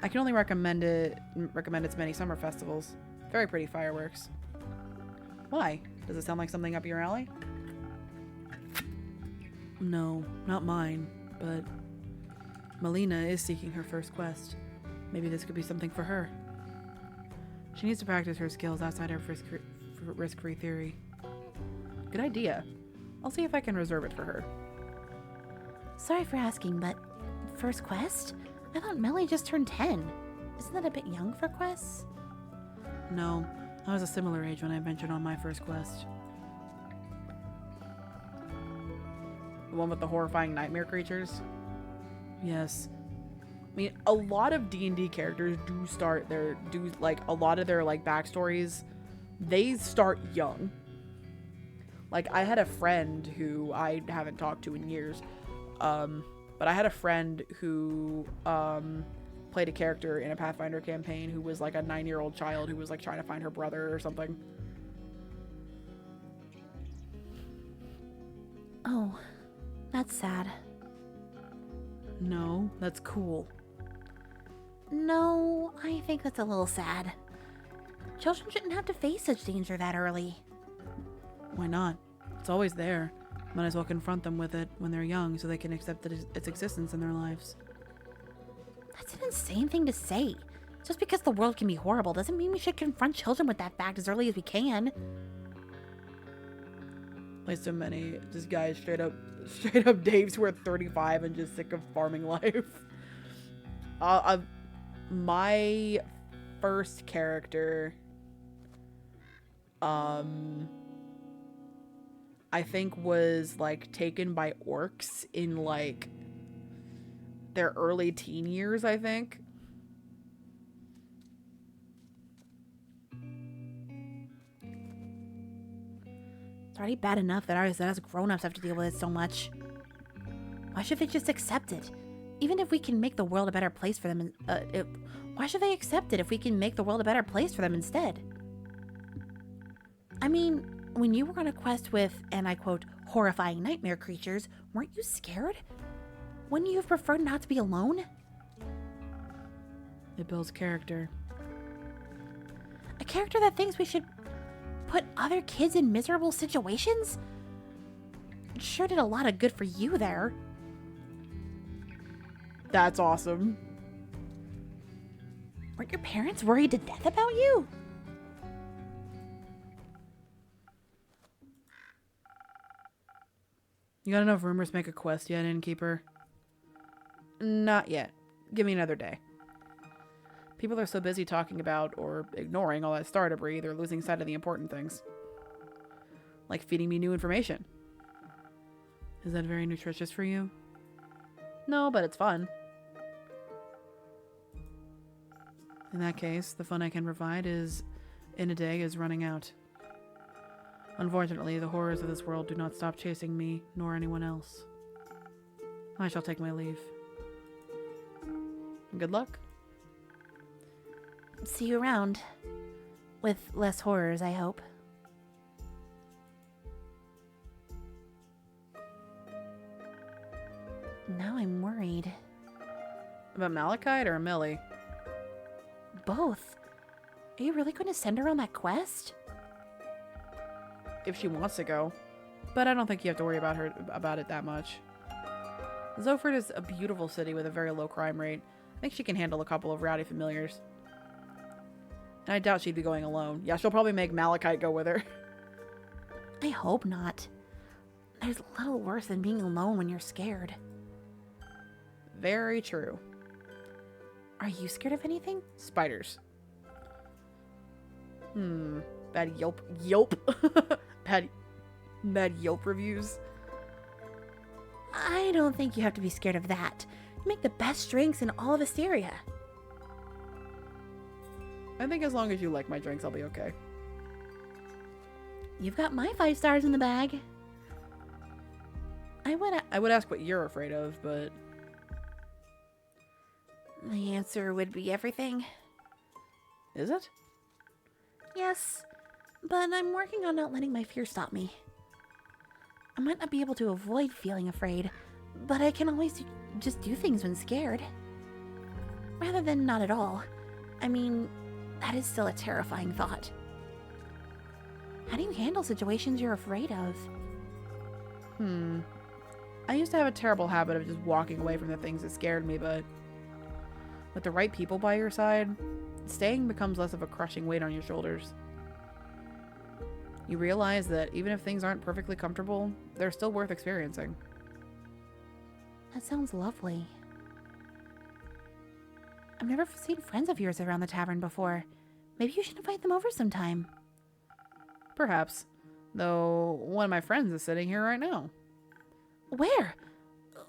I can only recommend its many summer festivals. Very pretty fireworks. Why? Does it sound like something up your alley? No, not mine, but Melina is seeking her first quest. Maybe this could be something for her. She needs to practice her skills outside of risk-free theory. Good idea. I'll see if I can reserve it for her. Sorry for asking, but first quest? I thought Melly just turned 10. Isn't that a bit young for quests? No, I was a similar age when I ventured on my first quest. The one with the horrifying nightmare creatures? Yes. I mean, a lot of D&D characters a lot of their, backstories, they start young. Like, I had a friend who I haven't talked to in years, but I had a friend who, played a character in a Pathfinder campaign who was, like, a 9-year-old child who was, like, trying to find her brother or something. Oh, that's sad. No, that's cool. No, I think that's a little sad. Children shouldn't have to face such danger that early. Why not? It's always there. Might as well confront them with it when they're young so they can accept its existence in their lives. That's an insane thing to say. Just because the world can be horrible doesn't mean we should confront children with that fact as early as we can. Like so many just guys straight up Dave's who are 35 and just sick of farming life. My first character, I think was like taken by orcs in like their early teen years, I think. It's already bad enough that us grown-ups have to deal with it so much. Why should they just accept it? Even if we can make the world a better place for them, why should they accept it if we can make the world a better place for them instead? I mean, when you were on a quest with, and I quote, horrifying nightmare creatures, weren't you scared? Wouldn't you have preferred not to be alone? It builds character. A character that thinks we should put other kids in miserable situations? It sure did a lot of good for you there. That's awesome. Weren't your parents worried to death about you? You got enough rumors to make a quest yet, Innkeeper? Not yet. Give me another day. People are so busy talking about or ignoring all that star debris, they're losing sight of the important things. Like feeding me new information. Is that very nutritious for you? No, but it's fun. In that case, the fun I can provide in a day is running out. Unfortunately, the horrors of this world do not stop chasing me, nor anyone else. I shall take my leave. Good luck. See you around. With less horrors, I hope. Now I'm worried. About Malachite or Millie? Both. Are you really going to send her on that quest? If she wants to go. But I don't think you have to worry about it that much. Zoford is a beautiful city with a very low crime rate. I think she can handle a couple of rowdy familiars. And I doubt she'd be going alone. Yeah, she'll probably make Malachite go with her. I hope not. There's little worse than being alone when you're scared. Very true. Are you scared of anything? Spiders. Bad Yelp. Bad Yelp reviews. I don't think you have to be scared of that. You make the best drinks in all of Asteria. I think as long as you like my drinks, I'll be okay. You've got my 5 stars in the bag. I would ask what you're afraid of, but... The answer would be everything. Is it? Yes, but I'm working on not letting my fear stop me. I might not be able to avoid feeling afraid, but I can always just do things when scared. Rather than not at all. I mean, that is still a terrifying thought. How do you handle situations you're afraid of? I used to have a terrible habit of just walking away from the things that scared me, but with the right people by your side, staying becomes less of a crushing weight on your shoulders. You realize that even if things aren't perfectly comfortable, they're still worth experiencing. That sounds lovely. I've never seen friends of yours around the tavern before. Maybe you should invite them over sometime. Perhaps. Though one of my friends is sitting here right now. Where?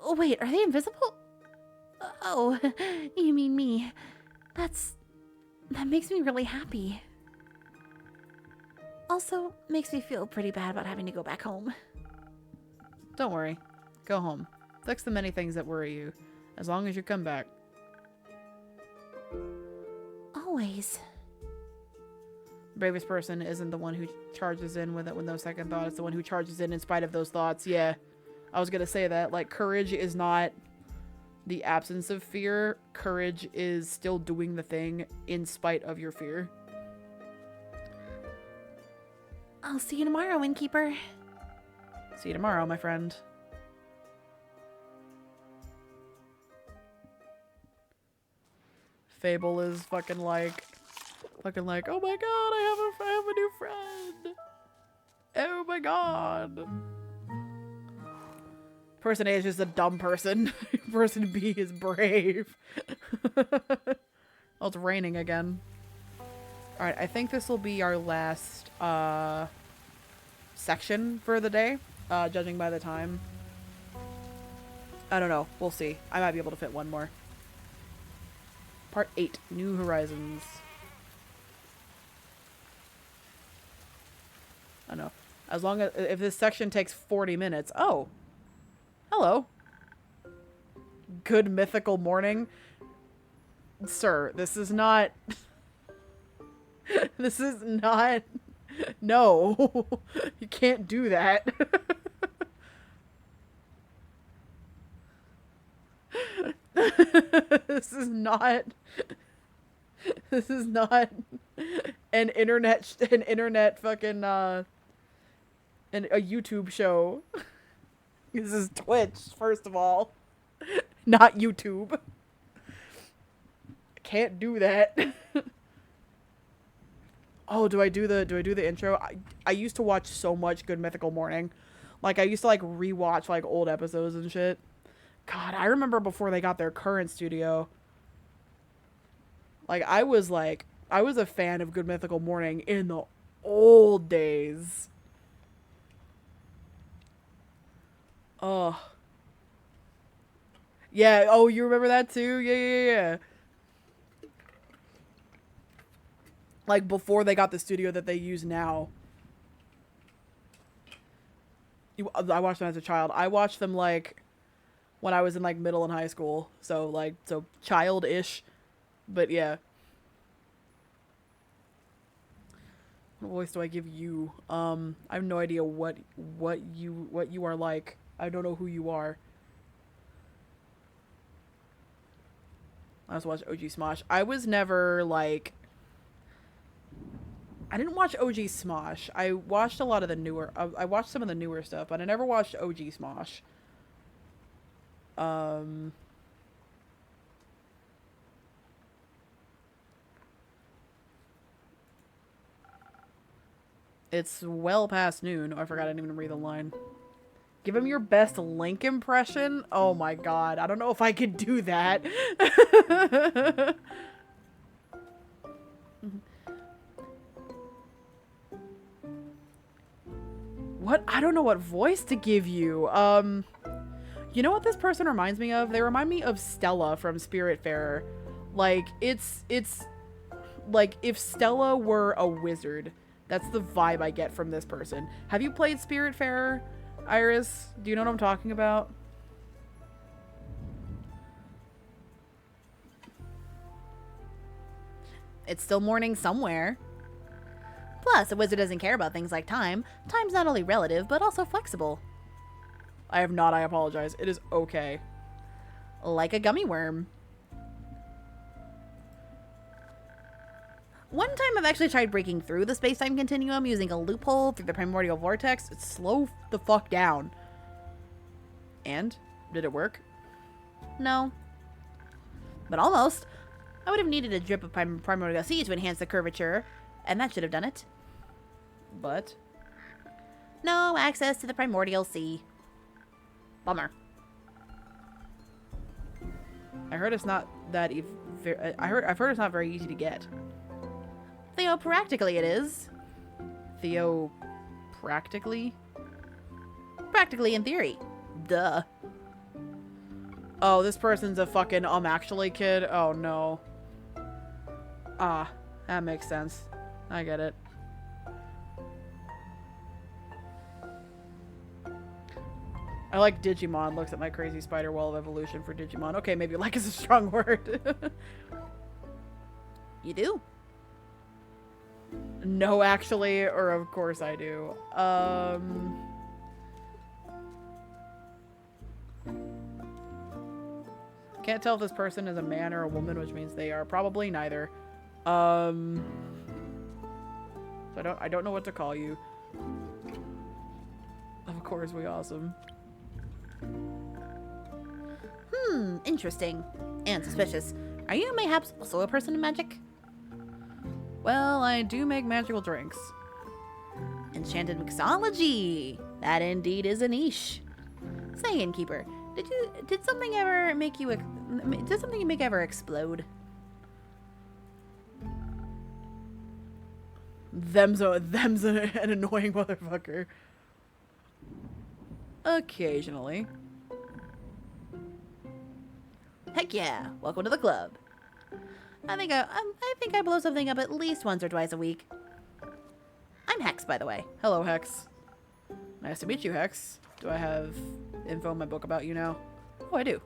Oh, wait, are they invisible? Oh, you mean me. That makes me really happy. Also, makes me feel pretty bad about having to go back home. Don't worry. Go home. Fix the many things that worry you, as long as you come back. Always. Bravest person isn't the one who charges in with no second thought. It's the one who charges in spite of those thoughts. Yeah, I was gonna say that. Like, courage is not the absence of fear. Courage is still doing the thing in spite of your fear. I'll see you tomorrow, Innkeeper. See you tomorrow, my friend. Fable is fucking like, oh my god, I have a new friend. Oh my god. Person A is just a dumb person. Person B is brave. Oh, it's raining again. Alright, I think this will be our last section for the day, judging by the time. I don't know. We'll see. I might be able to fit one more. Part 8, New Horizons. I don't know. As long as, if this section takes 40 minutes. Oh. Hello. Good mythical morning. Sir, this is not... This is not... No. You can't do that. This is not... This is not an internet fucking, a YouTube show. This is Twitch, first of all. Not YouTube. Can't do that. Oh, do I do the intro? I used to watch so much Good Mythical Morning. Like, I used to, like, rewatch, like, old episodes and shit. God, I remember before they got their current studio. Like, I was a fan of Good Mythical Morning in the old days. Oh. Yeah, oh, you remember that too? Yeah. Like, before they got the studio that they use now. I watched them as a child. I watched them, like, when I was in, like, middle and high school. So, like, so childish. But, yeah. What voice do I give you? I have no idea what you are like. I don't know who you are. I also watched OG Smosh. I was never, like... I didn't watch OG Smosh. I watched a lot of the newer... I watched some of the newer stuff, but I never watched OG Smosh. It's well past noon. Oh, I forgot I didn't even read the line. Give him your best Link impression? Oh my god. I don't know if I could do that. What? I don't know what voice to give you. You know what this person reminds me of? They remind me of Stella from Spiritfarer. Like, it's like if Stella were a wizard. That's the vibe I get from this person. Have you played Spiritfarer, Iris? Do you know what I'm talking about? It's still morning somewhere. Plus, a wizard doesn't care about things like time. Time's not only relative, but also flexible. I have not. I apologize. It is okay. Like a gummy worm. One time I've actually tried breaking through the space-time continuum using a loophole through the primordial vortex. It's slow the fuck down. And? Did it work? No. But almost. I would have needed a drip of primordial sea to enhance the curvature, and that should have done it. But? No access to the primordial sea. Bummer. I heard it's not that I've heard it's not very easy to get. Theopractically it is. Practically? Practically in theory. Duh. Oh, this person's a fucking actually kid. Oh no. Ah, that makes sense. I get it. I like Digimon. Looks at my crazy spider wall of evolution for Digimon. Okay, maybe like is a strong word. You do? No, actually, or of course I do. Can't tell if this person is a man or a woman, which means they are probably neither. So I don't know what to call you. Of course, we awesome. Interesting. And suspicious. Are you mayhaps also a person of magic? Well, I do make magical drinks. Enchanted mixology. That indeed is a niche. Say, innkeeper, did something make you ever explode? Them's an annoying motherfucker. Occasionally. Heck yeah! Welcome to the club. I think I blow something up at least once or twice a week. I'm Hex, by the way. Hello, Hex. Nice to meet you, Hex. Do I have info in my book about you now? Oh, I do.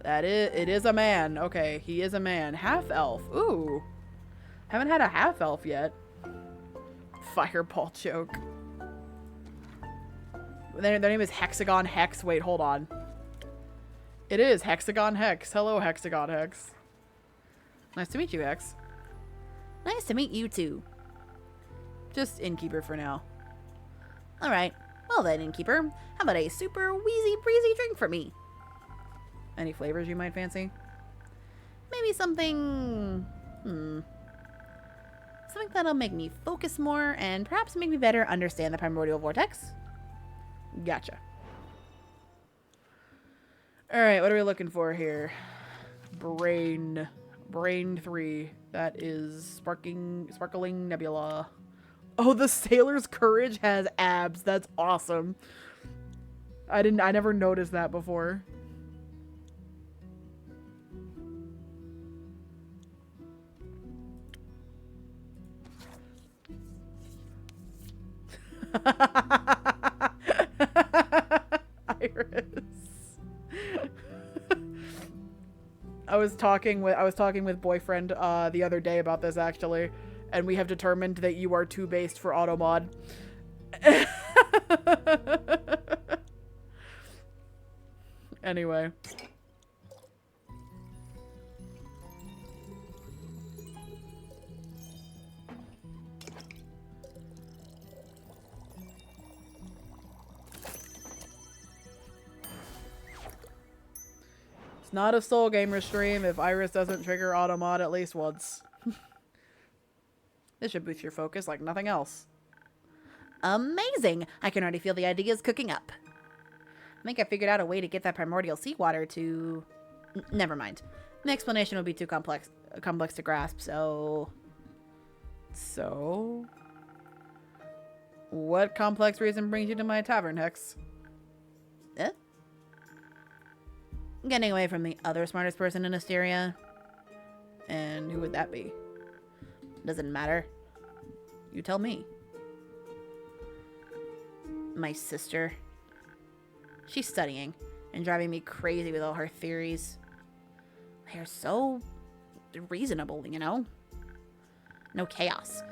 It is a man. Okay, he is a man. Half-elf. Ooh. Haven't had a half-elf yet. Fireball joke. Their name is Hexagon Hex. Wait, hold on. It is Hexagon Hex. Hello, Hexagon Hex. Nice to meet you, Hex. Nice to meet you, too. Just innkeeper for now. Alright. Well then, innkeeper. How about a super wheezy breezy drink for me? Any flavors you might fancy? Maybe something... Something that'll make me focus more and perhaps make me better understand the primordial vortex. Gotcha. Alright, what are we looking for here? Brain 3. That is Sparkling Nebula. Oh, the Sailor's Courage has abs. That's awesome. I never noticed that before. Iris. I was talking with boyfriend the other day about this actually, and we have determined that you are too based for automod. Anyway. It's not a Soul Gamer stream if Iris doesn't trigger automod at least once. This should boost your focus like nothing else. Amazing! I can already feel the ideas cooking up. I think I figured out a way to get that primordial seawater to... Never mind. The explanation would be too complex to grasp, so... So... What complex reason brings you to my tavern, Hex? Getting away from the other smartest person in Asteria. And who would that be? Doesn't matter. You tell me. My sister. She's studying and driving me crazy with all her theories. They're so reasonable, you know? No chaos.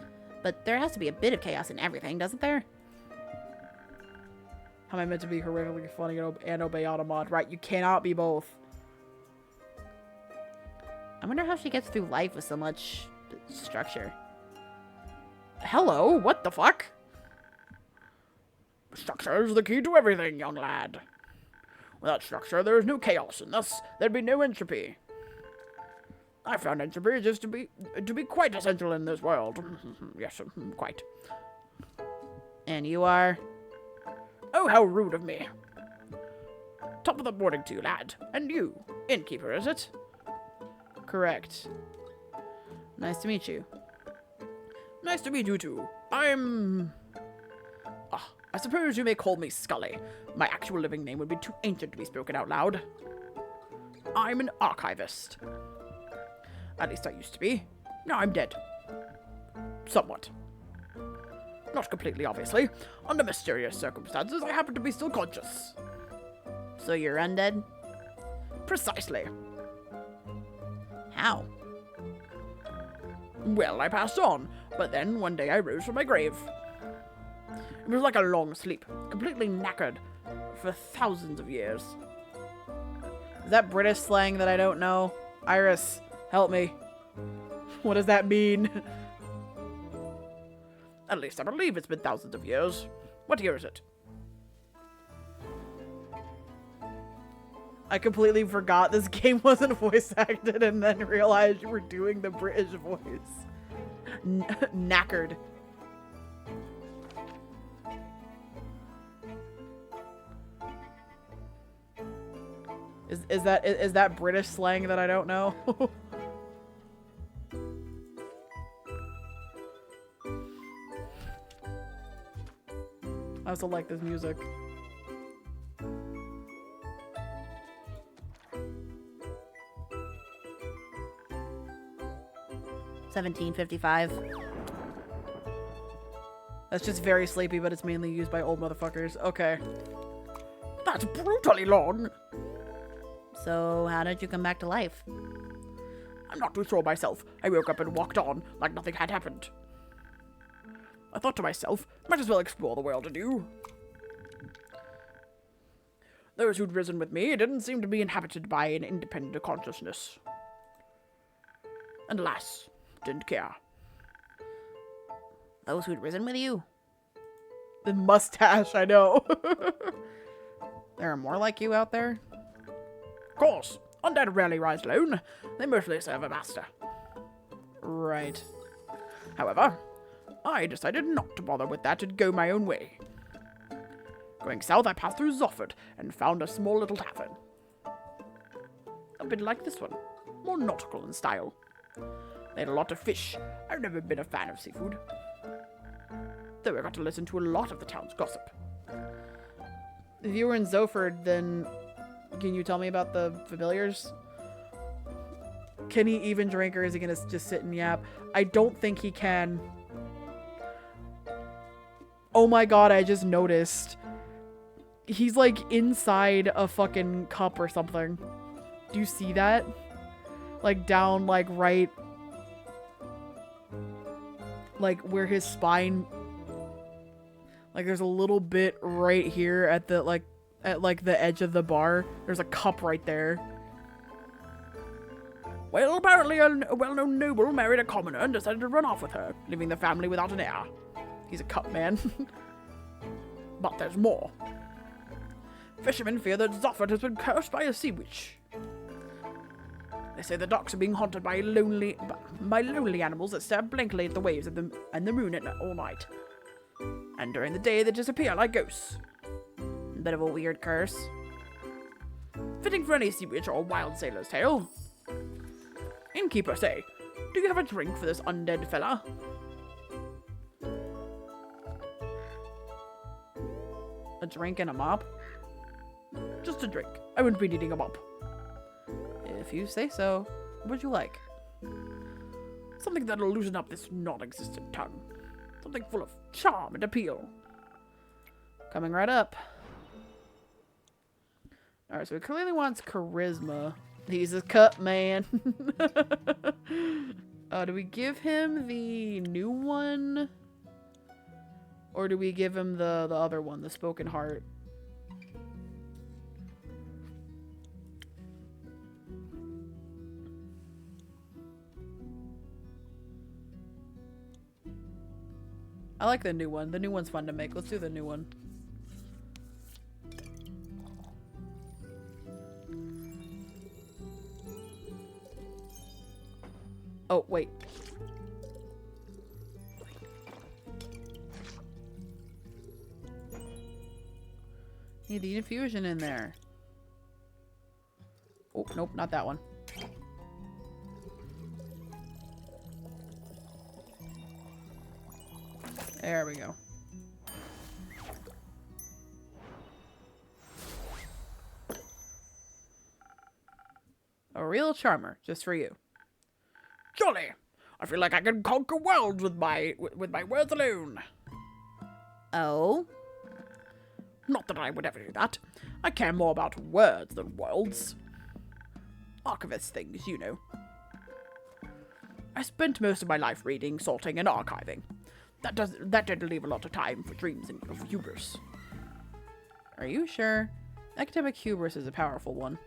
But there has to be a bit of chaos in everything, doesn't there? How am I meant to be horrifically funny and obey Automod? Right, you cannot be both. I wonder how she gets through life with so much structure. Hello, what the fuck? Structure is the key to everything, young lad. Without structure, there is no chaos, and thus there'd be no entropy. I found entropy just to be quite essential in this world. Yes, quite. And you are? Oh, how rude of me. Top of the morning to you, lad. And you, innkeeper, is it? Correct. Nice to meet you. Nice to meet you too. I suppose you may call me Scully. My actual living name would be too ancient to be spoken out loud. I'm an archivist. At least I used to be. Now I'm dead. Somewhat. Not completely, obviously. Under mysterious circumstances, I happen to be still conscious. So you're undead? Precisely. How? Well, I passed on, but then one day I rose from my grave. It was like a long sleep, completely knackered for thousands of years. Is that British slang that I don't know? Iris, help me. What does that mean? At least I believe it's been thousands of years. What year is it? I completely forgot this game wasn't voice acted and then realized you were doing the British voice. Knackered. Is that British slang that I don't know? I also like this music. $17.55. That's just very sleepy, but it's mainly used by old motherfuckers. Okay. That's brutally long. So, how did you come back to life? I'm not too sure myself. I woke up and walked on like nothing had happened. I thought to myself, might as well explore the world anew. Those who'd risen with me didn't seem to be inhabited by an independent consciousness. And alas, didn't care. Those who'd risen with you? The mustache, I know. There are more like you out there? Of course. Undead rarely rise alone. They mostly serve a master. Right. However, I decided not to bother with that and go my own way. Going south, I passed through Zofford and found a small little tavern. A bit like this one. More nautical in style. They had a lot of fish. I've never been a fan of seafood. Though I got to listen to a lot of the town's gossip. If you were in Zofford, then can you tell me about the familiars? Can he even drink, or is he gonna just sit and yap? I don't think he can. Oh my god, I just noticed. He's like inside a fucking cup or something. Do you see that? Like down, like right, like where his spine, like there's a little bit right here at the the edge of the bar. There's a cup right there. Well, apparently a well-known noble married a commoner and decided to run off with her, leaving the family without an heir. He's a cup man. But there's more. Fishermen fear that Zofford has been cursed by a sea witch. They say the docks are being haunted by lonely animals that stare blankly at the waves and the moon at all night. And during the day, they disappear like ghosts. Bit of a weird curse. Fitting for any sea witch or wild sailor's tale. Innkeeper, say, do you have a drink for this undead fella? A drink and a mop? Just a drink. I wouldn't be needing a mop. If you say so. What would you like? Something that'll loosen up this non-existent tongue. Something full of charm and appeal. Coming right up. Alright, so he clearly wants charisma. He's a cut man. Do we give him the new one? Or do we give him the other one, the spoken heart? I like the new one. The new one's fun to make. Let's do the new one. Oh, wait. Need the infusion in there. Oh, nope, not that one. There we go. A real charmer, just for you. Jolly! I feel like I can conquer worlds with my words alone. Oh? Not that I would ever do that. I care more about words than worlds. Archivist things, you know. I spent most of my life reading, sorting, and archiving. That didn't leave a lot of time for dreams of hubris. Are you sure? Academic hubris is a powerful one.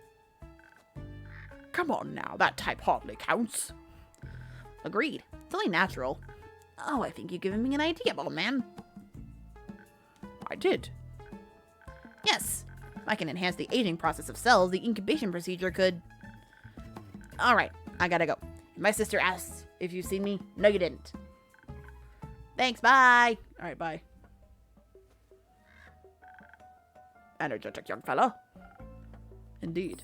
Come on now, that type hardly counts. Agreed. It's only natural. Oh, I think you've given me an idea, old man. I did. Yes. If I can enhance the aging process of cells, the incubation procedure could... Alright, I gotta go. My sister asked if you've seen me. No, you didn't. Thanks, bye. Alright, bye. Energetic young fella. Indeed.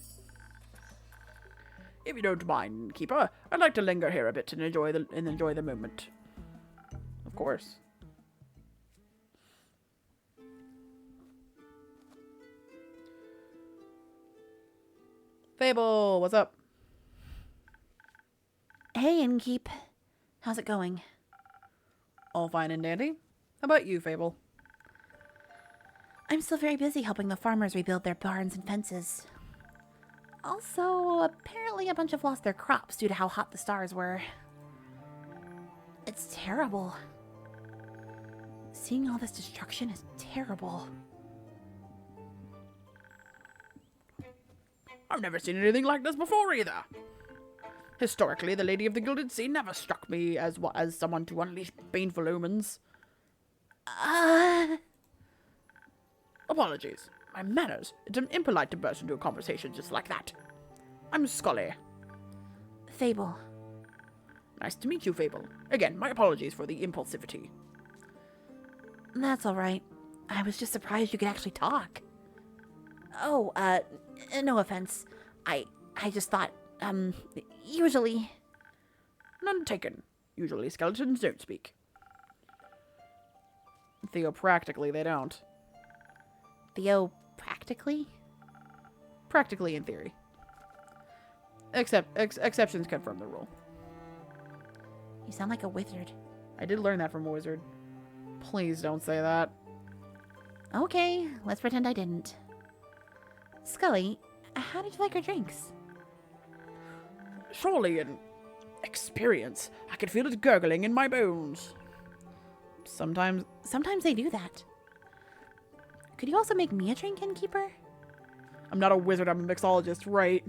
If you don't mind, Keeper, I'd like to linger here a bit and enjoy the moment. Of course. Fable, what's up? Hey, Innkeep. How's it going? All fine and dandy. How about you, Fable? I'm still very busy helping the farmers rebuild their barns and fences. Also, apparently a bunch have lost their crops due to how hot the stars were. It's terrible. Seeing all this destruction is terrible. I've never seen anything like this before either. Historically, the Lady of the Gilded Sea never struck me as someone to unleash baneful omens. Apologies. My manners. It's impolite to burst into a conversation just like that. I'm Scully. Fable. Nice to meet you, Fable. Again, my apologies for the impulsivity. That's alright. I was just surprised you could actually talk. Oh, no offense. I just thought, usually... None taken. Usually skeletons don't speak. Theopractically, they don't. Practically? Practically in theory. Exceptions confirm the rule. You sound like a wizard. I did learn that from a wizard. Please don't say that. Okay, let's pretend I didn't. Scully, how did you like our drinks? Surely an experience. I could feel it gurgling in my bones. Sometimes they do that. Could you also make me a drink, Innkeeper? I'm not a wizard, I'm a mixologist, right?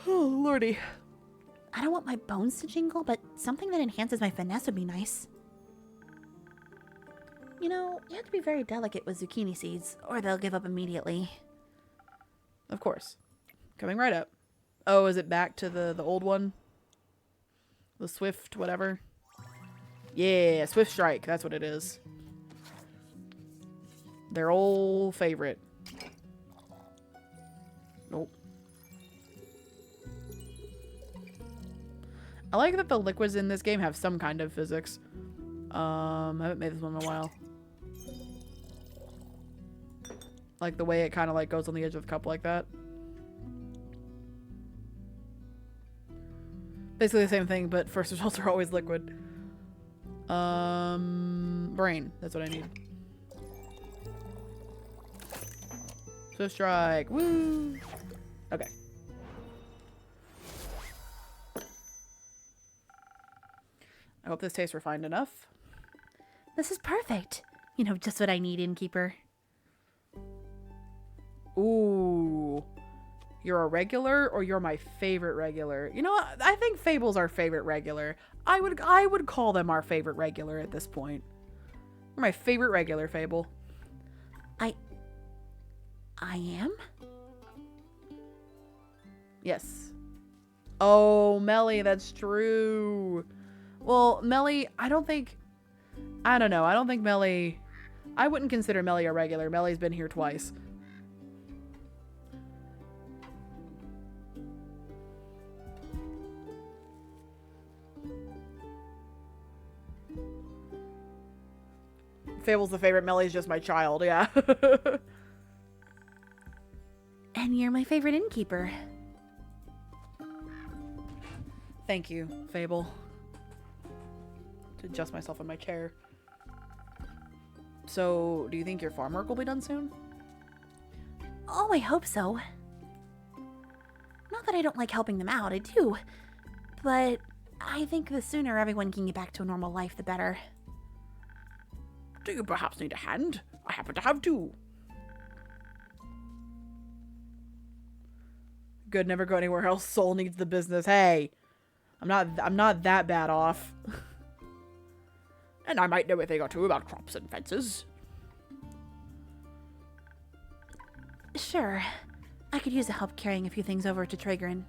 Oh, lordy. I don't want my bones to jingle, but something that enhances my finesse would be nice. You know, you have to be very delicate with zucchini seeds, or they'll give up immediately. Of course. Coming right up. Oh, is it back to the old one? The Swift whatever? Yeah, Swift Strike. That's what it is. Their old favorite. Nope. I like that the liquids in this game have some kind of physics. I haven't made this one in a while. Like the way it kind of like goes on the edge of the cup like that. Basically the same thing, but first results are always liquid. Brain. That's what I need. Swift Strike. Woo! Okay. I hope this tastes refined enough. This is perfect. You know, just what I need, innkeeper. Ooh. You're a regular or you're my favorite regular? You know what? I think Fable's our favorite regular. I would call them our favorite regular at this point. You're my favorite regular, Fable. I am? Yes. Oh, Melly, that's true. Well, Melly, I don't think Melly... I wouldn't consider Melly a regular. Melly's been here twice. Fable's the favorite. Melly's just my child, yeah. And you're my favorite innkeeper. Thank you, Fable. To adjust myself in my chair. So, do you think your farm work will be done soon? Oh, I hope so. Not that I don't like helping them out, I do. But I think the sooner everyone can get back to a normal life, the better. Do you perhaps need a hand? I happen to have two. Good, never go anywhere else. Soul needs the business. Hey, I'm not that bad off. And I might know a thing or two about crops and fences. Sure. I could use the help carrying a few things over to Trigrin.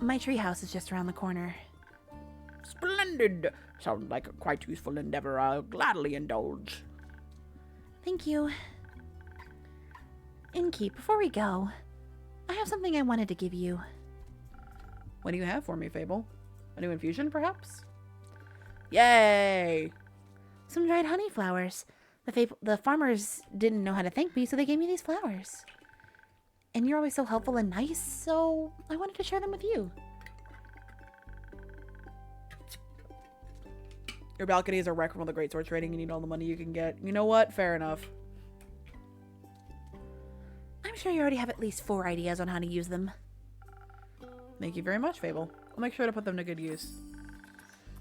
My treehouse is just around the corner. Splendid! Sounds like a quite useful endeavor. I'll gladly indulge. Thank you. Innkeep, before we go, I have something I wanted to give you. What do you have for me, Fable? A new infusion, perhaps? Yay! Some dried honey flowers. The farmers didn't know how to thank me, so they gave me these flowers. And you're always so helpful and nice, so I wanted to share them with you. Your balcony is a wreck from all the great sword trading. You need all the money you can get. You know what? Fair enough. I'm sure you already have at least 4 ideas on how to use them. Thank you very much, Fable. I'll make sure to put them to good use.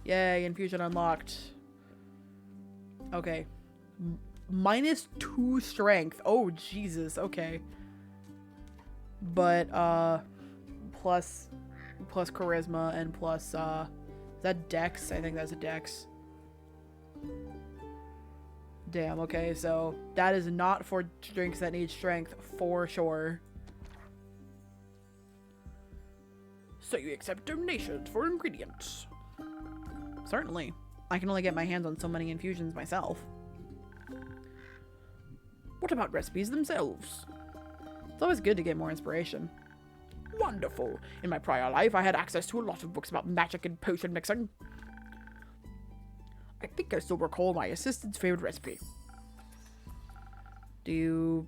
Yay, infusion unlocked. Okay. -2 strength. Oh, Jesus. Okay. But, plus charisma and plus, is that dex? I think that's a dex. Damn, okay, so that is not for drinks that need strength, for sure. So you accept donations for ingredients? Certainly. I can only get my hands on so many infusions myself. What about recipes themselves? It's always good to get more inspiration. Wonderful. In my prior life, I had access to a lot of books about magic and potion mixing. I think I still recall my assistant's favorite recipe. Do you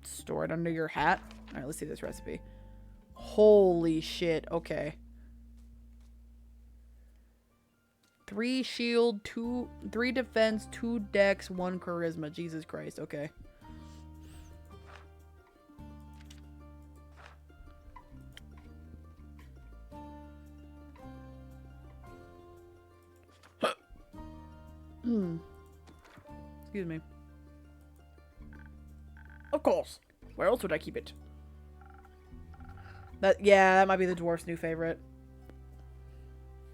store it under your hat? Alright, let's see this recipe. Holy shit, okay. 3 shield, 3 defense, 2 dex, 1 charisma. Jesus Christ, okay. Excuse me. Of course. Where else would I keep it? That might be the dwarf's new favorite.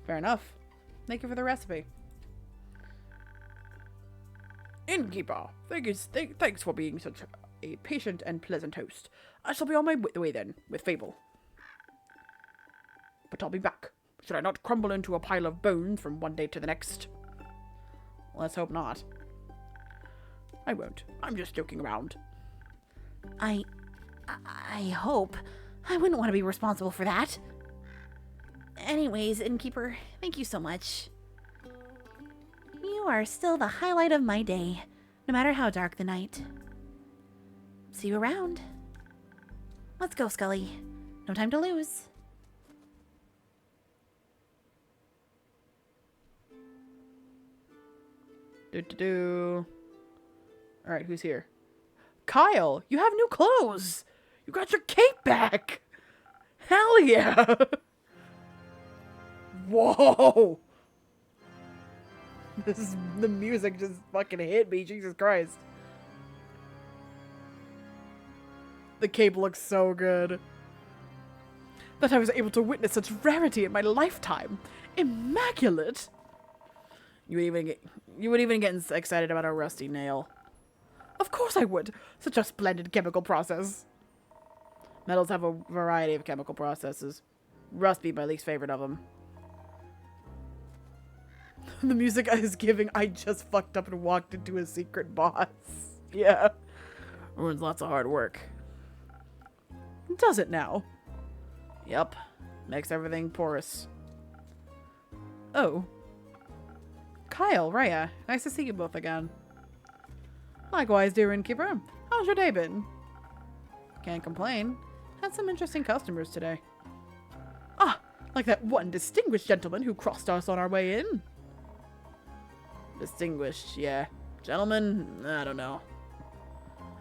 Fair enough. Thank you for the recipe. Innkeeper, thanks for being such a patient and pleasant host. I shall be on my way then, with Fable. But I'll be back. Should I not crumble into a pile of bones from one day to the next? Let's hope not. I won't. I'm just joking around. I hope. I wouldn't want to be responsible for that. Anyways, innkeeper, thank you so much. You are still the highlight of my day, no matter how dark the night. See you around. Let's go, Scully. No time to lose. Alright, who's here? Kyle, you have new clothes! You got your cape back! Hell yeah! Whoa! The music just fucking hit me, Jesus Christ. The cape looks so good. That I was able to witness such rarity in my lifetime. Immaculate! You would even get excited about a rusty nail. Of course I would. Such a splendid chemical process. Metals have a variety of chemical processes. Rust be my least favorite of them. The music I was giving, I just fucked up and walked into a secret boss. Yeah. Ruins lots of hard work. Does it now? Yep. Makes everything porous. Oh. Kyle, Rhea, nice to see you both again. Likewise, dear innkeeper. How's your day been? Can't complain. Had some interesting customers today. Ah, like that one distinguished gentleman who crossed us on our way in. Distinguished, yeah. Gentleman? I don't know.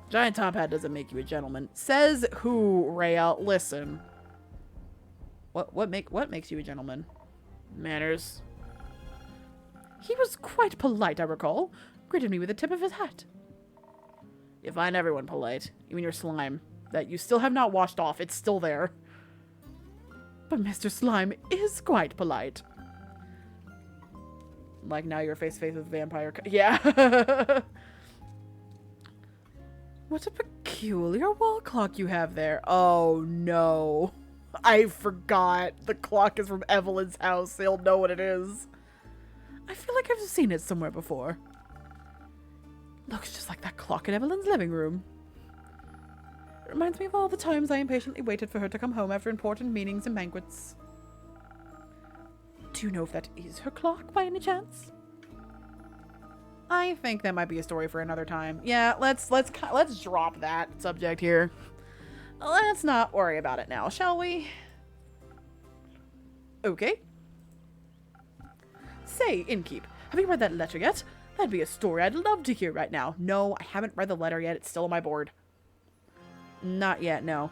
Giant top hat doesn't make you a gentleman. Says who, Rhea? Listen. What makes you a gentleman? Manners. He was quite polite, I recall. Greeted me with the tip of his hat. You find everyone polite. Even your slime. That you still have not washed off. It's still there. But Mr. Slime is quite polite. Like now you're face-to-face with vampire. Yeah. What a peculiar wall clock you have there. Oh no. I forgot. The clock is from Evelyn's house. They'll know what it is. I feel like I've seen it somewhere before. Looks just like that clock in Evelyn's living room. It reminds me of all the times I impatiently waited for her to come home after important meetings and banquets. Do you know if that is her clock by any chance? I think that might be a story for another time. Yeah, let's drop that subject here. Let's not worry about it now, shall we? Okay. Say, Innkeep, have you read that letter yet? That'd be a story I'd love to hear right now. No, I haven't read the letter yet. It's still on my board. Not yet, no.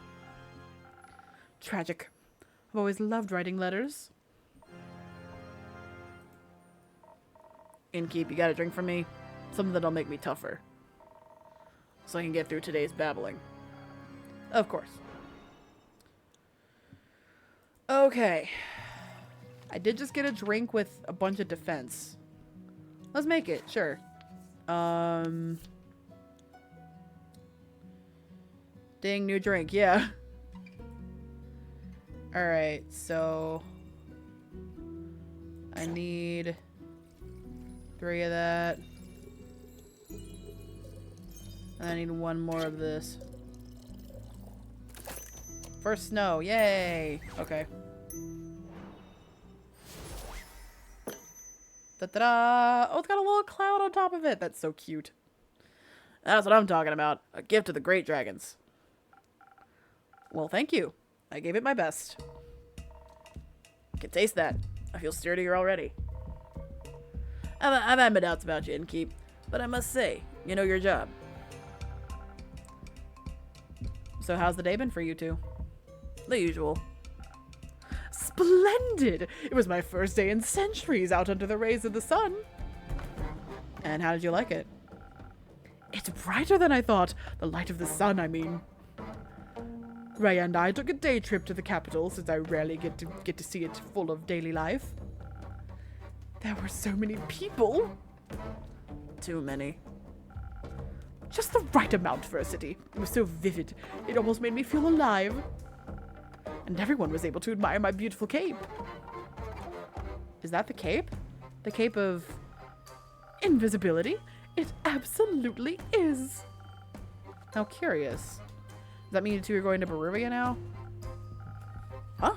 Tragic. I've always loved writing letters. Innkeep, you got a drink for me? Something that'll make me tougher. So I can get through today's babbling. Of course. Okay. I did just get a drink with a bunch of defense. Let's make it, sure. Ding, new drink, yeah. Alright, so I need 3 of that. And I need 1 more of this. First snow, yay! Okay. Da-da-da! Oh, it's got a little cloud on top of it. That's so cute. That's what I'm talking about. A gift to the great dragons. Well, thank you. I gave it my best. Can taste that. I feel sturdier already. I've had my doubts about you, Innkeep, but I must say, you know your job. So how's the day been for you two? The usual. Splendid! It was my first day in centuries out under the rays of the sun. And how did you like it? It's brighter than I thought. The light of the sun, I mean. Rhea and I took a day trip to the capital, since I rarely get to see it full of daily life. There were so many people. Too many. Just the right amount for a city. It was so vivid, it almost made me feel alive. And everyone was able to admire my beautiful cape. Is that the cape? The cape of invisibility? It absolutely is. How curious. Does that mean you two are going to Beruvia now? Huh?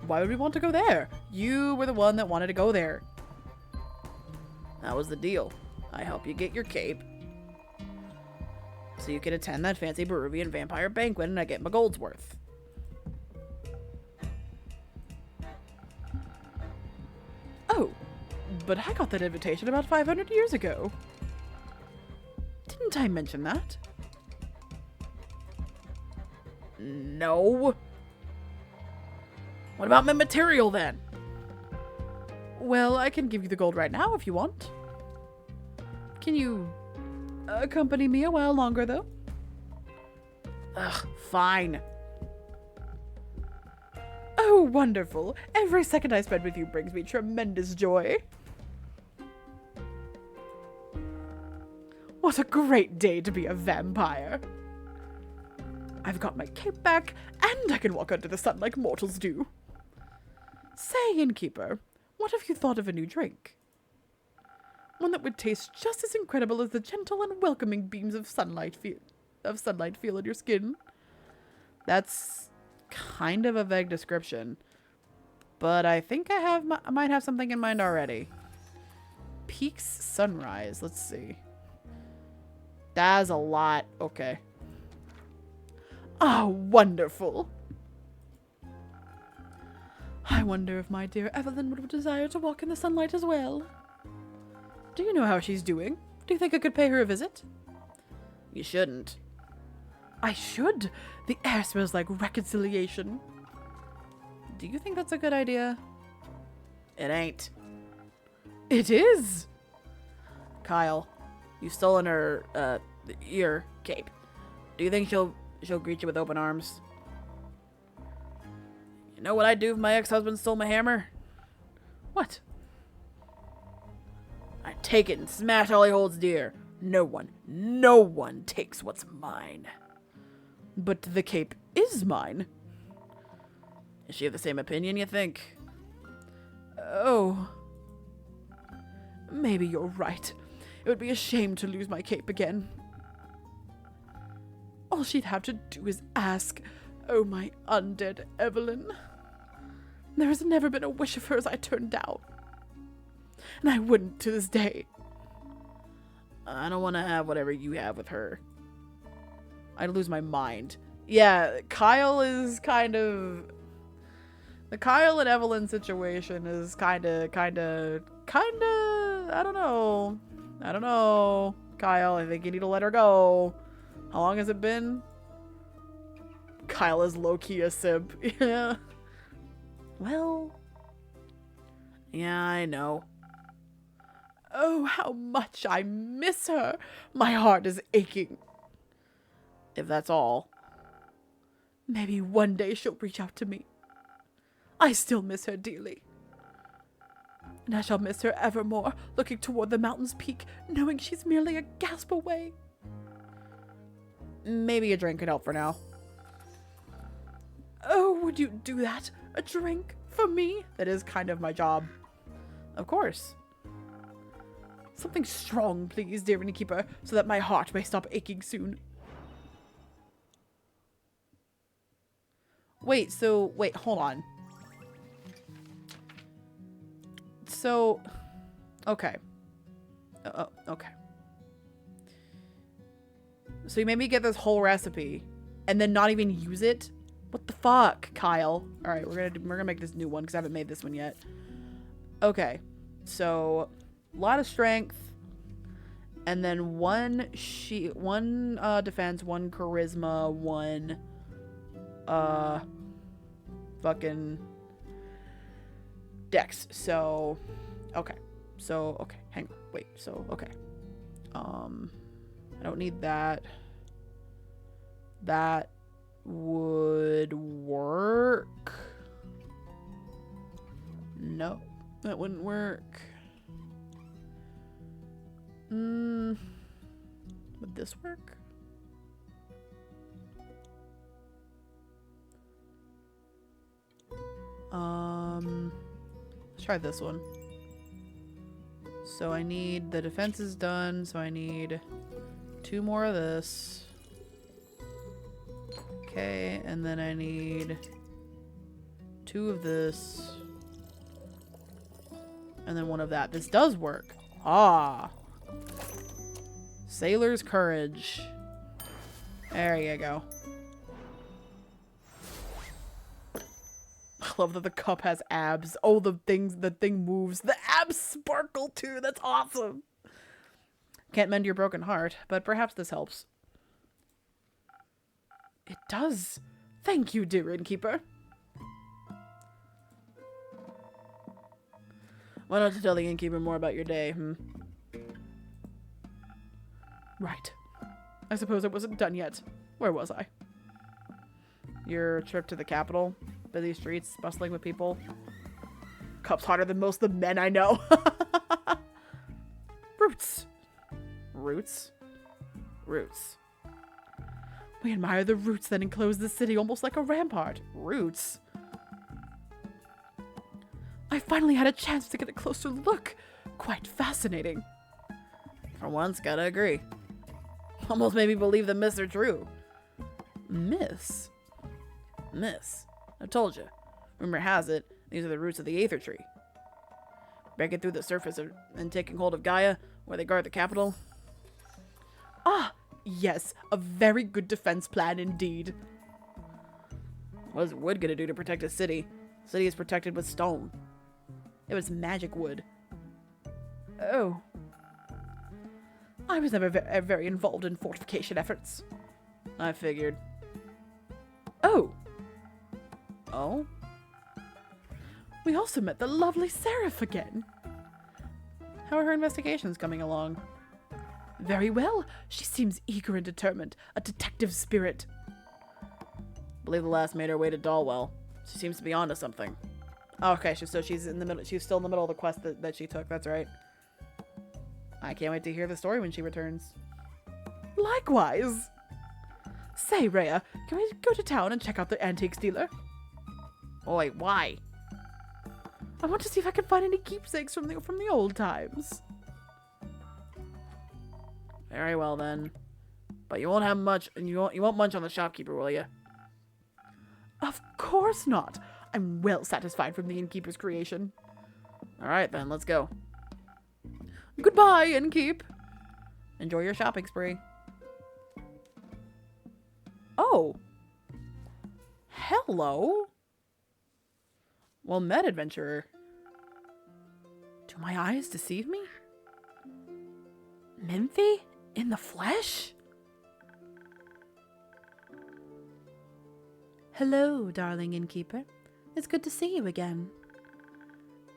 Why would we want to go there? You were the one that wanted to go there. That was the deal. I help you get your cape, so you can attend that fancy Beruvian vampire banquet and I get my gold's worth. Oh, but I got that invitation about 500 years ago. Didn't I mention that? No. What about my material then? Well, I can give you the gold right now if you want. Can you accompany me a while longer, though? Ugh, fine. Oh, wonderful. Every second I spend with you brings me tremendous joy. What a great day to be a vampire. I've got my cape back, and I can walk under the sun like mortals do. Say, innkeeper, what have you thought of a new drink? One that would taste just as incredible as the gentle and welcoming beams of sunlight feel in your skin. That's kind of a vague description, but I think I might have something in mind already. Peaks Sunrise. Let's see. That's a lot. Okay. Ah, wonderful. I wonder if my dear Evelyn would desire to walk in the sunlight as well. Do you know how she's doing? Do you think I could pay her a visit? You shouldn't. I should. The air smells like reconciliation. Do you think that's a good idea? It ain't. It is. Kyle, you've stolen her, your cape. Do you think she'll greet you with open arms? You know what I'd do if my ex-husband stole my hammer? What? I'd take it and smash all he holds dear. No one takes what's mine. But the cape is mine. Is she of the same opinion, you think? Oh. Maybe you're right. It would be a shame to lose my cape again. All she'd have to do is ask. Oh, my undead Evelyn. There has never been a wish of hers I turned down. And I wouldn't to this day. I don't want to have whatever you have with her. I'd lose my mind. Yeah, Kyle is kind of... The Kyle and Evelyn situation is kind of... I don't know. Kyle, I think you need to let her go. How long has it been? Kyle is low-key a simp. Yeah. Well... Yeah, I know. Oh, how much I miss her. My heart is aching. If that's all. Maybe one day she'll reach out to me. I still miss her dearly. And I shall miss her evermore, looking toward the mountain's peak, knowing she's merely a gasp away. Maybe a drink could help for now. Oh, would you do that? A drink? For me? That is kind of my job. Of course. Something strong, please, dear innkeeper, so that my heart may stop aching soon. Wait, hold on. So, okay. Okay. So you made me get this whole recipe and then not even use it? What the fuck, Kyle? All right, we're gonna make this new one because I haven't made this one yet. Okay, so a lot of strength, and then one defense, one charisma, one fucking dex. So okay, hang on, wait. So okay, I don't need that. That would work. No, that wouldn't work. But Would this work? Let's try this one. So I need, the defense is done, so I need 2 more of this. Okay, and then I need 2 of this. And then 1 of that. This does work. Ah. Sailor's courage. There you go. I love that the cup has abs. Oh, the thing moves. The abs sparkle too. That's awesome. Can't mend your broken heart, but perhaps this helps. It does. Thank you, dear innkeeper. Why don't you tell the innkeeper more about your day, Right. I suppose it wasn't done yet. Where was I? Your trip to the capital? Busy streets, bustling with people. Cup's hotter than most of the men I know. Roots. Roots? Roots. We admire the roots that enclose the city almost like a rampart. Roots? I finally had a chance to get a closer look. Quite fascinating. For once, gotta agree. Almost made me believe the myths are true. Myths? Myths. I told you. Rumor has it, these are the roots of the Aether Tree. Breaking through the surface and taking hold of Gaia, where they guard the capital. Ah, yes, a very good defense plan indeed. What is wood gonna do to protect a city? The city is protected with stone. It was magic wood. Oh. I was never very involved in fortification efforts. I figured. Oh. Oh? We also met the lovely Seraph again. How are her investigations coming along? Very well. She seems eager and determined. A detective spirit. Believe the last made her way to Dalwell. She seems to be onto something. Oh, okay, so she's in the middle. She's still in the middle of the quest that she took. That's right. I can't wait to hear the story when she returns. Likewise. Say, Rhea, can we go to town and check out the antiques dealer? Oi, why? I want to see if I can find any keepsakes from the old times. Very well then. But you won't have much, and you won't munch on the shopkeeper, will you? Of course not. I'm well satisfied from the innkeeper's creation. All right then, let's go. Goodbye, innkeep. Enjoy your shopping spree. Oh. Hello. Well met, adventurer. Do my eyes deceive me? Nymphy? In the flesh? Hello, darling innkeeper. It's good to see you again.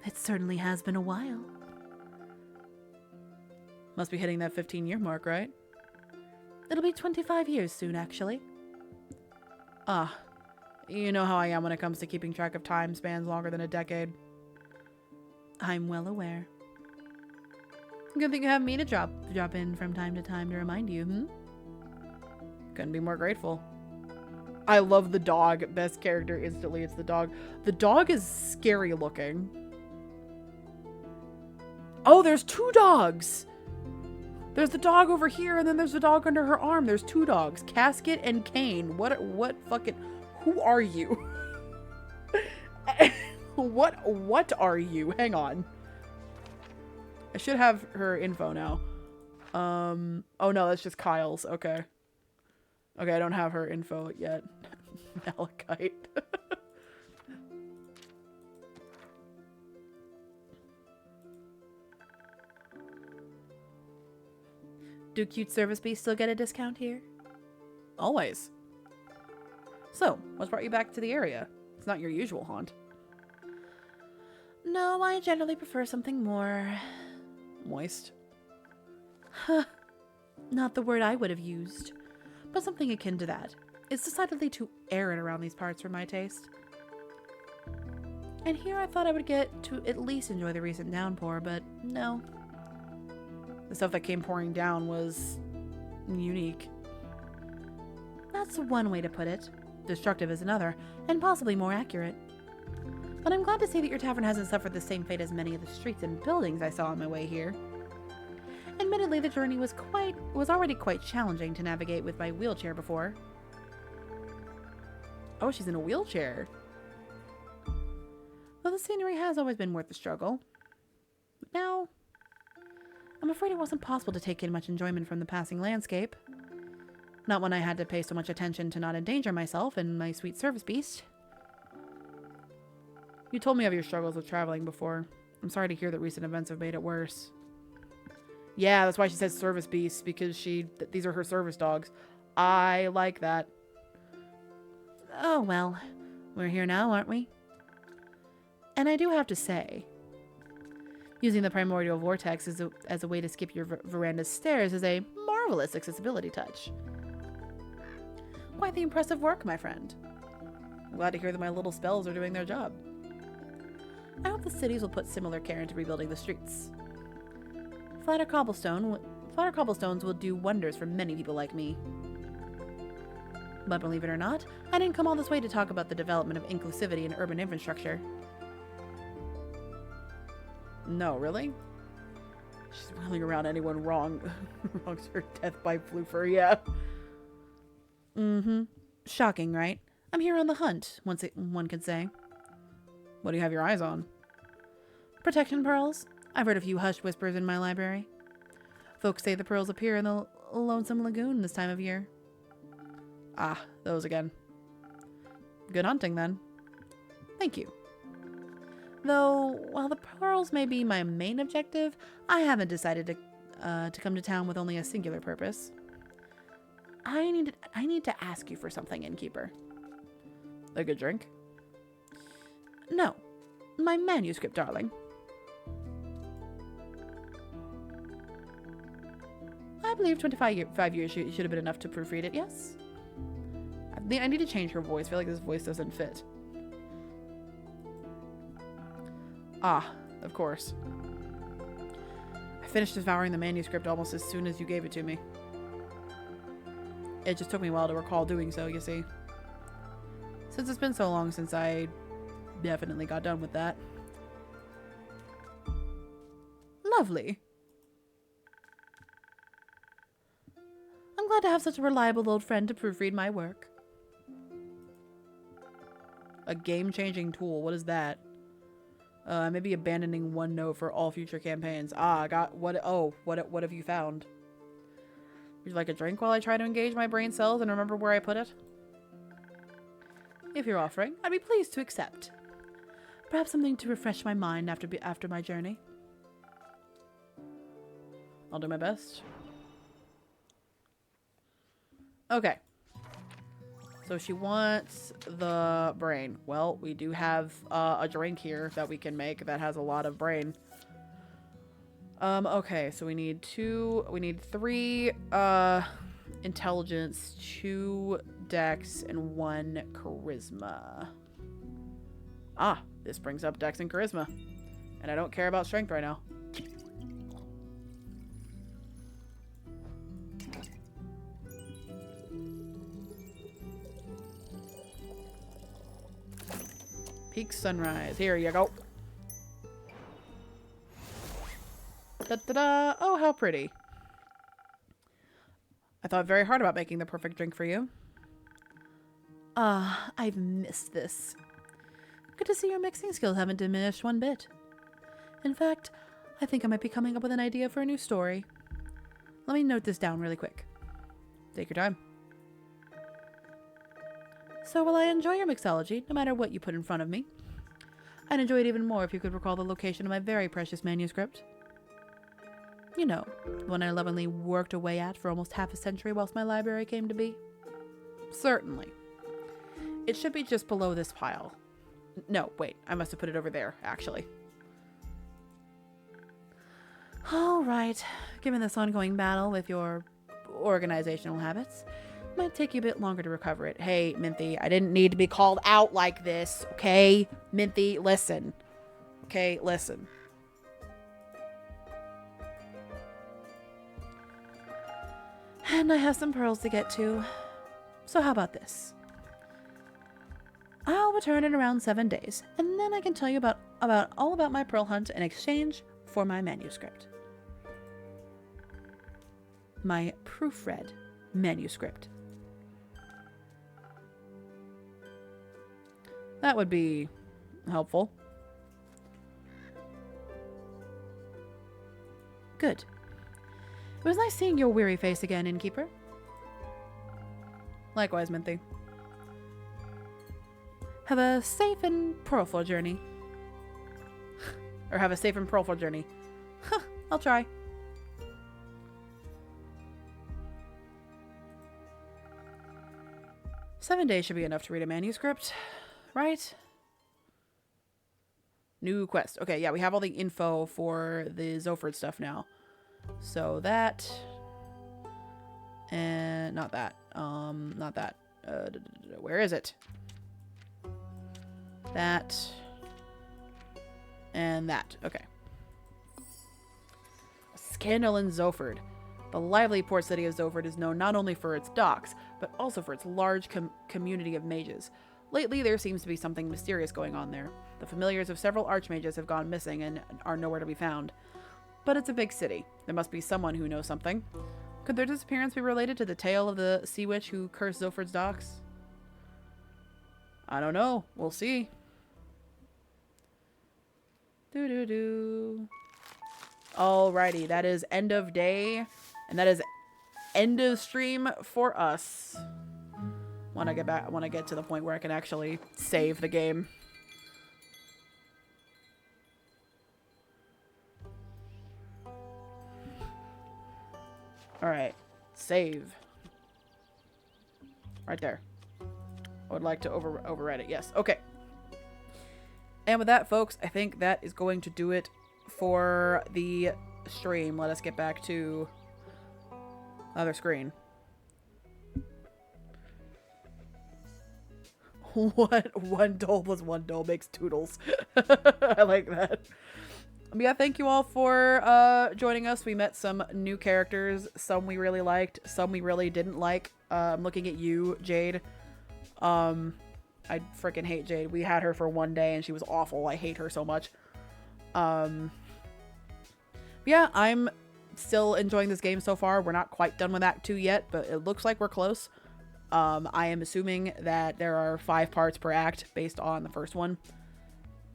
It certainly has been a while. Must be hitting that 15-year mark, right? It'll be 25 years soon, actually. Ah, you know how I am when it comes to keeping track of time spans longer than a decade. I'm well aware. Good thing you have me to drop in from time to time to remind you, Couldn't be more grateful. I love the dog. Best character instantly, it's the dog. The dog is scary looking. Oh, there's 2 dogs! There's the dog over here, and then there's the dog under her arm. There's 2 dogs. Casket and Kane. What fucking... Who are you? What are you? Hang on. I should have her info now. Oh no, that's just Kyle's. Okay. Okay, I don't have her info yet. Malachite. Do cute service bees still get a discount here? Always. So, what's brought you back to the area? It's not your usual haunt. No, I generally prefer something more... Moist. Not the word I would have used, but something akin to that. It's decidedly too arid around these parts for my taste. And here I thought I would get to at least enjoy the recent downpour, but no. The stuff that came pouring down was unique. That's one way to put it. Destructive is another, and possibly more accurate. But I'm glad to see that your tavern hasn't suffered the same fate as many of the streets and buildings I saw on my way here. Admittedly, the journey was already quite challenging to navigate with my wheelchair before. Oh, she's in a wheelchair. Well, the scenery has always been worth the struggle. But now, I'm afraid it wasn't possible to take in much enjoyment from the passing landscape. Not when I had to pay so much attention to not endanger myself and my sweet service beast. You told me of your struggles with traveling before. I'm sorry to hear that recent events have made it worse. Yeah, that's why she says service beasts, because these are her service dogs. I like that. Oh, well, we're here now, aren't we? And I do have to say, using the primordial vortex as a way to skip your veranda's stairs is a marvelous accessibility touch. Quite the impressive work, my friend. I'm glad to hear that my little spells are doing their job. I hope the cities will put similar care into rebuilding the streets. Flatter cobblestones will do wonders for many people like me. But believe it or not, I didn't come all this way to talk about the development of inclusivity in urban infrastructure. No, really? She's wheeling around anyone wrongs her death by Floofer, yeah. Mm-hmm. Shocking, right? I'm here on the hunt, one could say. What do you have your eyes on? Protection pearls. I've heard a few hushed whispers in my library. Folks say the pearls appear in the lonesome lagoon this time of year. Ah, those again. Good hunting, then. Thank you. Though, while the pearls may be my main objective, I haven't decided to come to town with only a singular purpose. I need to ask you for something, innkeeper. A good drink? No. My manuscript, darling. I believe 25 years should have been enough to proofread it, yes? I need to change her voice. I feel like this voice doesn't fit. Ah, of course. I finished devouring the manuscript almost as soon as you gave it to me. It just took me a while to recall doing so, you see. Since it's been so long since I definitely got done with that. Lovely. I'm glad to have such a reliable old friend to proofread my work. A game-changing tool. What is that? Maybe abandoning one note for all future campaigns. Ah, I got what? Oh, what have you found? Would you like a drink while I try to engage my brain cells and remember where I put it? If you're offering, I'd be pleased to accept. Perhaps something to refresh my mind after my journey. I'll do my best. Okay. So she wants the brain. Well, we do have a drink here that we can make that has a lot of brain. Okay, so we need 3 intelligence, 2 dex, and 1 charisma. Ah, this brings up dex and charisma. And I don't care about strength right now. Peak sunrise. Here you go. Da-da-da. Oh, how pretty. I thought very hard about making the perfect drink for you. Ah, I've missed this. Good to see your mixing skills haven't diminished one bit. In fact, I think I might be coming up with an idea for a new story. Let me note this down really quick. Take your time. So will I enjoy your mixology, no matter what you put in front of me? I'd enjoy it even more if you could recall the location of my very precious manuscript. You know, the one I lovingly worked away at for almost half a century whilst my library came to be? Certainly. It should be just below this pile. No, wait, I must have put it over there, actually. All right, given this ongoing battle with your organizational habits, it might take you a bit longer to recover it. Hey, Minthy, I didn't need to be called out like this, okay? Minthy, listen. Okay, listen. And I have some pearls to get to. So how about this? I'll return in around 7 days, and then I can tell you all about my pearl hunt in exchange for my manuscript. My proofread manuscript. That would be helpful. Good. It was nice seeing your weary face again, innkeeper. Likewise, Minthy. Have a safe and pearlful journey. Or have a safe and pearlful journey. I'll try. "7 days should be enough to read a manuscript, right? New quest. Okay, yeah, we have all the info for the Zoford stuff now. So that... And not that. Not that. Where is it? That. And that. Okay. Scandal in Zoford. The lively port city of Zoford is known not only for its docks, but also for its large community of mages. Lately, there seems to be something mysterious going on there. The familiars of several archmages have gone missing and are nowhere to be found. But it's a big city. There must be someone who knows something. Could their disappearance be related to the tale of the sea witch who cursed Zoford's docks? I don't know. We'll see. Doo-doo-doo. Alrighty, that is end of day. And that is end of stream for us. Want to get to the point where I can actually save the game. Alright. Save. Right there. I would like to override it. Yes. Okay. And with that, folks, I think that is going to do it for the stream. Let us get back to the other screen. One dole plus one dole makes toodles. I like that. Yeah, thank you all for joining us. We met some new characters. Some we really liked. Some we really didn't like. I'm looking at you, Jade. I freaking hate Jade. We had her for one day and she was awful. I hate her so much. Yeah, I'm still enjoying this game so far. We're not quite done with Act 2 yet, but it looks like we're close. I am assuming that there are 5 parts per act based on the first one.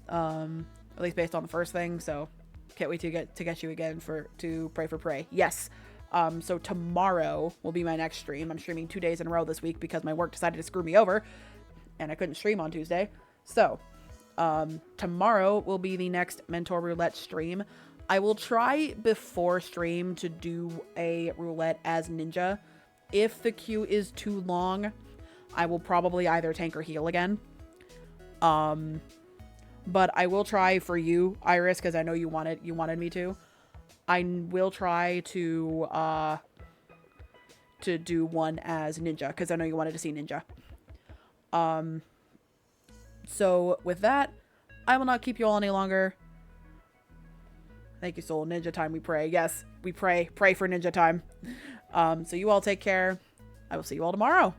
At least based on the first thing, so can't wait to get you again to pray for prey. Yes. So tomorrow will be my next stream. I'm streaming 2 days in a row this week because my work decided to screw me over and I couldn't stream on Tuesday. So tomorrow will be the next Mentor Roulette stream. I will try before stream to do a roulette as ninja. If the queue is too long, I will probably either tank or heal again. But I will try for you, Iris, because I know you wanted me to. I will try to do one as ninja, because I know you wanted to see ninja. So with that, I will not keep you all any longer. Thank you, Soul. Ninja time, we pray. Yes, we pray. Pray for ninja time. So you all take care. I will see you all tomorrow.